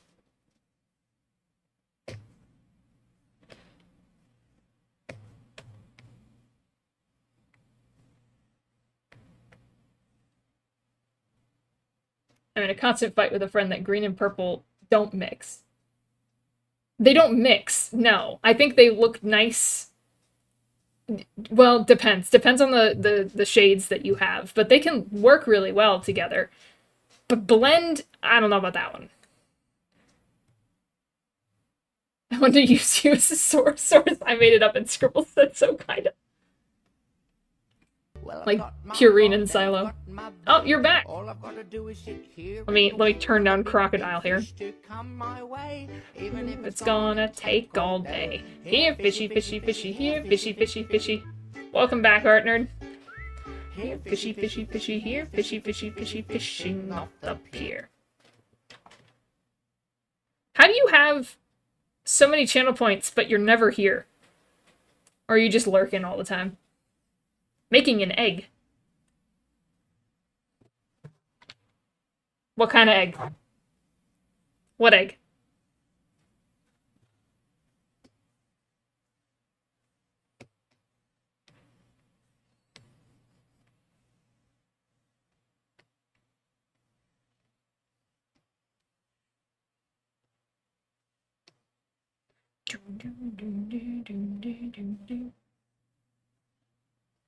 I'm in a constant fight with a friend that green and purple don't mix. They don't mix, no. I think they look nice. Well, depends. Depends on the shades that you have, but they can work really well together. But blend, I don't know about that one. I want to use you as a source. I made it up and Scribble said so, kind of. Well, Like Purine and Silo. Oh, you're back. All I've got to do is sit here. Let me turn down Crocodile here. To come my way, even if It's gonna take all day. Here, fishy, fishy, fishy. Here, fishy, fishy, fishy. Welcome back, Art Nerd. Here, fishy, fishy, fishy. Here, fishy, fishy, fishy, fishing off the pier. How do you have so many channel points, but you're never here? Or are you just lurking all the time? Making an egg. What kind of egg? What egg?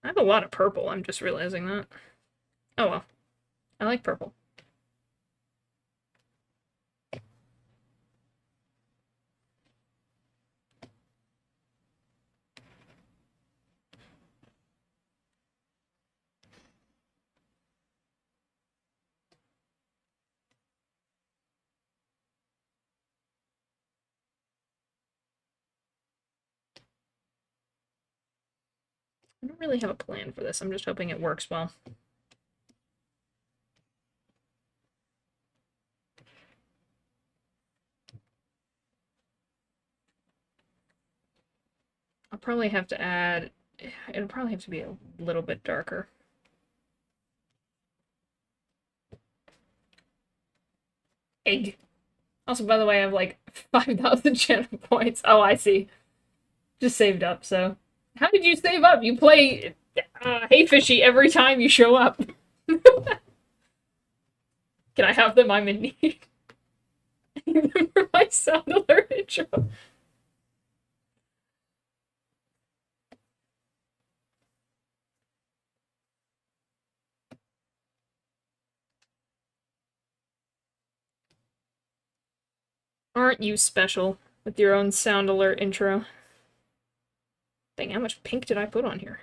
I have a lot of purple, I'm just realizing that. Oh well. I like purple. I don't really have a plan for this, I'm just hoping it works well. I'll probably have to add... It'll probably have to be a little bit darker. Egg. Also, by the way, I have like 5,000 channel points. Oh, I see. Just saved up, so... How did you save up? You play Hey Fishy every time you show up. Can I have them? I'm in need. I need them for my sound alert intro. Aren't you special with your own sound alert intro? Dang, how much pink did I put on here?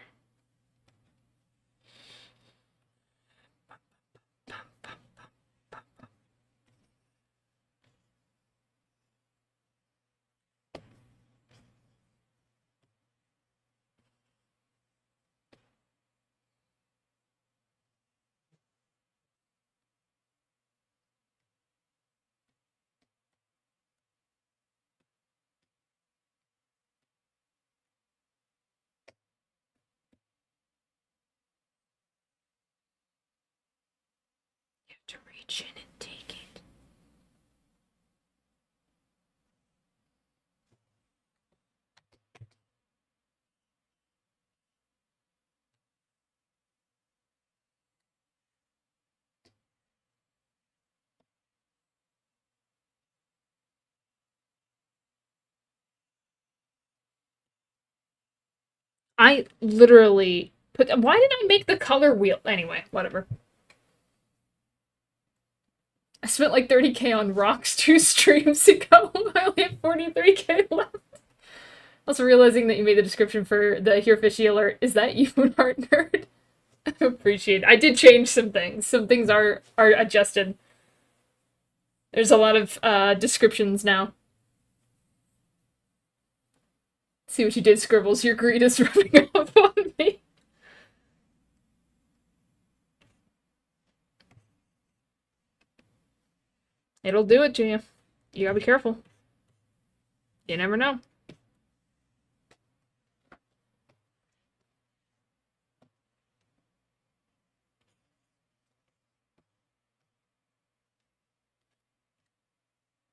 You have to reach in and take it. I literally put... Why did I make the color wheel? Anyway, whatever. I spent like 30k on rocks 2 streams ago. I only have 43k left. Also realizing that you made the description for the Here Fishy alert. Is that you, Art Nerd? I appreciate it. I did change some things. Some things are adjusted. There's a lot of descriptions now. See what you did, Scribbles. Your greed is rubbing off on me. It'll do it to you. You gotta be careful. You never know.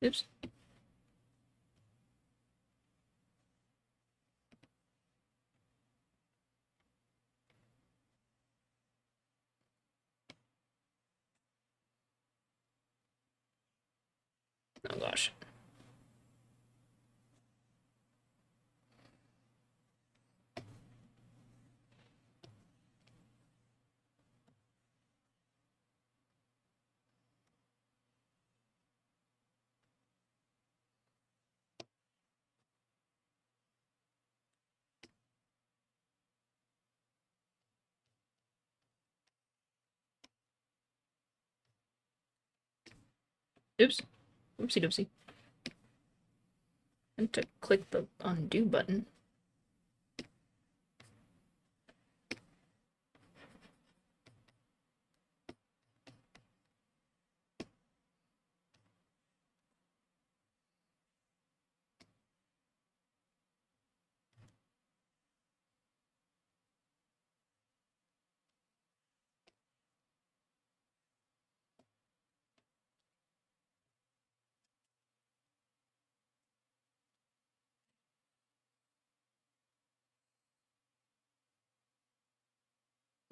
Oops. Oh gosh. Oops. Oopsie doopsie. And to click the undo button.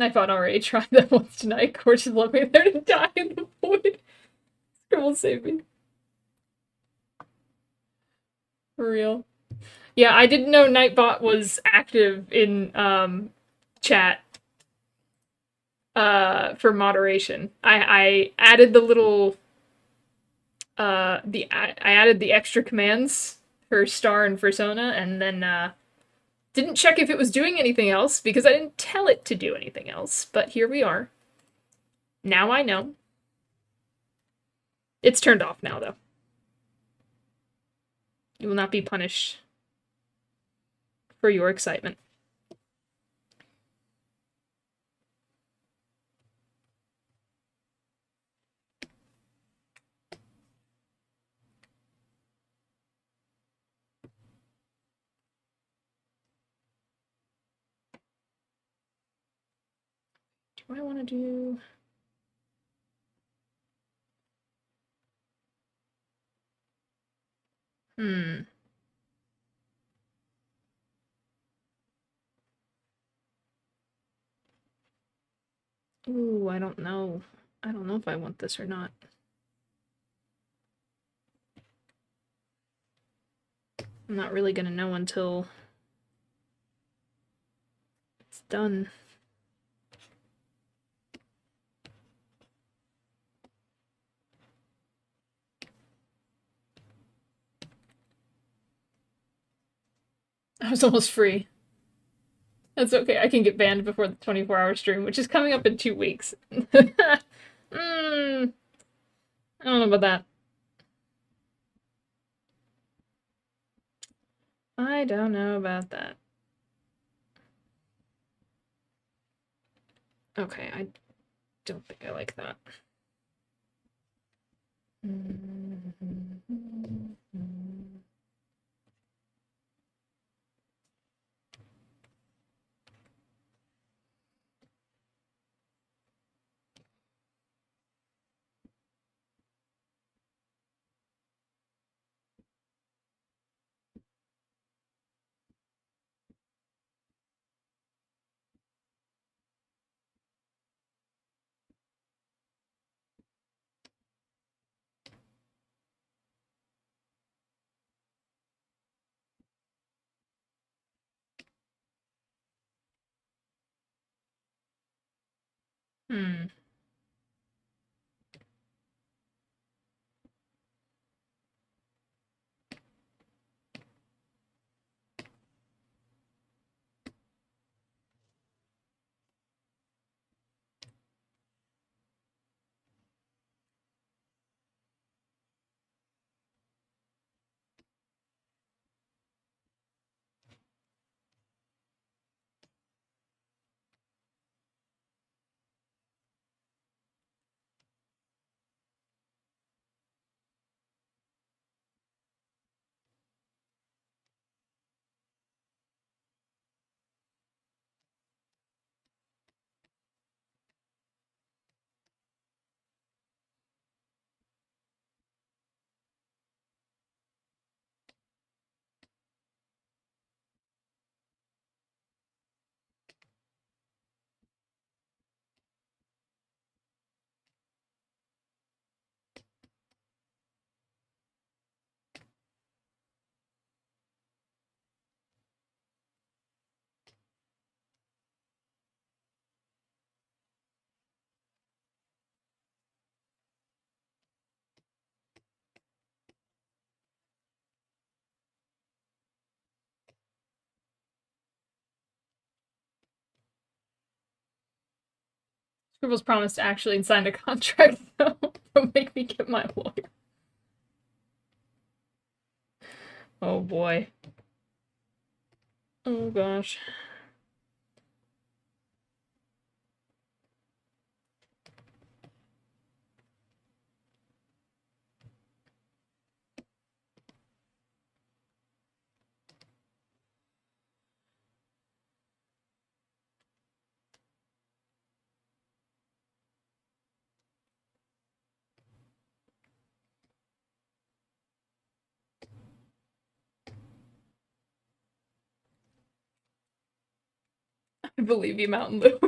I thought already tried that once tonight. Course just left me there to die in the void. Scribble save me. For real. Yeah, I didn't know Nightbot was active in chat for moderation. I added the little I added the extra commands for Star and for Sona, and then didn't check if it was doing anything else because I didn't tell it to do anything else. But here we are. Now I know. It's turned off now, though. You will not be punished for your excitement. Do I want to do... Ooh, I don't know. I don't know if I want this or not. I'm not really gonna know until it's done. I was almost free. That's okay. I can get banned before the 24-hour stream, which is coming up in 2 weeks. I don't know about that. I don't know about that. Okay, I don't think I like that. Hmm. Scribbles promised actually and signed a contract, though. Don't make me get my lawyer. Oh boy. Oh gosh. I believe you, Mountain Lou.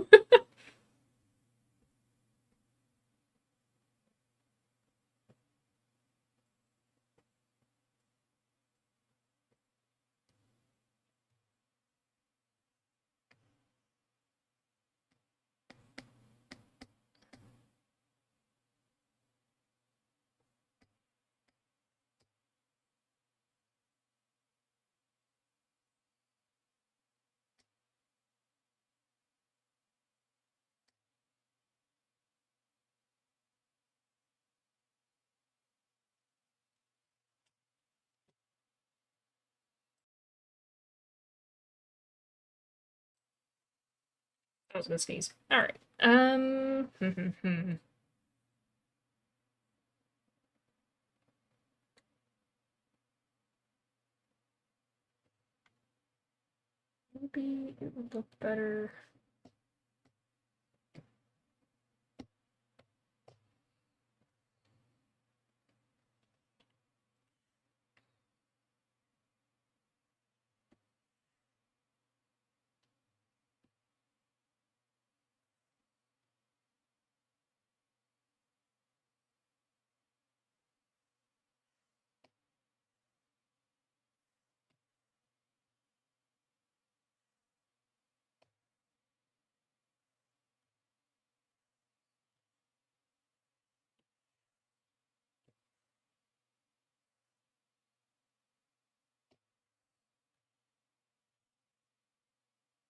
I was gonna sneeze. Alright. Maybe it would look better.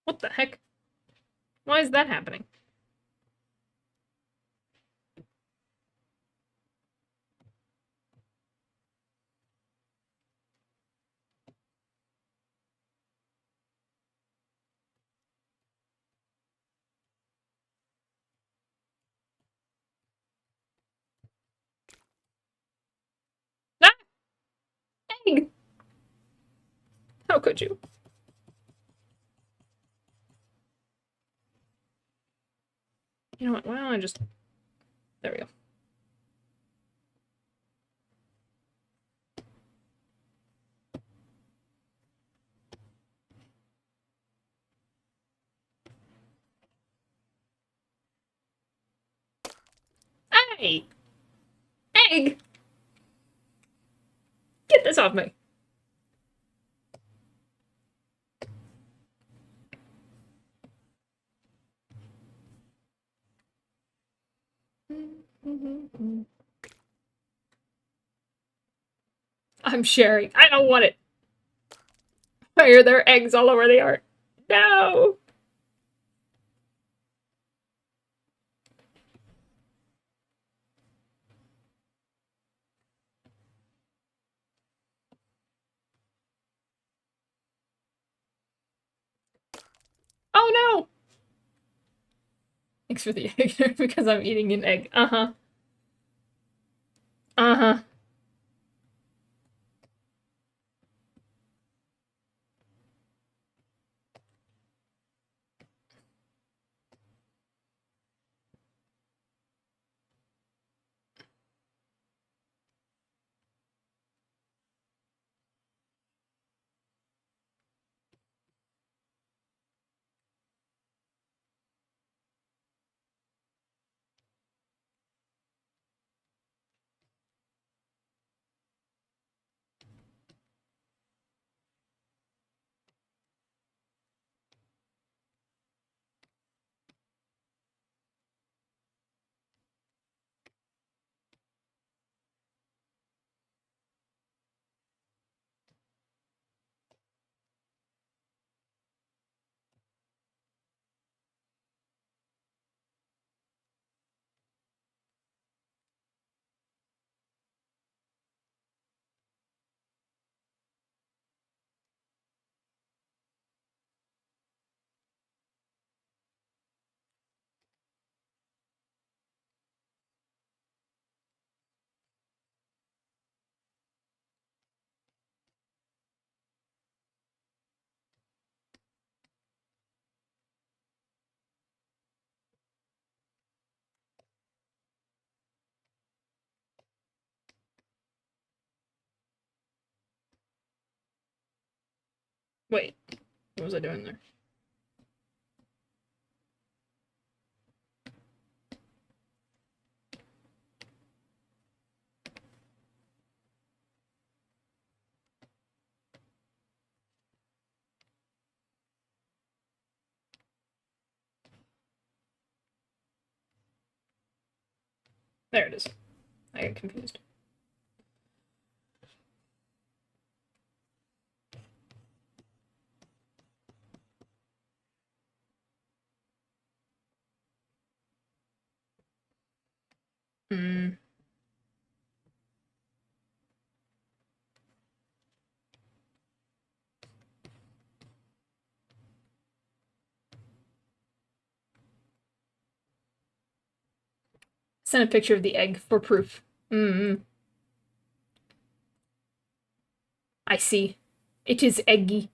What the heck? Why is that happening? Ah! Egg! How could you? You know what? Why don't I just... There we go. Hey! Egg! Get this off me! I'm sharing. I don't want it. Why are there eggs all over the art? No! Oh no! Thanks for the egg, because I'm eating an egg. Uh-huh. Uh-huh. Wait, what was I doing there? There it is. I get confused. Hmm. Send a picture of the egg for proof. Hmm. I see. It is eggy.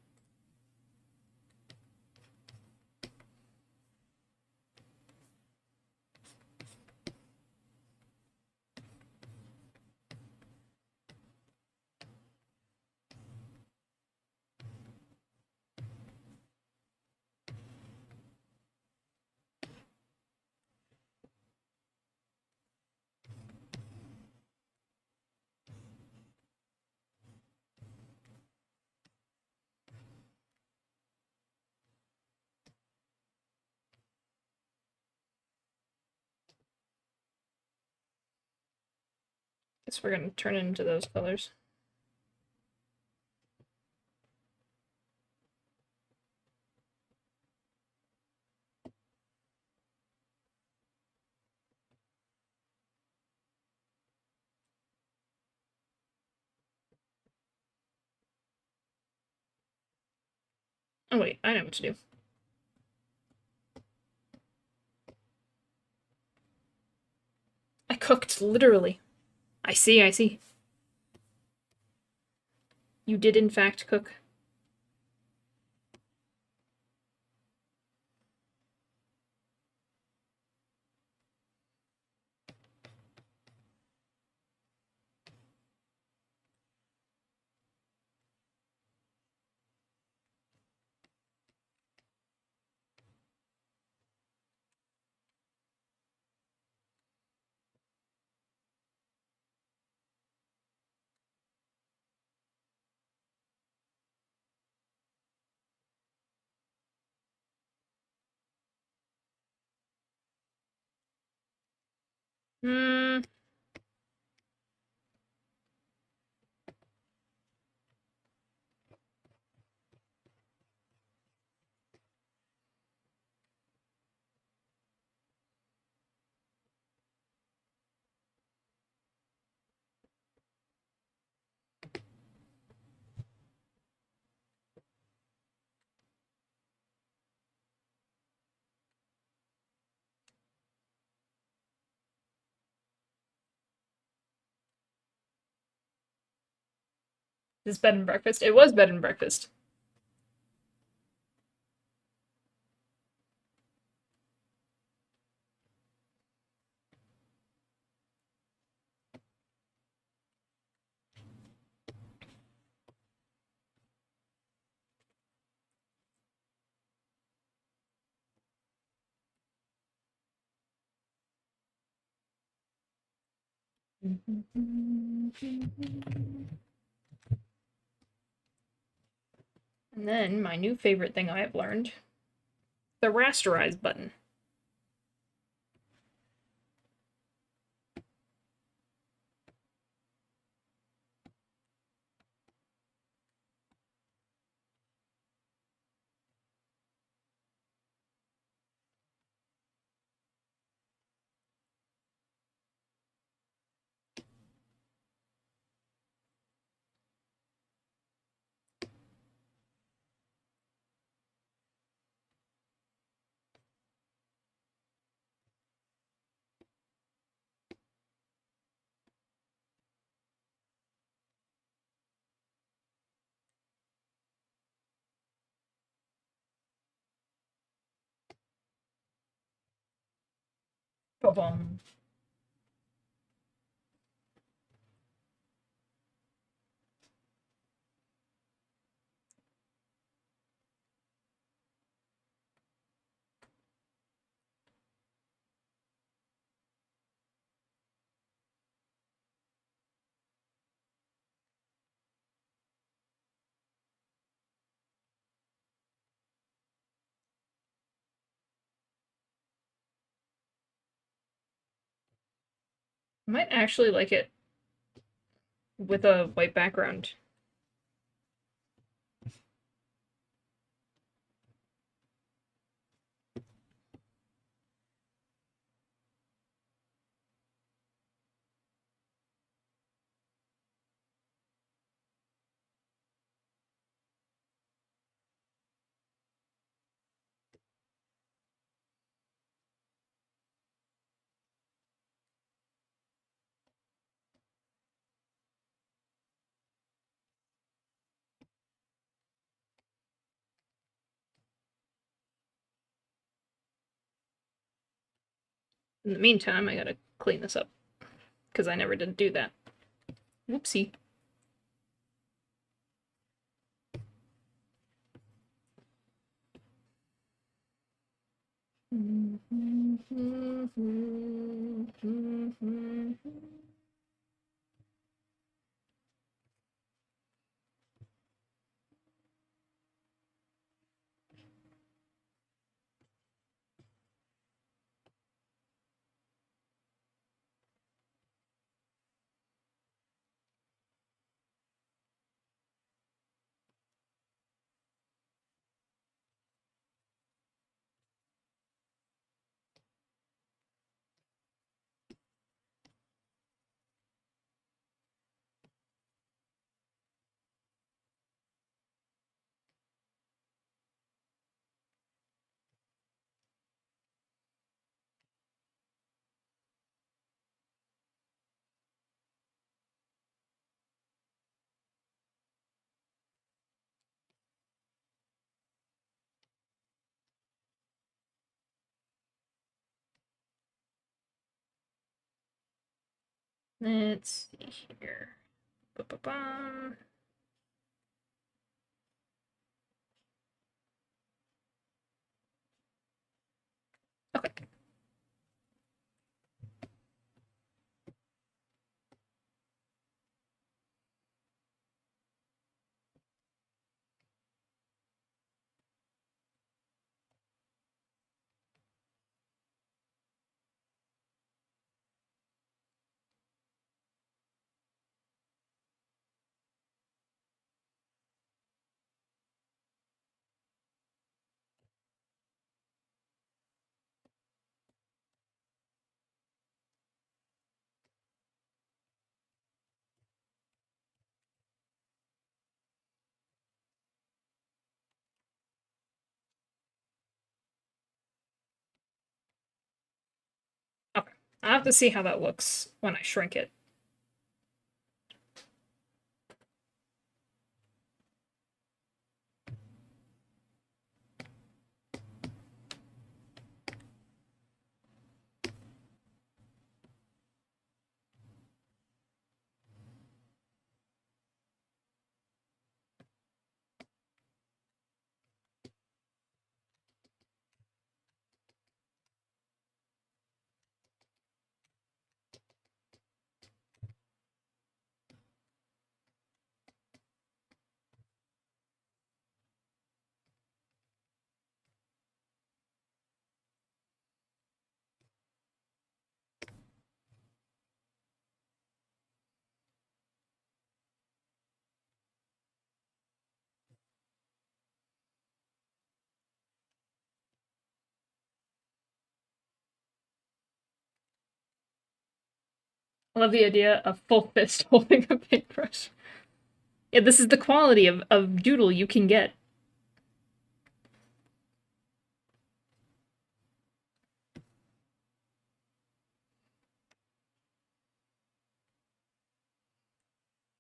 Guess we're gonna turn it into those colors. Oh wait, I know what to do. I cooked, literally. I see, I see. You did in fact cook. Hmm. This bed and breakfast. It was bed and breakfast. And then my new favorite thing I have learned, the rasterize button. Ba-bum. I might actually like it with a white background. In the meantime, I gotta clean this up because I never did do that. Whoopsie. Let's see here. Ba-ba-bum. Okay. Okay. I have to see how that looks when I shrink it. I love the idea of full fist holding a paintbrush. Yeah, this is the quality of doodle you can get.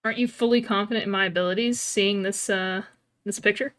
Aren't you fully confident in my abilities seeing this picture?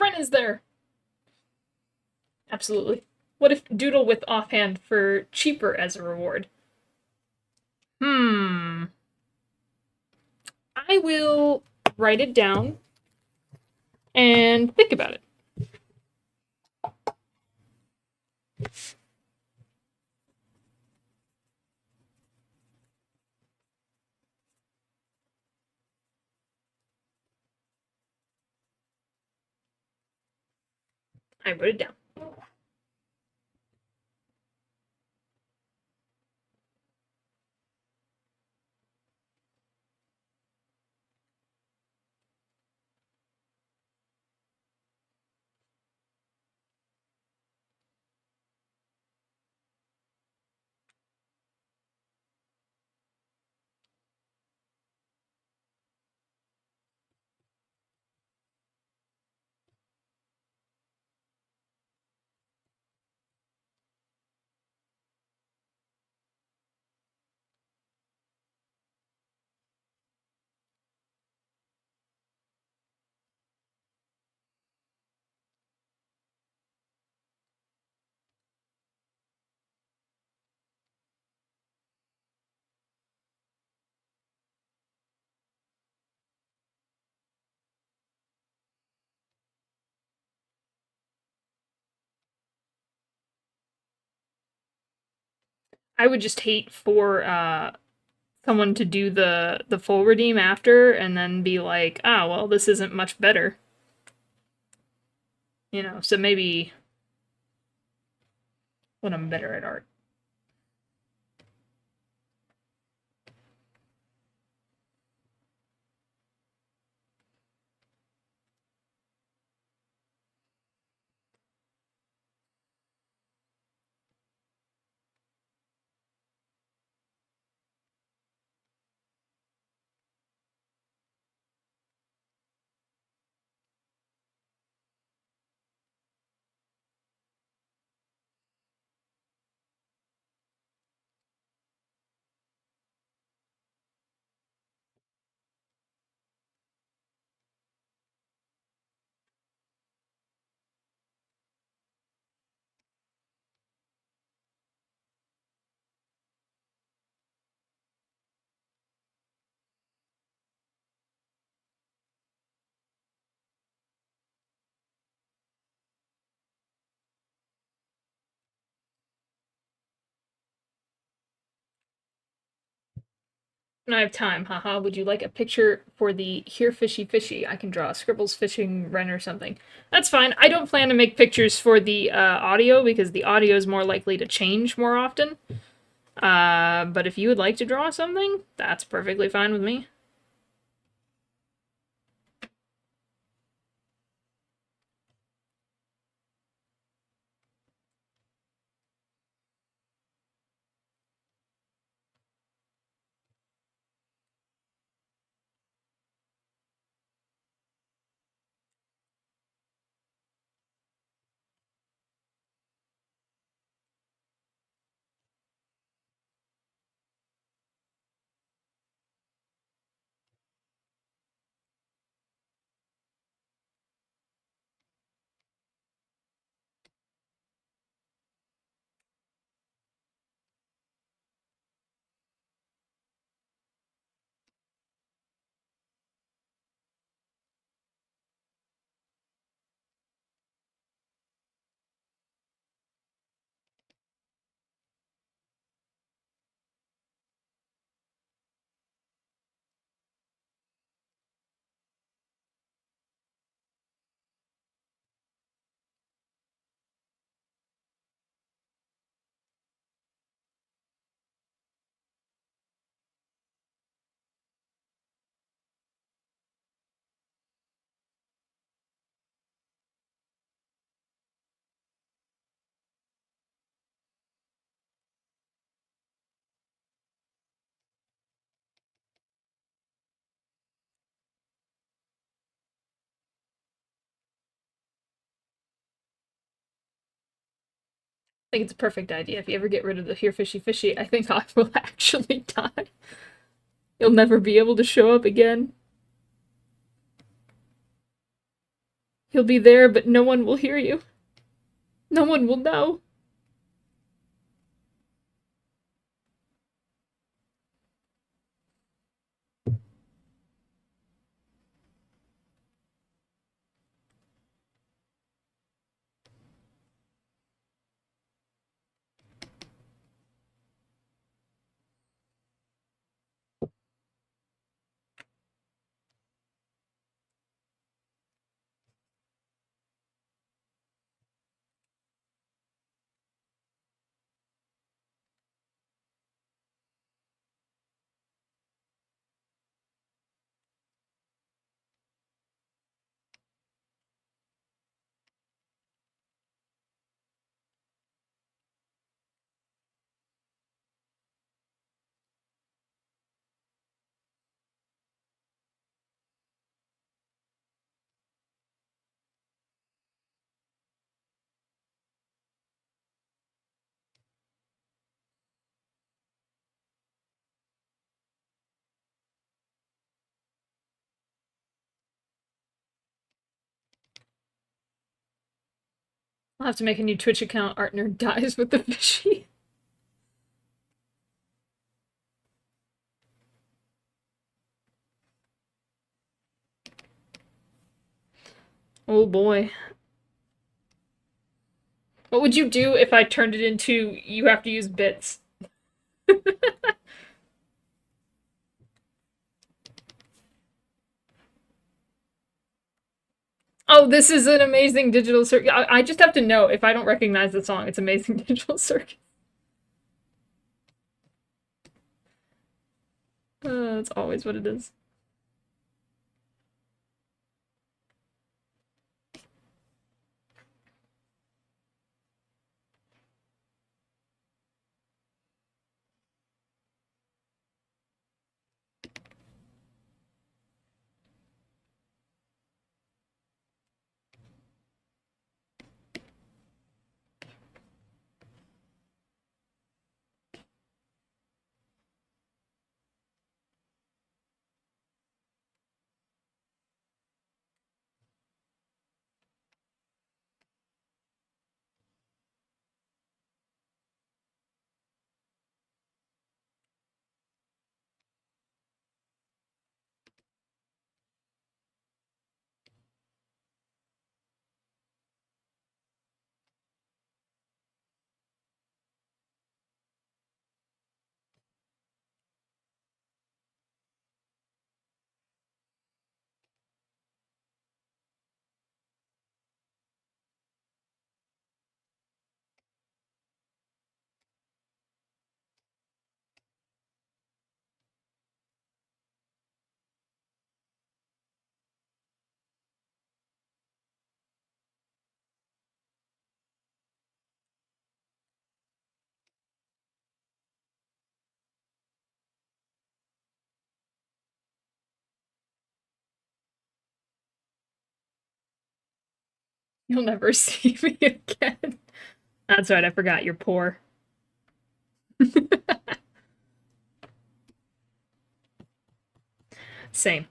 Ren is there. Absolutely. What if Doodle with offhand for cheaper as a reward? I will write it down and think about it. I wrote it down. I would just hate for someone to do the full redeem after and then be like, "Ah, well, this isn't much better." You know, so maybe when I'm better at art. And I have time, haha. Would you like a picture for the Here Fishy Fishy? I can draw Scribbles fishing Ren or something. That's fine. I don't plan to make pictures for the audio because the audio is more likely to change more often. But if you would like to draw something, that's perfectly fine with me. I think it's a perfect idea. If you ever get rid of the Here Fishy Fishy, I think I will actually die. You'll never be able to show up again. He'll be there, but no one will hear you. No one will know. I'll have to make a new Twitch account. Artner dies with the fishy. Oh boy. What would you do if I turned it into you have to use bits? Oh, this is an amazing digital circuit. I just have to know if I don't recognize the song, it's amazing digital circuit. That's always what it is. You'll never see me again. That's right, I forgot you're poor. Same.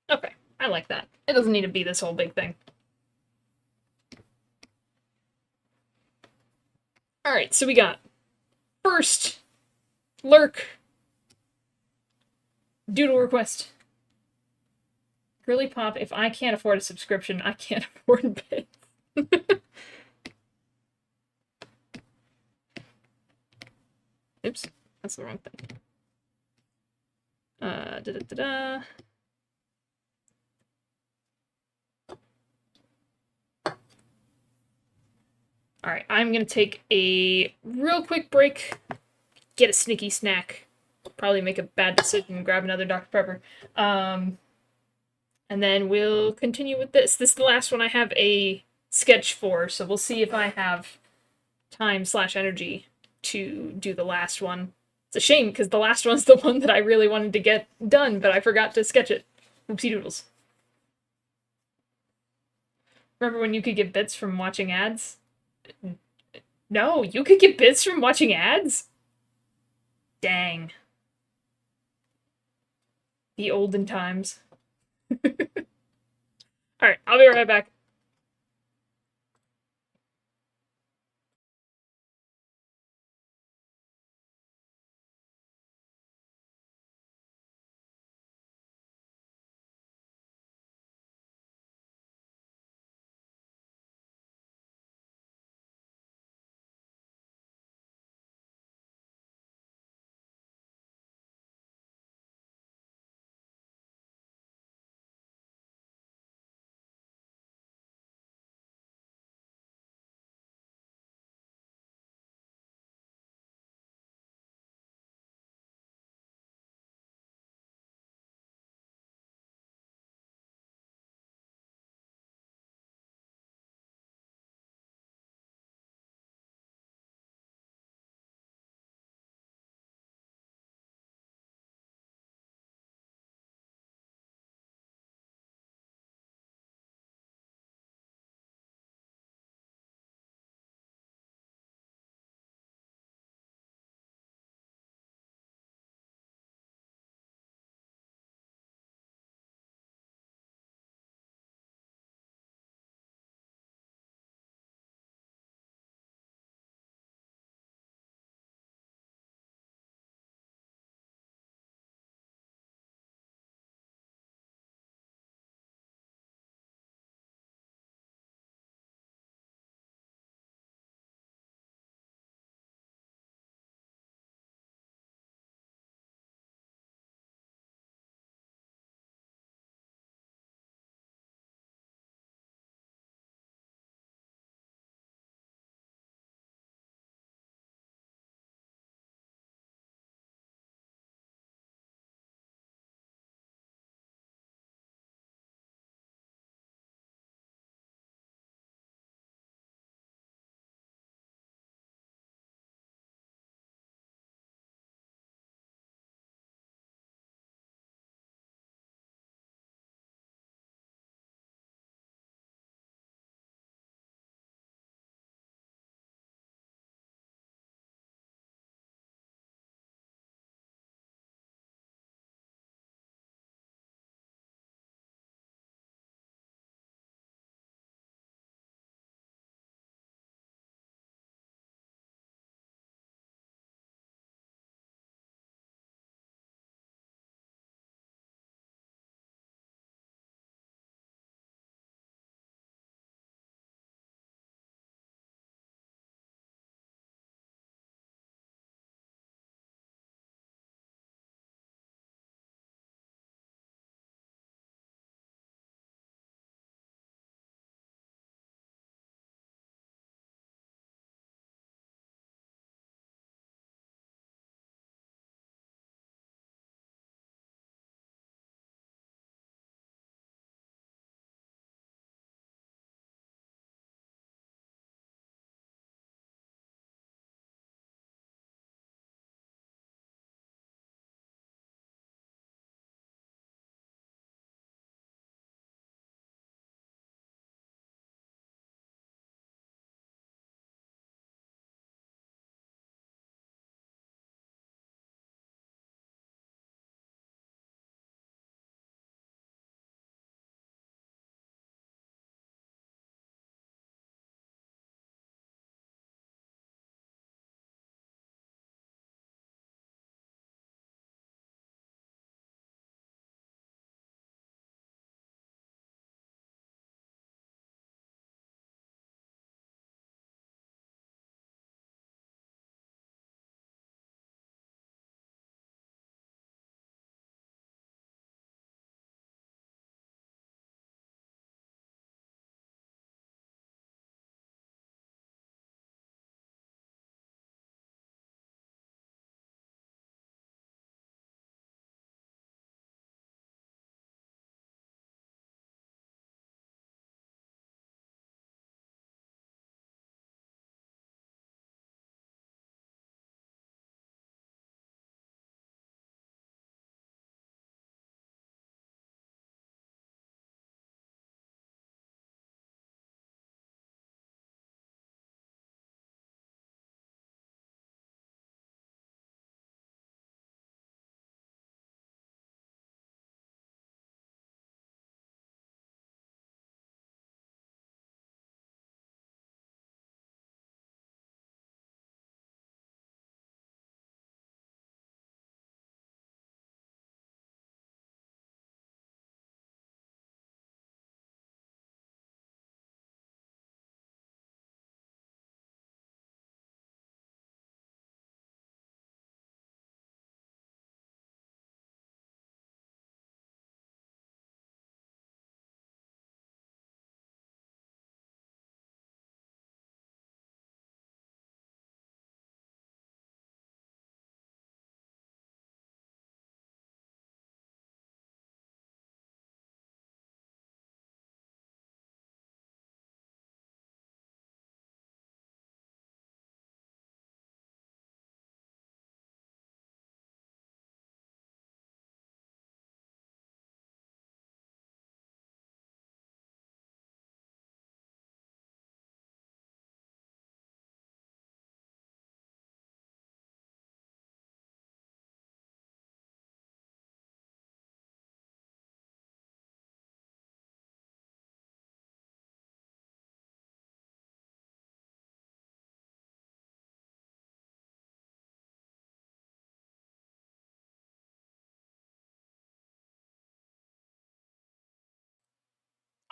Okay, I like that. It doesn't need to be this whole big thing. Alright, so we got first lurk doodle request. Girly Pop, if I can't afford a subscription, I can't afford bits. Oops, that's the wrong thing. Da-da-da-da. Alright, I'm gonna take a real quick break, get a sneaky snack, probably make a bad decision and grab another Dr. Pepper. And then we'll continue with this. This is the last one I have a sketch for, so we'll see if I have time/energy to do the last one. It's a shame, because the last one's the one that I really wanted to get done, but I forgot to sketch it. Oopsie doodles. Remember when you could get bits from watching ads? No, you could get bits from watching ads? Dang. The olden times. Alright, I'll be right back.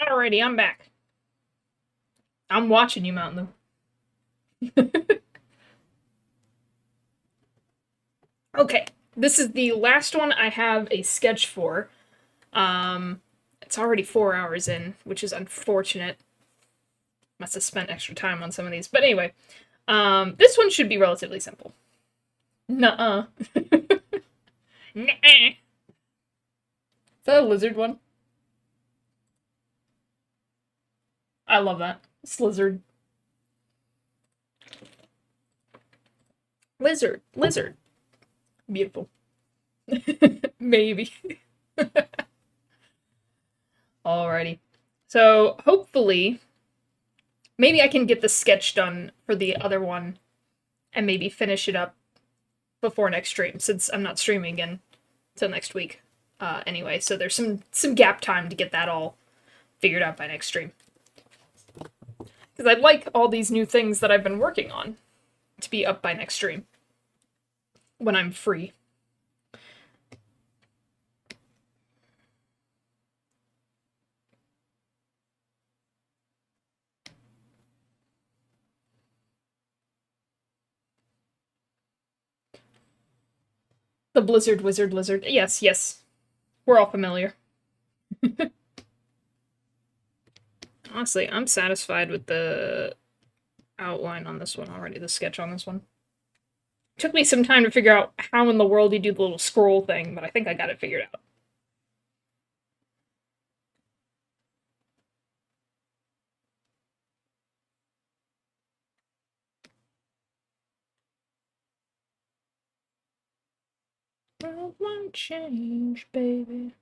Alrighty, I'm back. I'm watching you, Mountain Dew. Okay, this is the last one I have a sketch for. It's already 4 hours in, which is unfortunate. Must have spent extra time on some of these. But anyway, this one should be relatively simple. Nuh-uh. Nuh-uh. Is that a lizard one? I love that. Slizzard. Lizard. Lizard. Beautiful. Maybe. Alrighty. So, hopefully, maybe I can get the sketch done for the other one and maybe finish it up before next stream, since I'm not streaming again till next week. Anyway, so there's some gap time to get that all figured out by next stream. Because I'd like all these new things that I've been working on to be up by next stream. When I'm free. The Blizzard Wizard Lizard. Yes, yes. We're all familiar. Honestly, I'm satisfied with the outline on this one already, the sketch on this one. It took me some time to figure out how in the world you do the little scroll thing, but I think I got it figured out. World won't change, baby.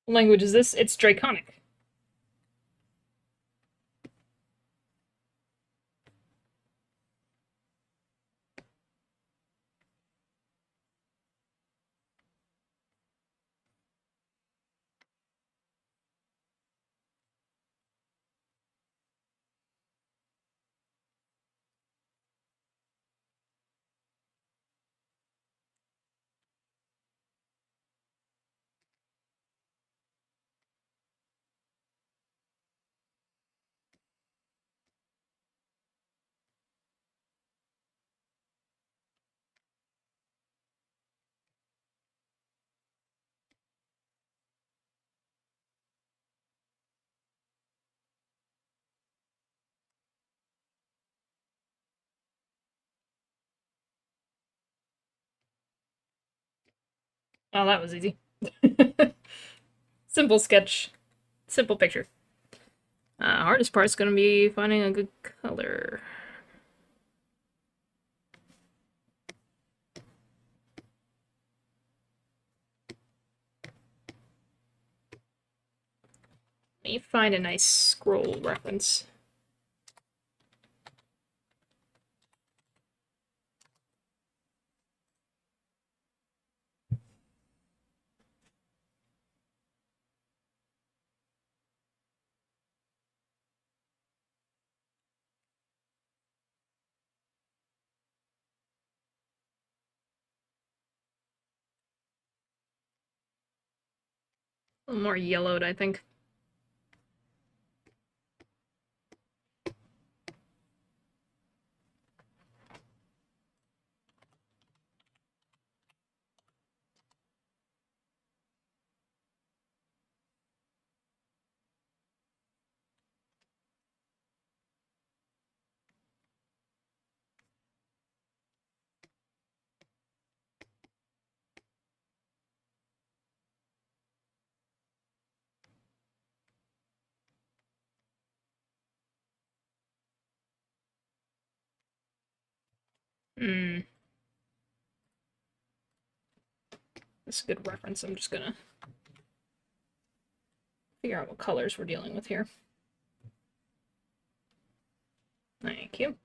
What language is this? It's Draconic. Oh, that was easy. Simple sketch. Simple picture. Hardest part's gonna be finding a good color. Let me find a nice scroll reference. A little more yellowed, I think. Hmm. That's a good reference. I'm just gonna figure out what colors we're dealing with here. Thank you.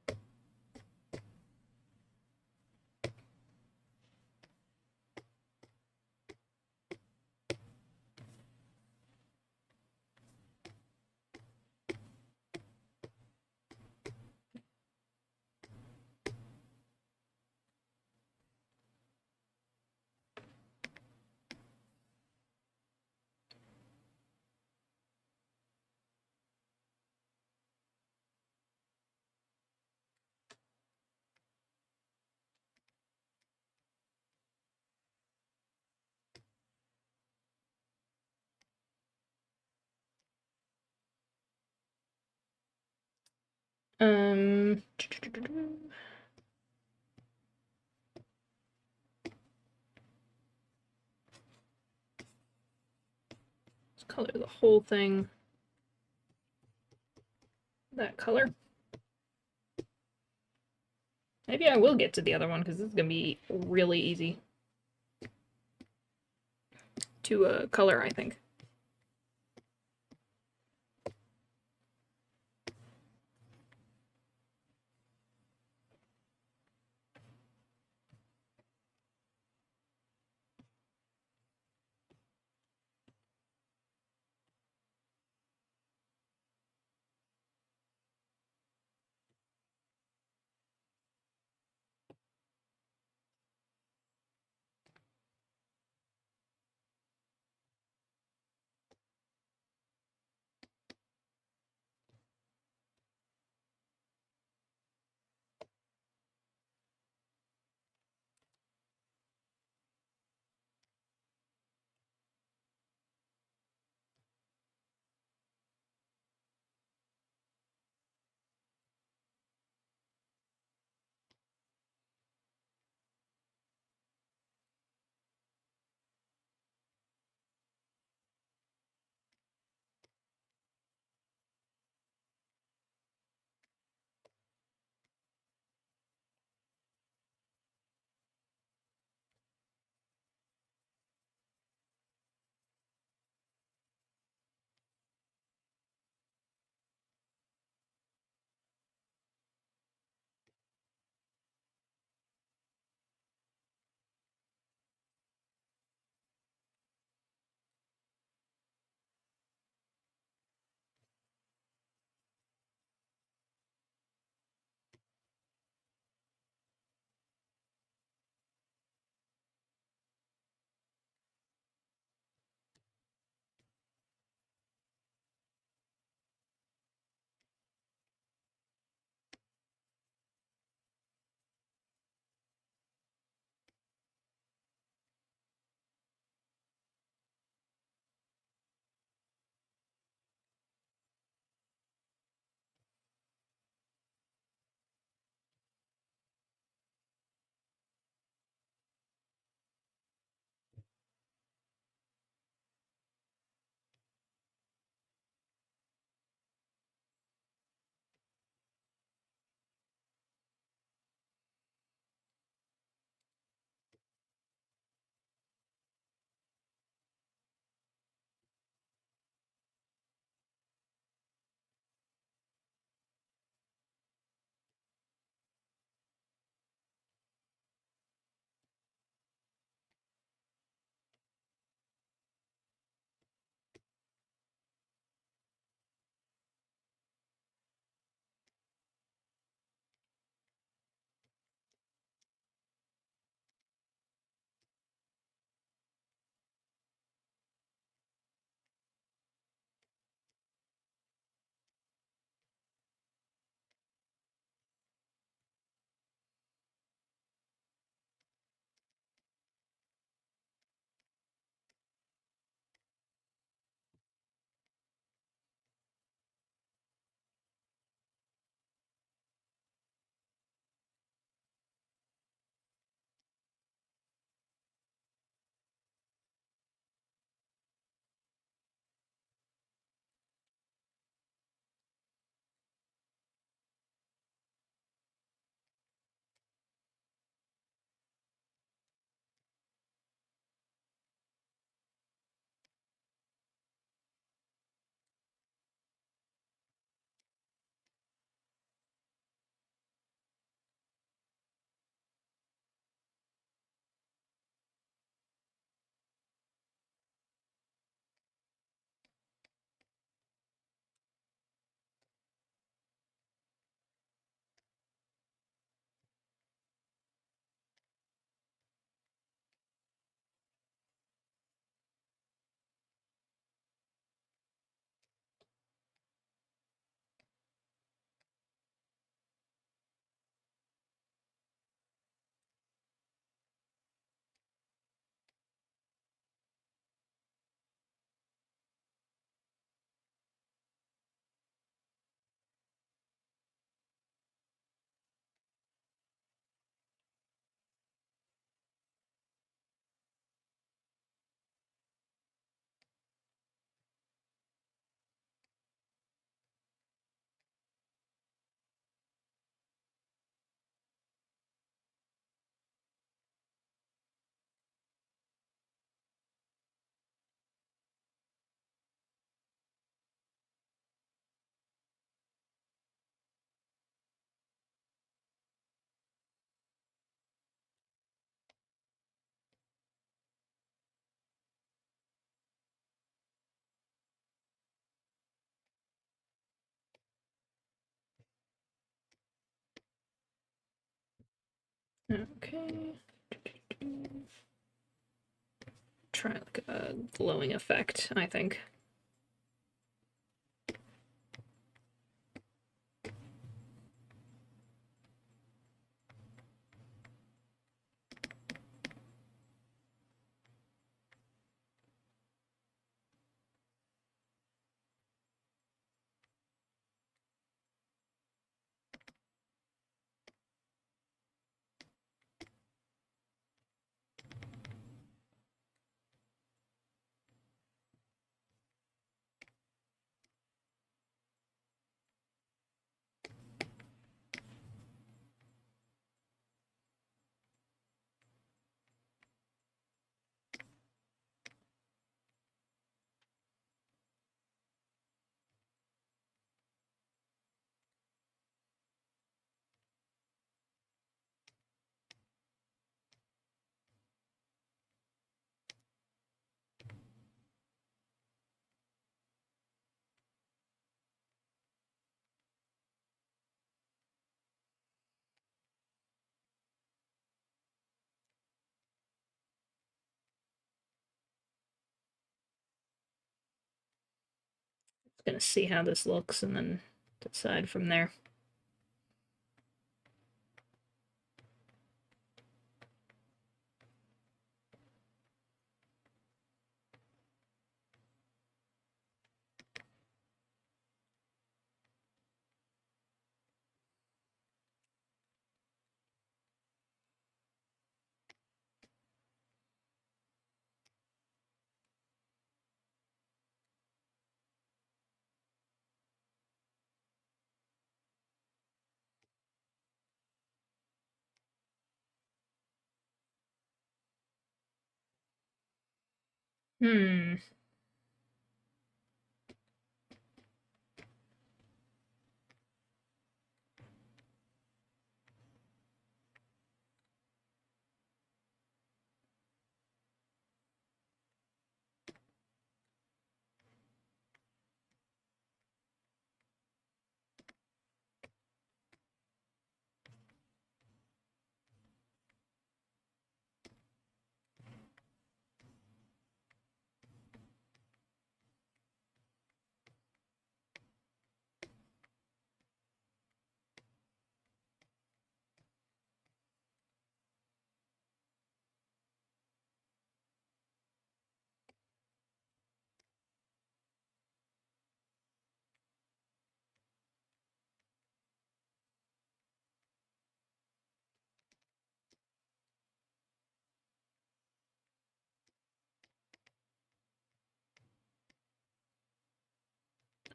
Um, let's color the whole thing that color. Maybe I will get to the other one because this is gonna be really easy to color, I think. Okay. Try like a glowing effect, I think. Gonna see how this looks and then decide from there. Hmm.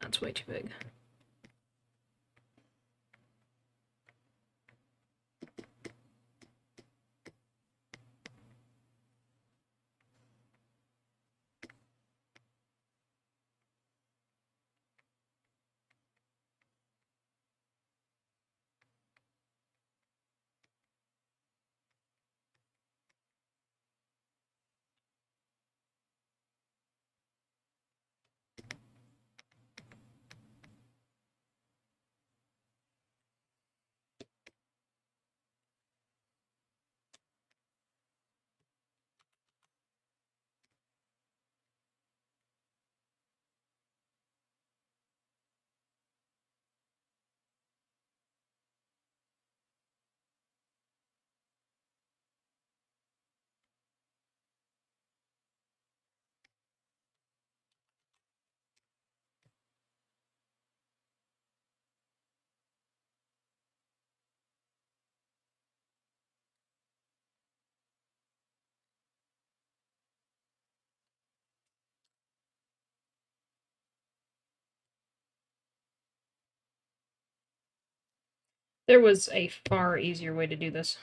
That's way too big. There was a far easier way to do this.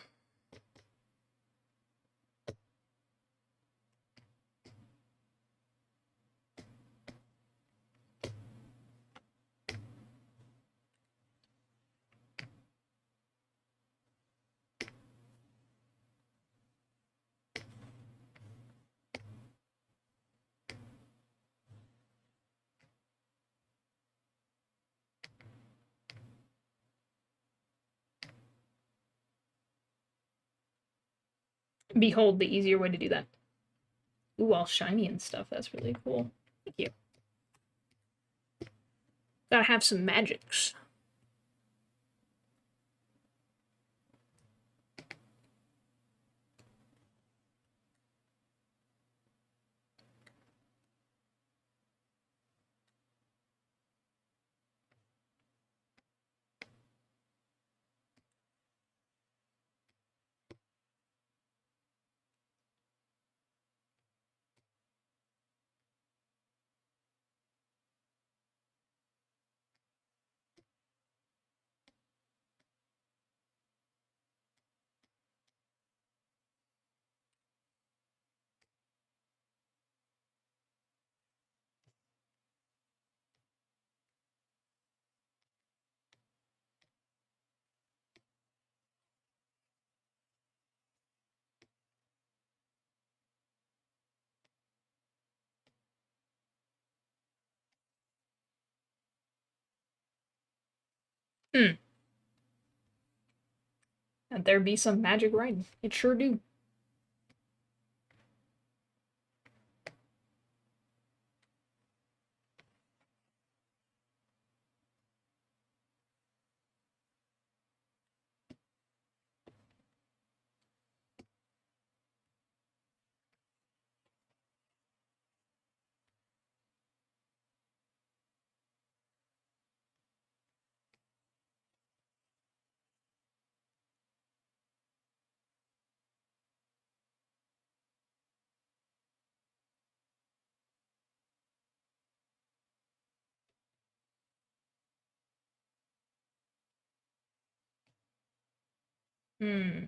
Behold the easier way to do that. Ooh, all shiny and stuff. That's really cool. Thank you. Gotta have some magics. Hmm. And there be some magic writing. It sure do. Hmm.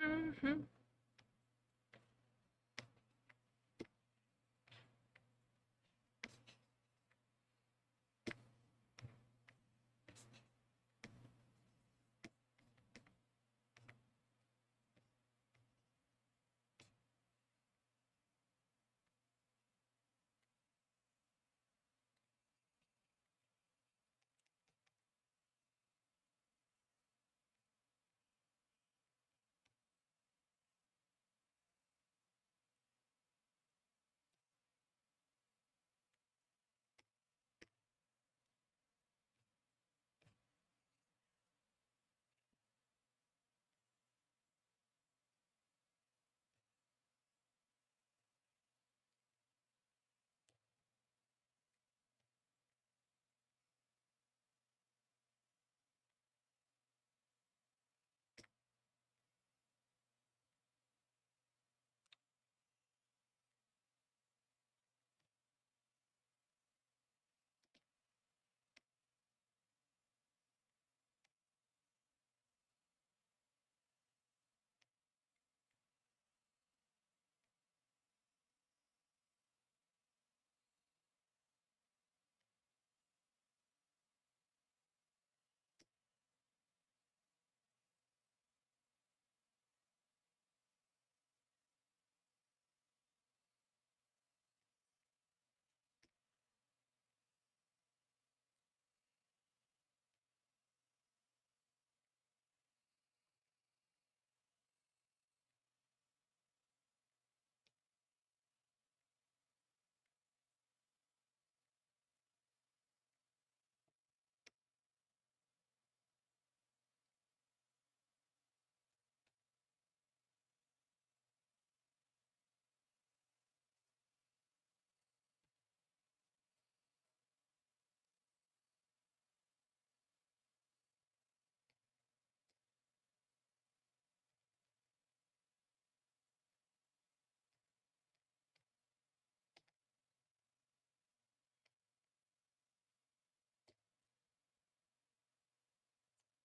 Mhm.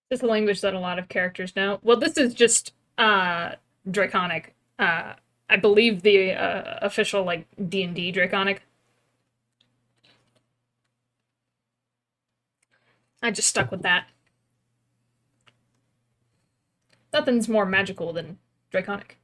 This is a language that a lot of characters know. Well, this is just Draconic. I believe the official like D&D Draconic. I just stuck with that. Nothing's more magical than Draconic.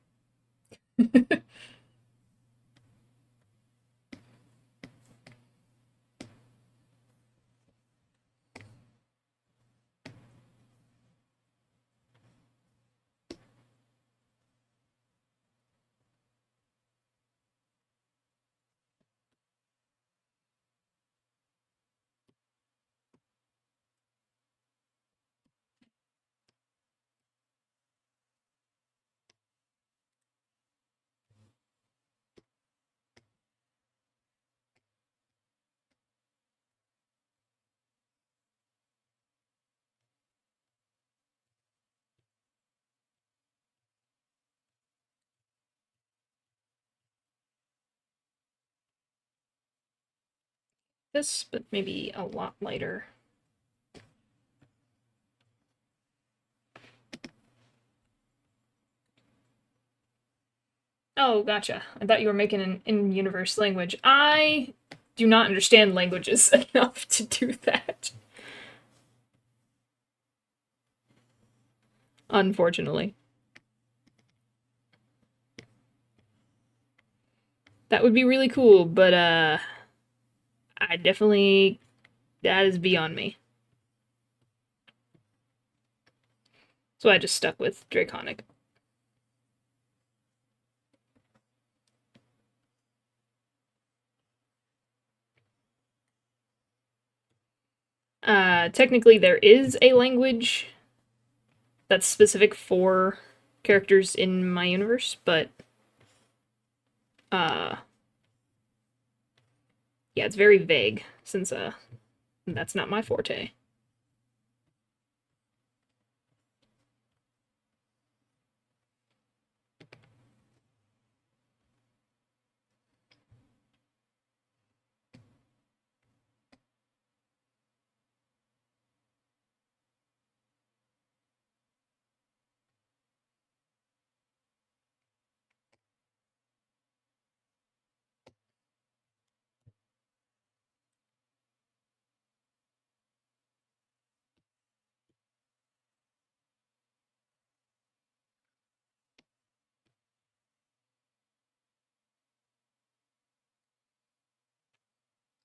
This, but maybe a lot lighter. Oh, gotcha. I thought you were making an in-universe language. I do not understand languages enough to do that. Unfortunately. That would be really cool, but I definitely that is beyond me. So I just stuck with Draconic. Technically there is a language that's specific for characters in my universe, but uh yeah, it's very vague since that's not my forte.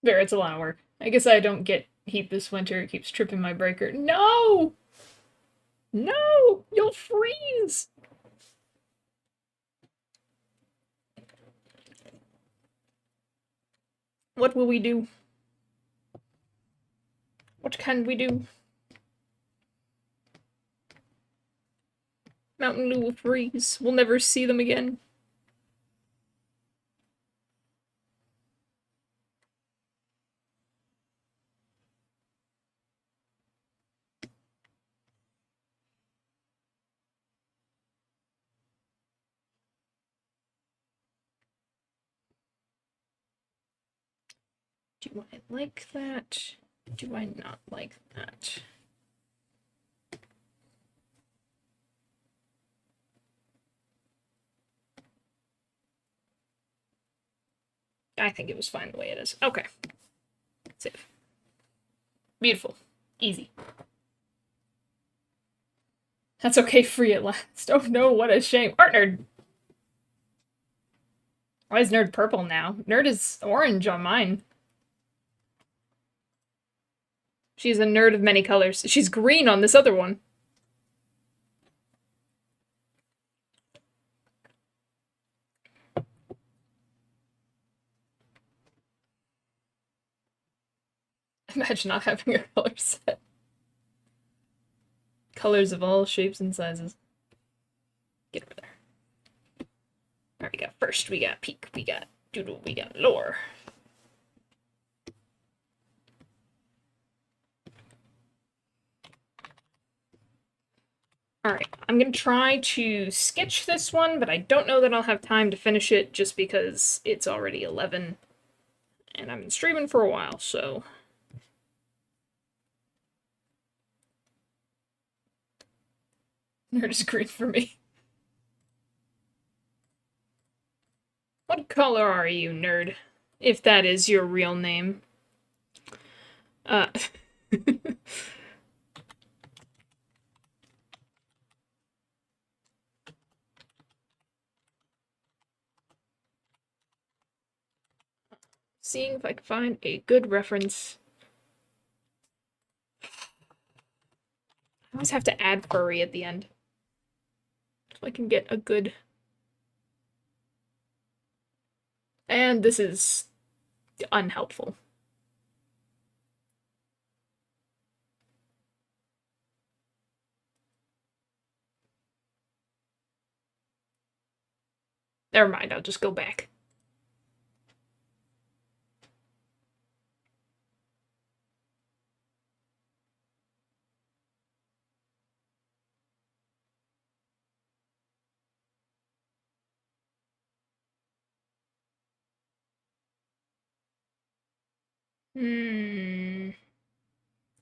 Fair, it's a lot of work. I guess I don't get heat this winter. It keeps tripping my breaker. No! No! You'll freeze! What will we do? What can we do? Mountain Dew will freeze. We'll never see them again. Do I like that? Do I not like that? I think it was fine the way it is. Okay. Save. Beautiful. Easy. That's okay, free at last. Oh no, what a shame. Art Nerd! Why is Nerd purple now? Nerd is orange on mine. She's a nerd of many colors. She's green on this other one. Imagine not having a color set. Colors of all shapes and sizes. Get over there. Alright, we got first, we got peak, we got doodle, we got lore. Alright, I'm gonna try to sketch this one, but I don't know that I'll have time to finish it just because it's already 11 and I've been streaming for a while, so. Nerd is green for me. What color are you, nerd? If that is your real name. Seeing if I can find a good reference. I always have to add furry at the end. So I can get a good... And this is unhelpful. Never mind, I'll just go back.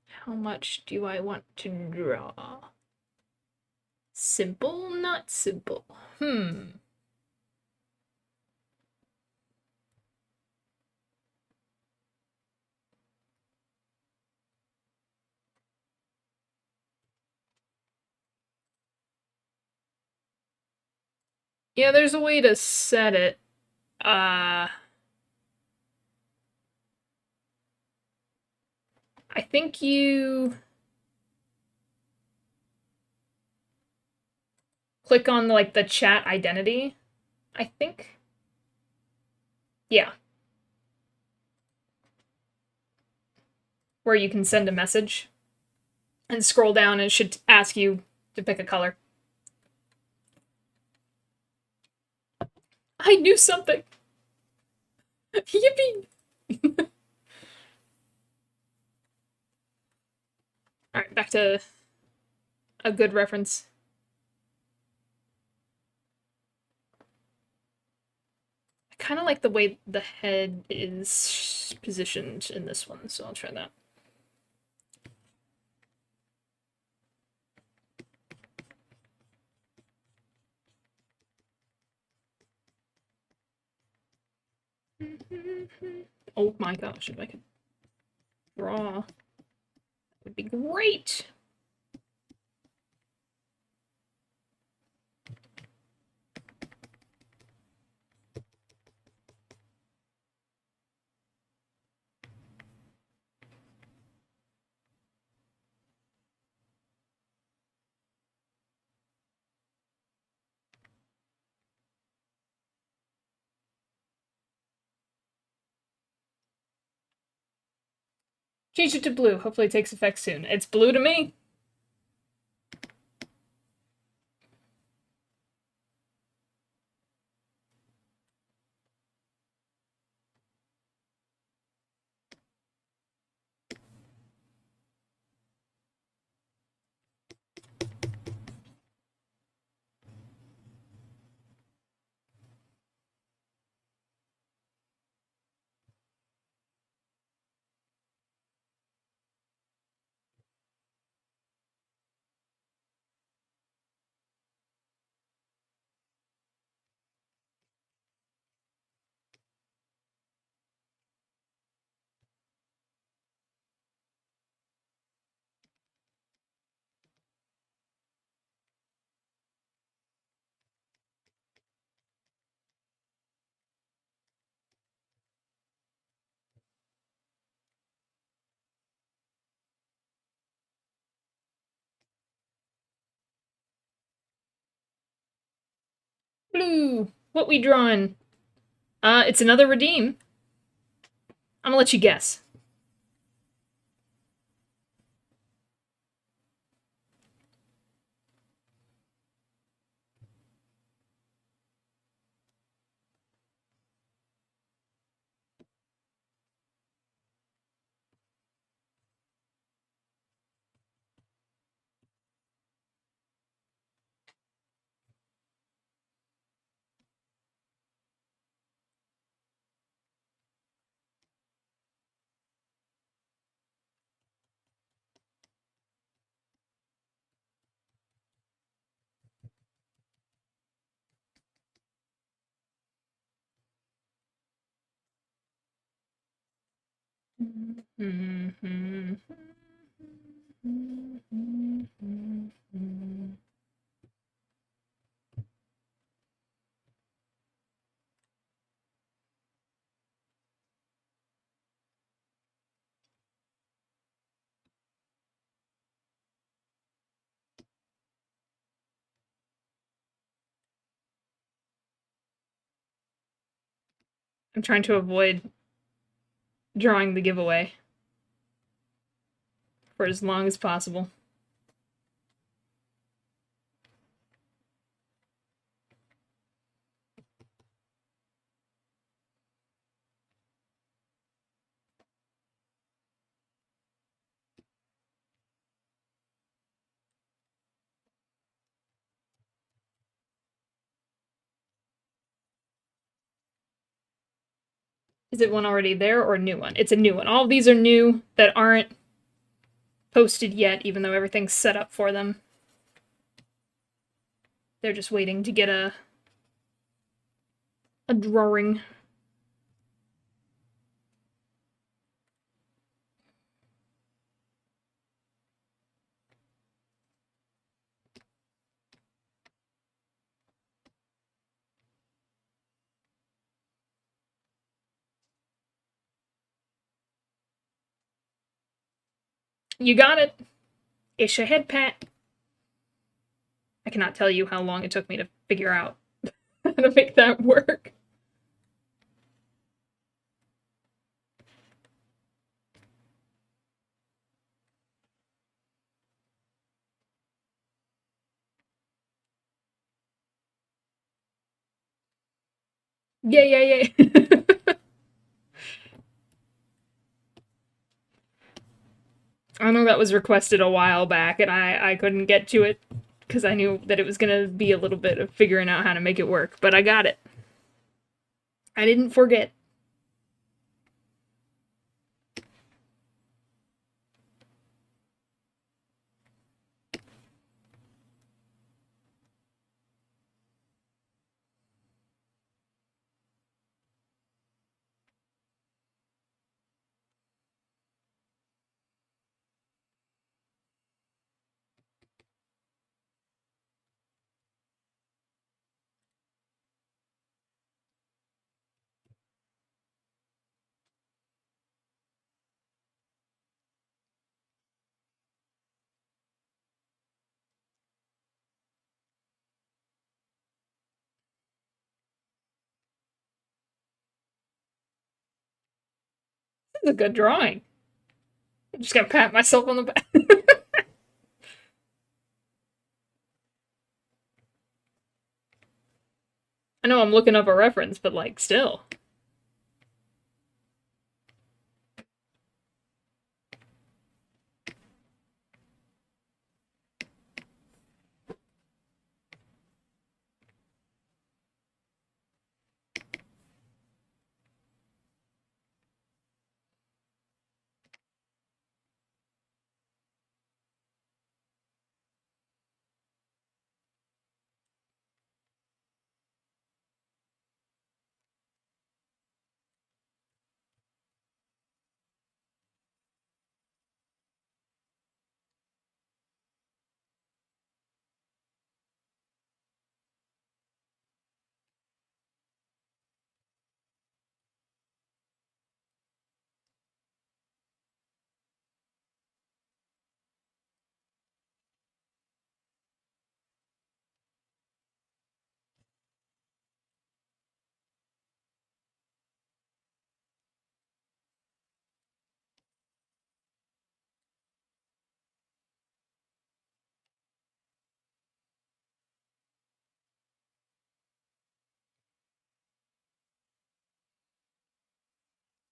How much do I want to draw? Simple, not simple. Yeah, there's a way to set it. I think you click on like the chat identity. I think. Yeah. Where you can send a message and scroll down and it should ask you to pick a color. I knew something. Yippee! Alright, back to a good reference. I kind of like the way the head is positioned in this one, so I'll try that. Oh my gosh, if I could draw, that would be great. Change it to blue. Hopefully it takes effect soon. It's blue to me. Blue. What we drawing? It's another redeem. I'm gonna let you guess. I'm trying to avoid drawing the giveaway for as long as possible. Is it one already there or a new one? It's a new one. All of these are new that aren't posted yet, even though everything's set up for them. They're just waiting to get a drawing. You got it. Ish a head pat. I cannot tell you how long it took me to figure out how to make that work. Yay. I know that was requested a while back, and I couldn't get to it because I knew that it was gonna be a little bit of figuring out how to make it work, but I got it. I didn't forget. This is a good drawing. I'm just gonna pat myself on the back. I know I'm looking up a reference, but like, still.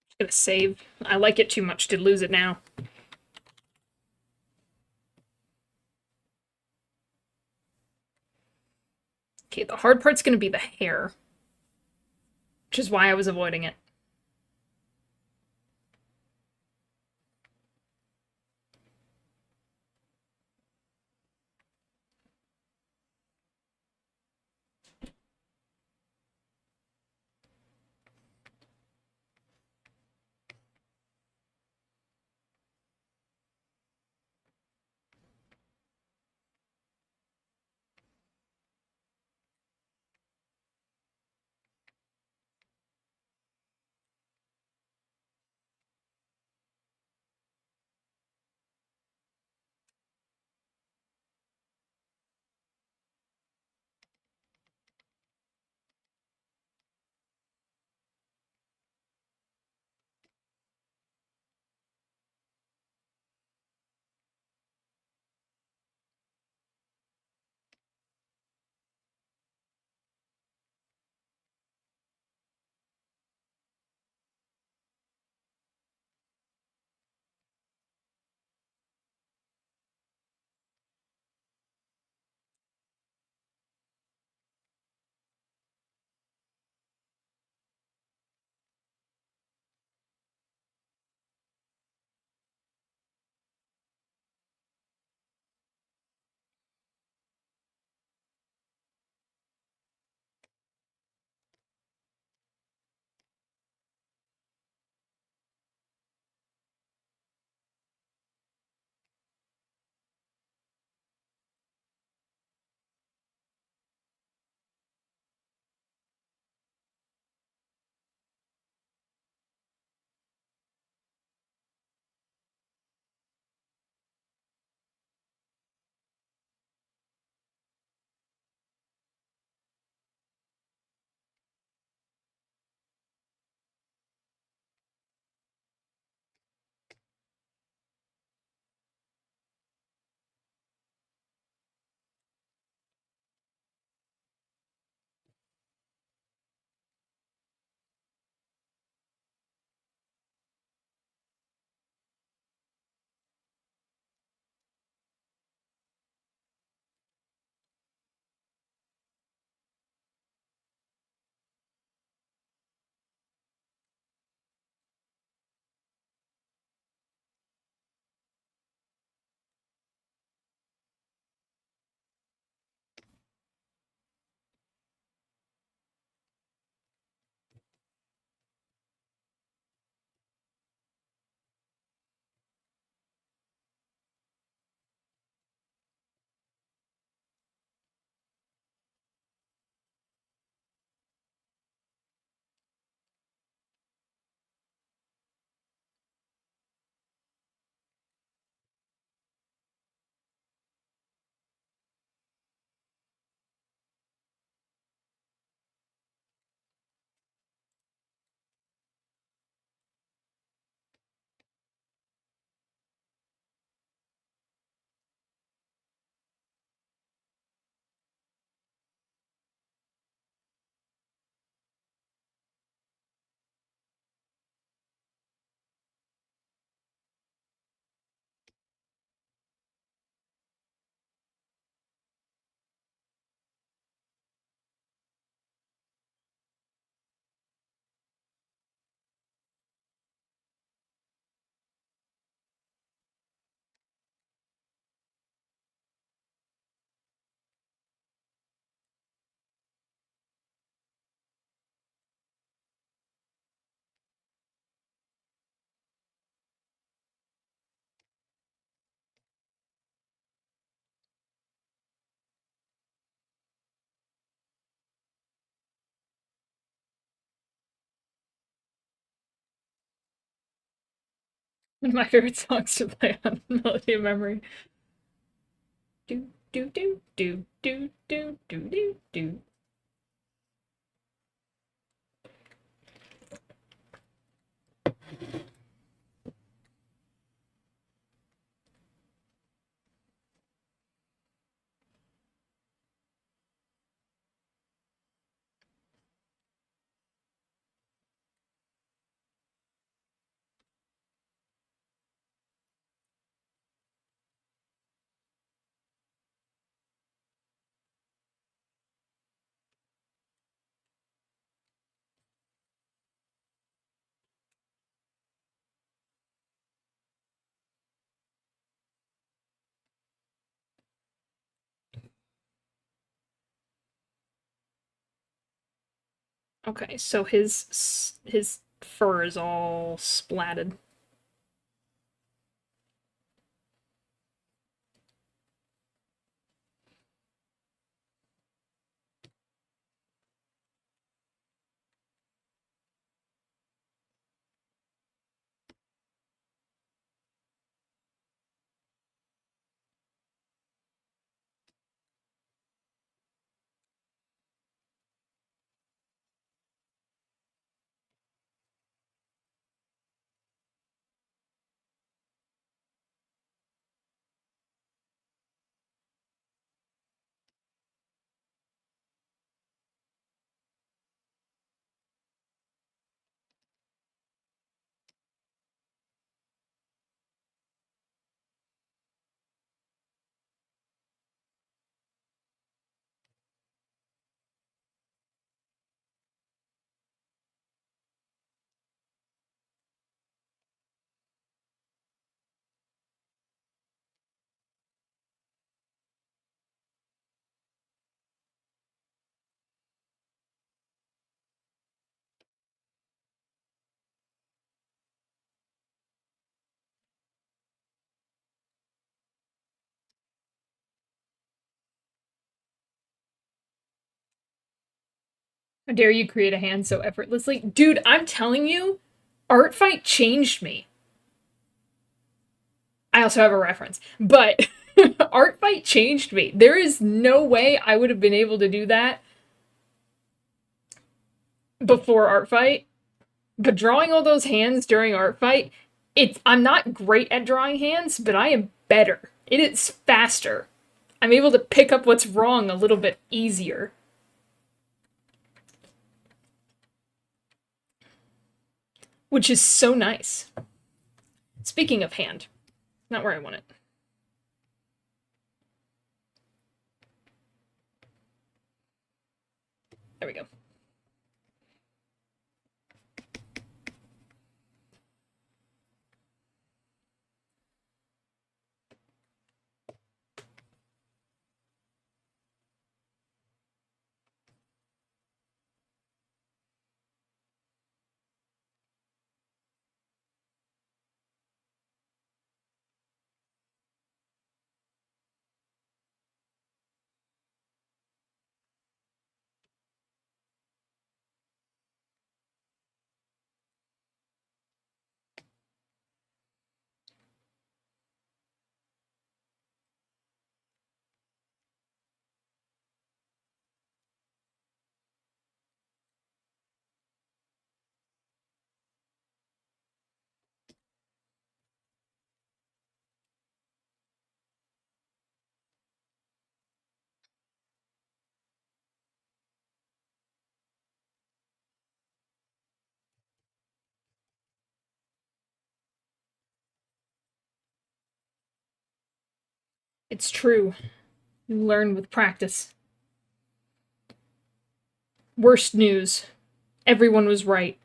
Just gonna save. I like it too much to lose it now. Okay, the hard part's gonna be the hair, which is why I was avoiding it. My favorite songs to play on Melody of Memory. Do do do do do do do do do. Okay, so his fur is all splatted. How dare you create a hand so effortlessly? Dude, I'm telling you, Art Fight changed me. I also have a reference, but Art Fight changed me. There is no way I would have been able to do that before Art Fight. But drawing all those hands during Art Fight, I'm not great at drawing hands, but I am better. It is faster. I'm able to pick up what's wrong a little bit easier. Which is so nice. Speaking of hand, not where I want it. There we go. It's true. You learn with practice. Worst news. Everyone was right.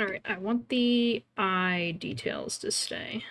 Alright, I want the eye details to stay.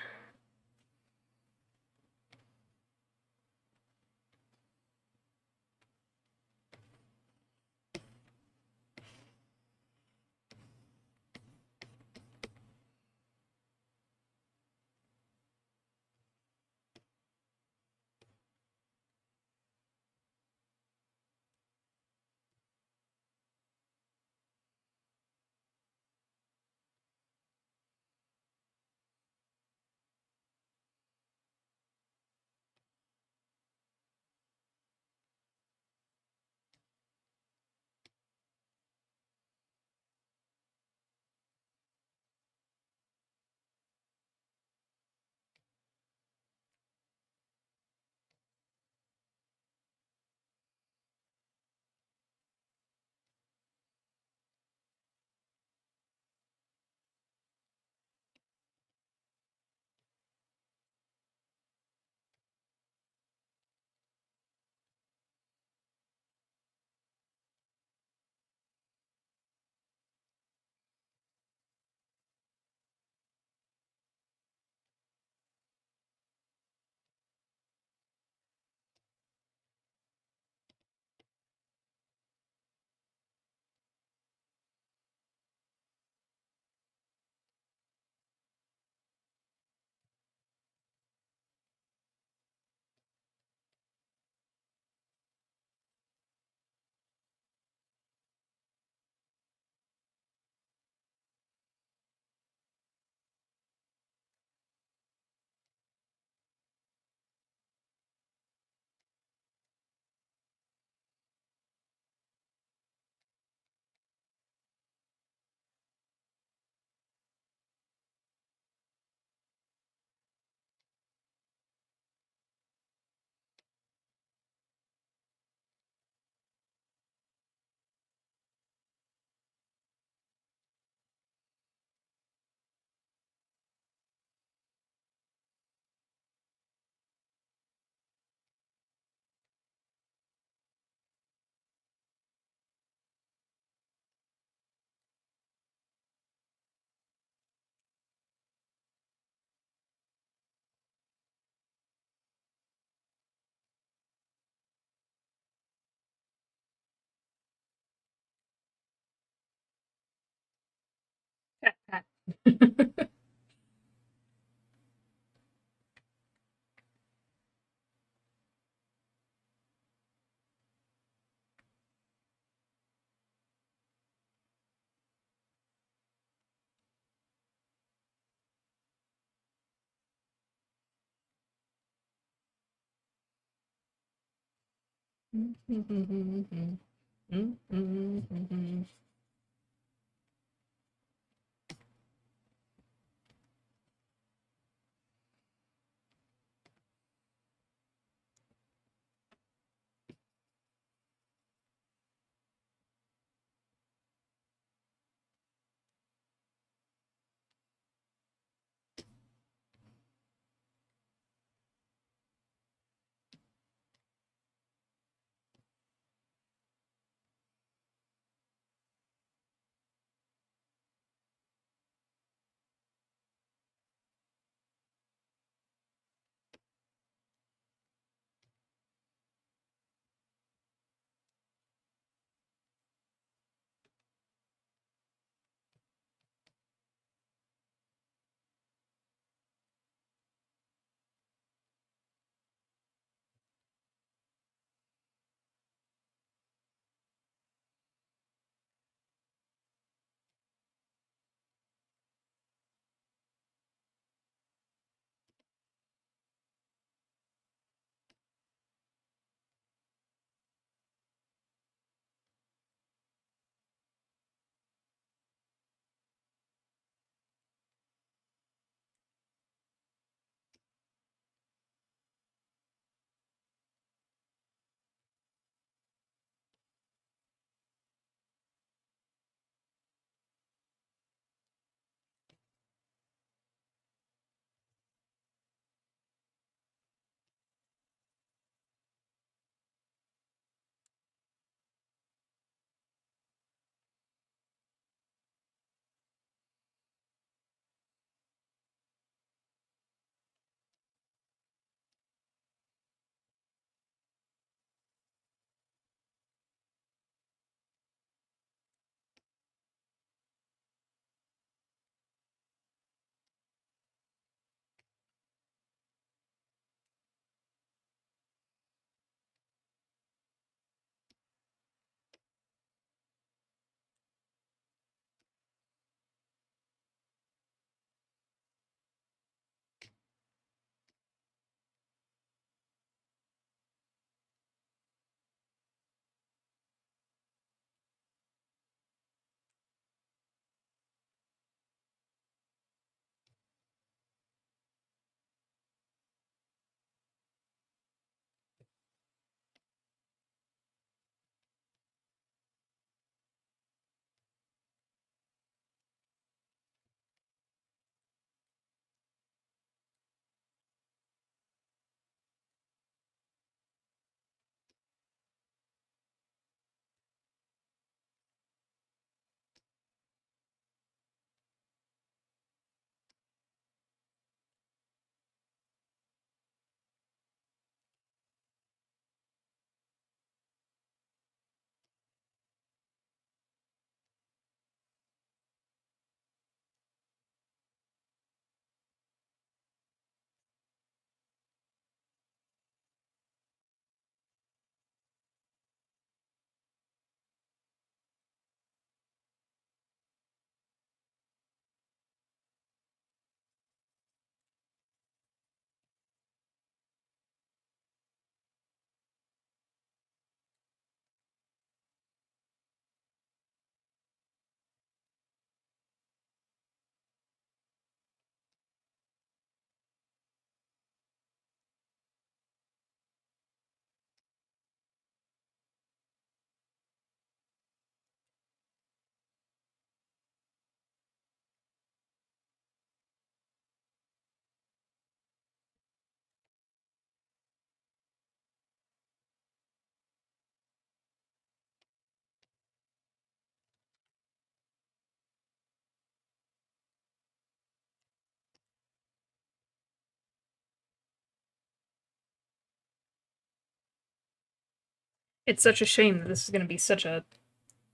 It's such a shame that this is going to be such a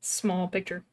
small picture.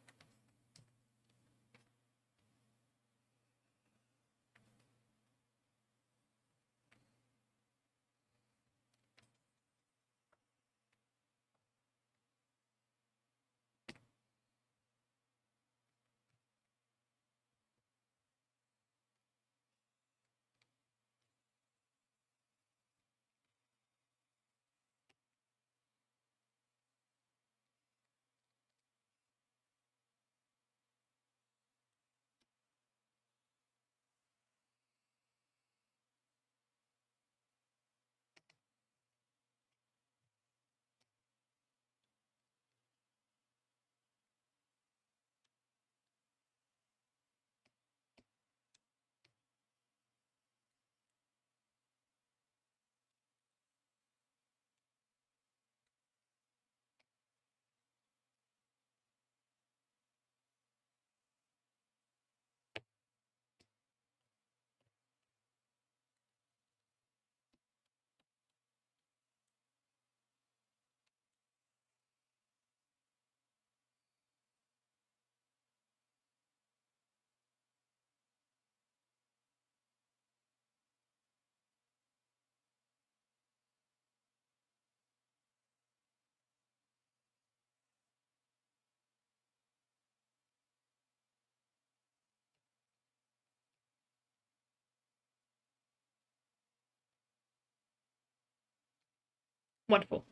Wonderful.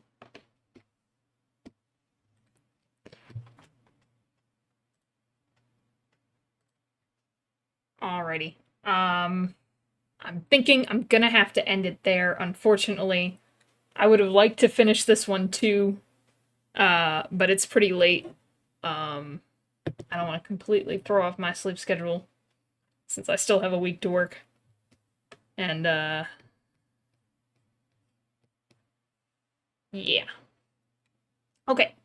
Alrighty. I'm thinking I'm gonna have to end it there, unfortunately. I would have liked to finish this one too, but it's pretty late. I don't want to completely throw off my sleep schedule since I still have a week to work. And, yeah. Okay,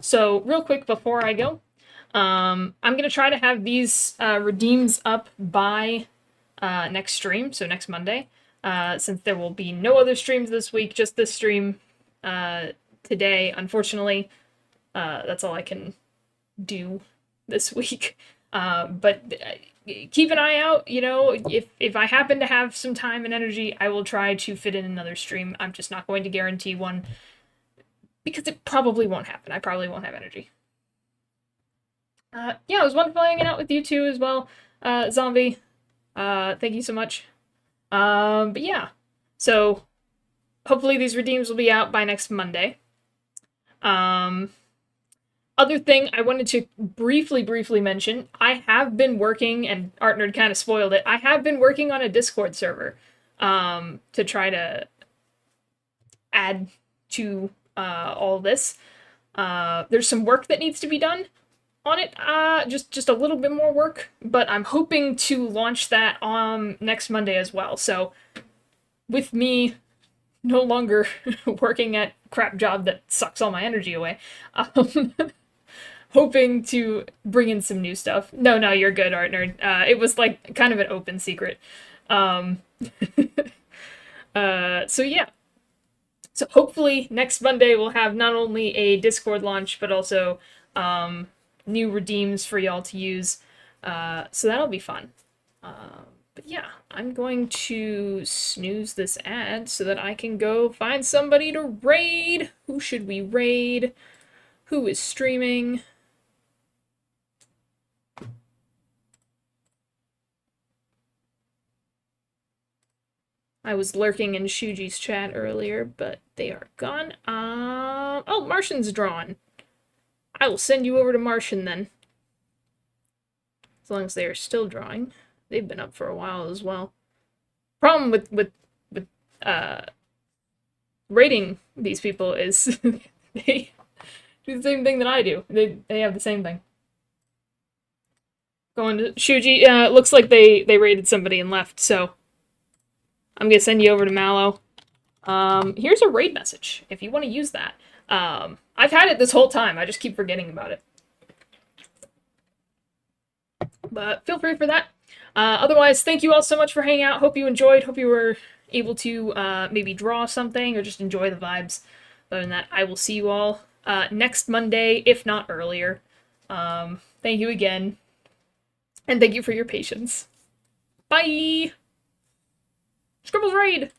so real quick before I go, I'm gonna try to have these redeems up by next stream, so next Monday. Since there will be no other streams this week, just this stream today. Unfortunately, that's all I can do this week. But keep an eye out. You know, if I happen to have some time and energy, I will try to fit in another stream. I'm just not going to guarantee one because it probably won't happen. I probably won't have energy. Yeah, it was wonderful hanging out with you too as well, Zombie. Thank you so much. But yeah, so hopefully these redeems will be out by next Monday. Other thing I wanted to briefly mention, I have been working, and Artnerd kind of spoiled it, I have been working on a Discord server, to try to add to, all this. There's some work that needs to be done on it, just a little bit more work, but I'm hoping to launch that on next Monday as well. So with me no longer working at crap job that sucks all my energy away, hoping to bring in some new stuff. No, you're good, Art Nerd. It was like kind of an open secret. So yeah. So hopefully next Monday we'll have not only a Discord launch, but also new redeems for y'all to use. So that'll be fun. But yeah, I'm going to snooze this ad so that I can go find somebody to raid. Who should we raid? Who is streaming? I was lurking in Shuji's chat earlier, but they are gone. Oh, Martian's drawn. I will send you over to Martian then. As long as they are still drawing. They've been up for a while as well. Problem with rating these people is they do the same thing that I do. They have the same thing. Going to Shuji. Looks like they raided somebody and left, so I'm gonna send you over to Mallow. Here's a raid message if you want to use that. I've had it this whole time. I just keep forgetting about it. But feel free for that. Otherwise, thank you all so much for hanging out. Hope you enjoyed. Hope you were able to maybe draw something or just enjoy the vibes. Other than that, I will see you all next Monday, if not earlier. Thank you again, and thank you for your patience. Bye! Scribbles Raid!